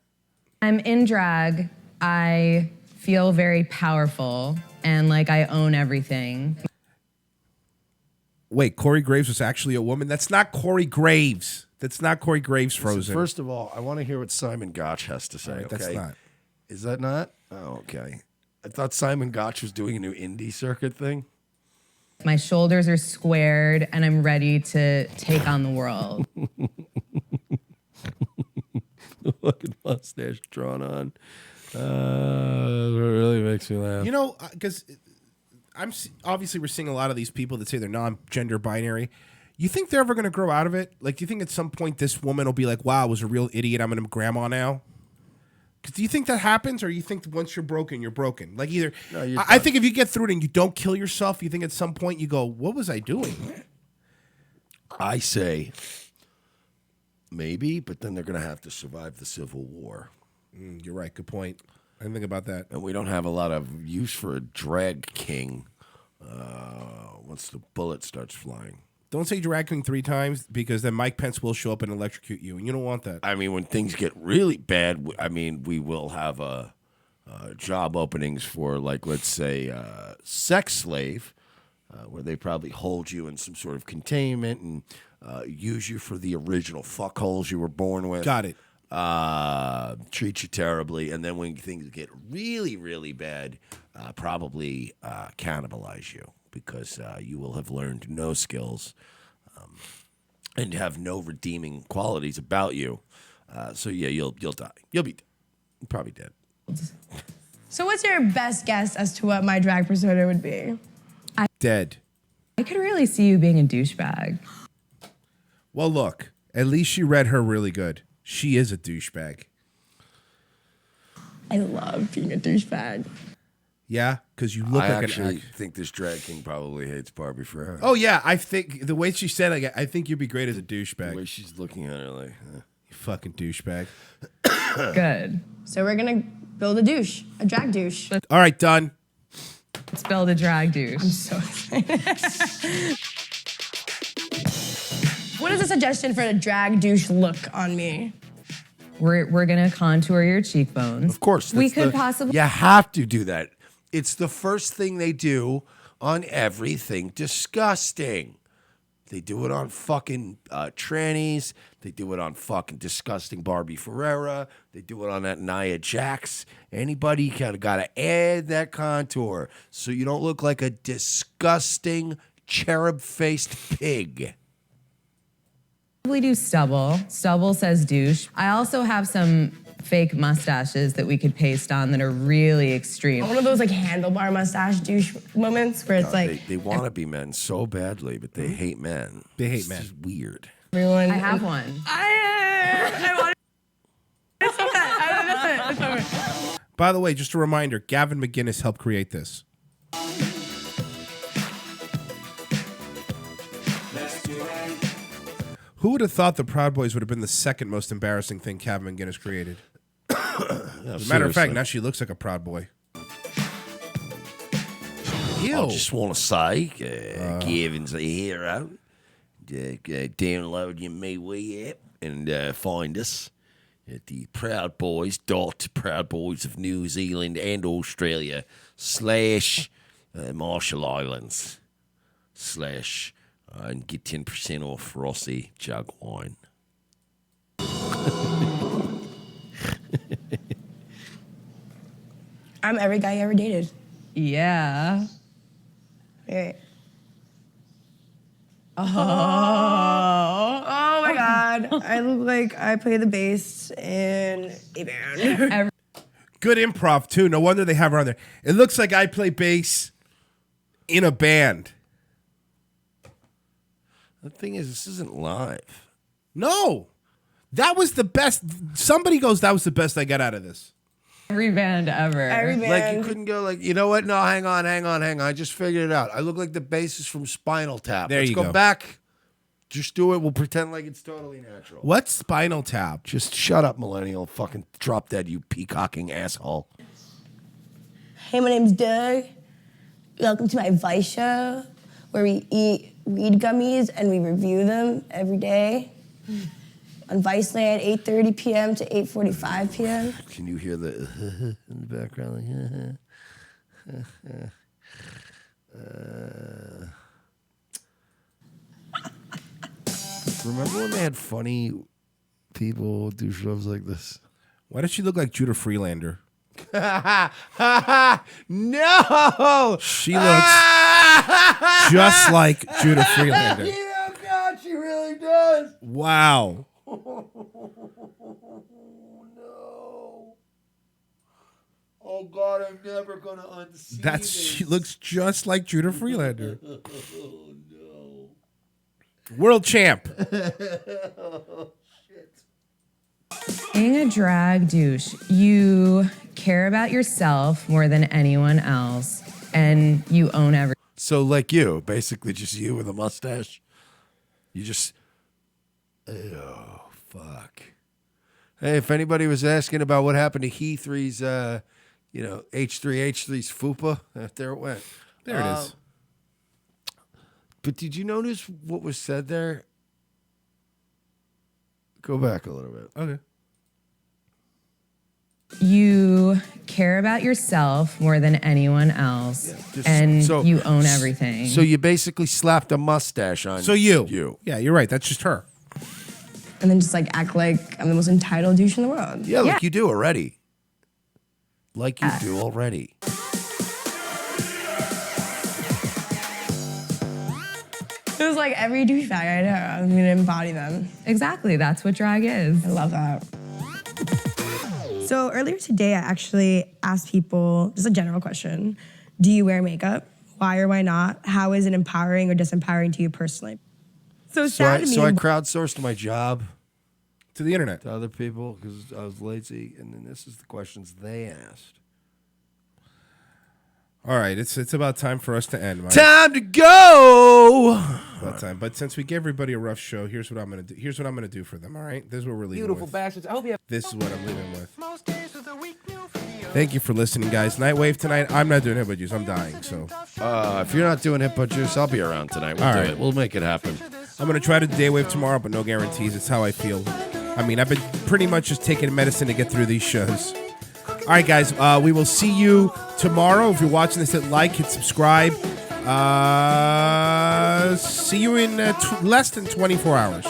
I'm in drag, I feel very powerful and like I own everything. Wait, Corey Graves was actually a woman? That's not Corey Graves. That's not Corey Graves Frozen. First of all, I want to hear what Simon Gotch has to say. All right, okay? that's not. Is that not? Oh, okay. I thought Simon Gotch was doing a new indie circuit thing. My shoulders are squared and I'm ready to take on the world. The fucking mustache drawn on. It really makes me laugh. You know, because obviously we're seeing a lot of these people that say they're non-gender binary. You think they're ever going to grow out of it? Like, do you think at some point this woman will be like, "Wow, I was a real idiot. I'm a grandma now"? Because do you think that happens, or you think once you're broken, you're broken? Like either. No, I think if you get through it and you don't kill yourself, you think at some point you go, "What was I doing?" I say maybe, but then they're going to have to survive the Civil War. You're right. Good point. I didn't think about that. And we don't have a lot of use for a drag king once the bullet starts flying. Don't say drag king 3 times because then Mike Pence will show up and electrocute you, and you don't want that. I mean, when things get really bad, I mean, we will have job openings for, like, let's say, sex slave, where they probably hold you in some sort of containment and use you for the original fuckholes you were born with. Got it. Treat you terribly, and then when things get really, really bad, probably cannibalize you because you will have learned no skills and have no redeeming qualities about you. So yeah, you'll die. You'll be dead. Probably dead. So what's your best guess as to what my drag persona would be? Dead. I could really see you being a douchebag. Well, look, at least she read her really good. She is a douchebag. I love being a douchebag. Yeah, because you look I like actually an think this drag king probably hates Barbie Ferreira. Oh yeah, I think the way she said it, I think you'd be great as a douchebag. The way she's looking at her like, you fucking douchebag. Good. So we're gonna build a drag douche. All right, done. Let's build a drag douche. I'm so excited. What is a suggestion for a drag douche look on me? We're gonna contour your cheekbones. Of course. We could possibly. You have to do that. It's the first thing they do on everything disgusting. They do it on fucking trannies. They do it on fucking disgusting Barbie Ferreira. They do it on that Nia Jax. Anybody kind of got to add that contour so you don't look like a disgusting cherub-faced pig. We do stubble. Stubble says douche. I also have some fake mustaches that we could paste on that are really extreme. One of those like handlebar mustache douche moments where it's like They want to be men so badly, but they hate men. They hate This men. is weird. everyone. I have one. I want. It's so bad. It's over. By the way, just a reminder, Gavin McGinnis helped create this. Who would have thought the Proud Boys would have been the second most embarrassing thing Gavin McGinnis created? As a matter of fact, now she looks like a Proud Boy. I just want to say, Gavin's a hero. Download your MeWe app and find us at the Proud Boys Proud Boys of New Zealand and Australia / Marshall Islands / and get 10% off Rossi jug wine. I'm every guy you ever dated. Yeah. Wait. Oh my God. I look like I play the bass in a band. Good improv, too. No wonder they have her on there. It looks like I play bass in a band. The thing is, this isn't live. No. That was the best. Somebody goes, that was the best I got out of this. Every band ever. Every band. Like, you couldn't go like, you know what? No, hang on. I just figured it out. I look like the bassist from Spinal Tap. There Let's you go go. back. Just do it. We'll pretend like it's totally natural. What's Spinal Tap? Just shut up, millennial. Fucking drop dead, you peacocking asshole. Hey, my name's Doug. Welcome to my Vice show where we eat weed gummies and we review them every day on Viceland, 8:30 p.m. to 8:45 p.m. Can you hear the in the background? Remember when they had funny people do shows like this? Why does she look like Judah Freelander? No! She looks just like Judah Freelander. Oh, God, she really does. Wow. Oh God, I'm never gonna unsee That's she looks just like Judah Freelander. Oh no. World champ. Being a drag douche, you care about yourself more than anyone else, and you own everything. So like you, basically just you with a mustache. You just, oh fuck. Hey, if anybody was asking about what happened to He3's, H3H3's fupa, there it went. There it is. But did you notice what was said there? Go back a little bit. Okay. You care about yourself more than anyone else, and you own everything. So you basically slapped a mustache on So you. You. Yeah, you're right. That's just her. And then just like act like I'm the most entitled douche in the world. Yeah, like you do already. Like you do already. It was like every douchebag I know, I'm gonna embody them. Exactly, that's what drag is. I love that. So earlier today, I actually asked people just a general question. Do you wear makeup? Why or why not? How is it empowering or disempowering to you personally? So it's sad to me. So I crowdsourced my job to the internet, to other people because I was lazy, and then this is the questions they asked. All right, it's about time for us to end. Mike. Time to go. About time. But since we gave everybody a rough show, here's what I'm gonna do. Here's what I'm gonna do for them. All right, this is what we're leaving Beautiful with. bastards. I hope you have. This is what I'm leaving with. Thank you for listening, guys. Nightwave tonight. I'm not doing hippo juice. I'm dying. So if you're not doing hippo juice, I'll be around tonight. We'll All do right. it. We'll make it happen. I'm gonna try to daywave tomorrow, but no guarantees. It's how I feel. I mean, I've been pretty much just taking medicine to get through these shows. All right, guys. We will see you tomorrow. If you're watching this, hit like, hit subscribe. See you in less than 24 hours.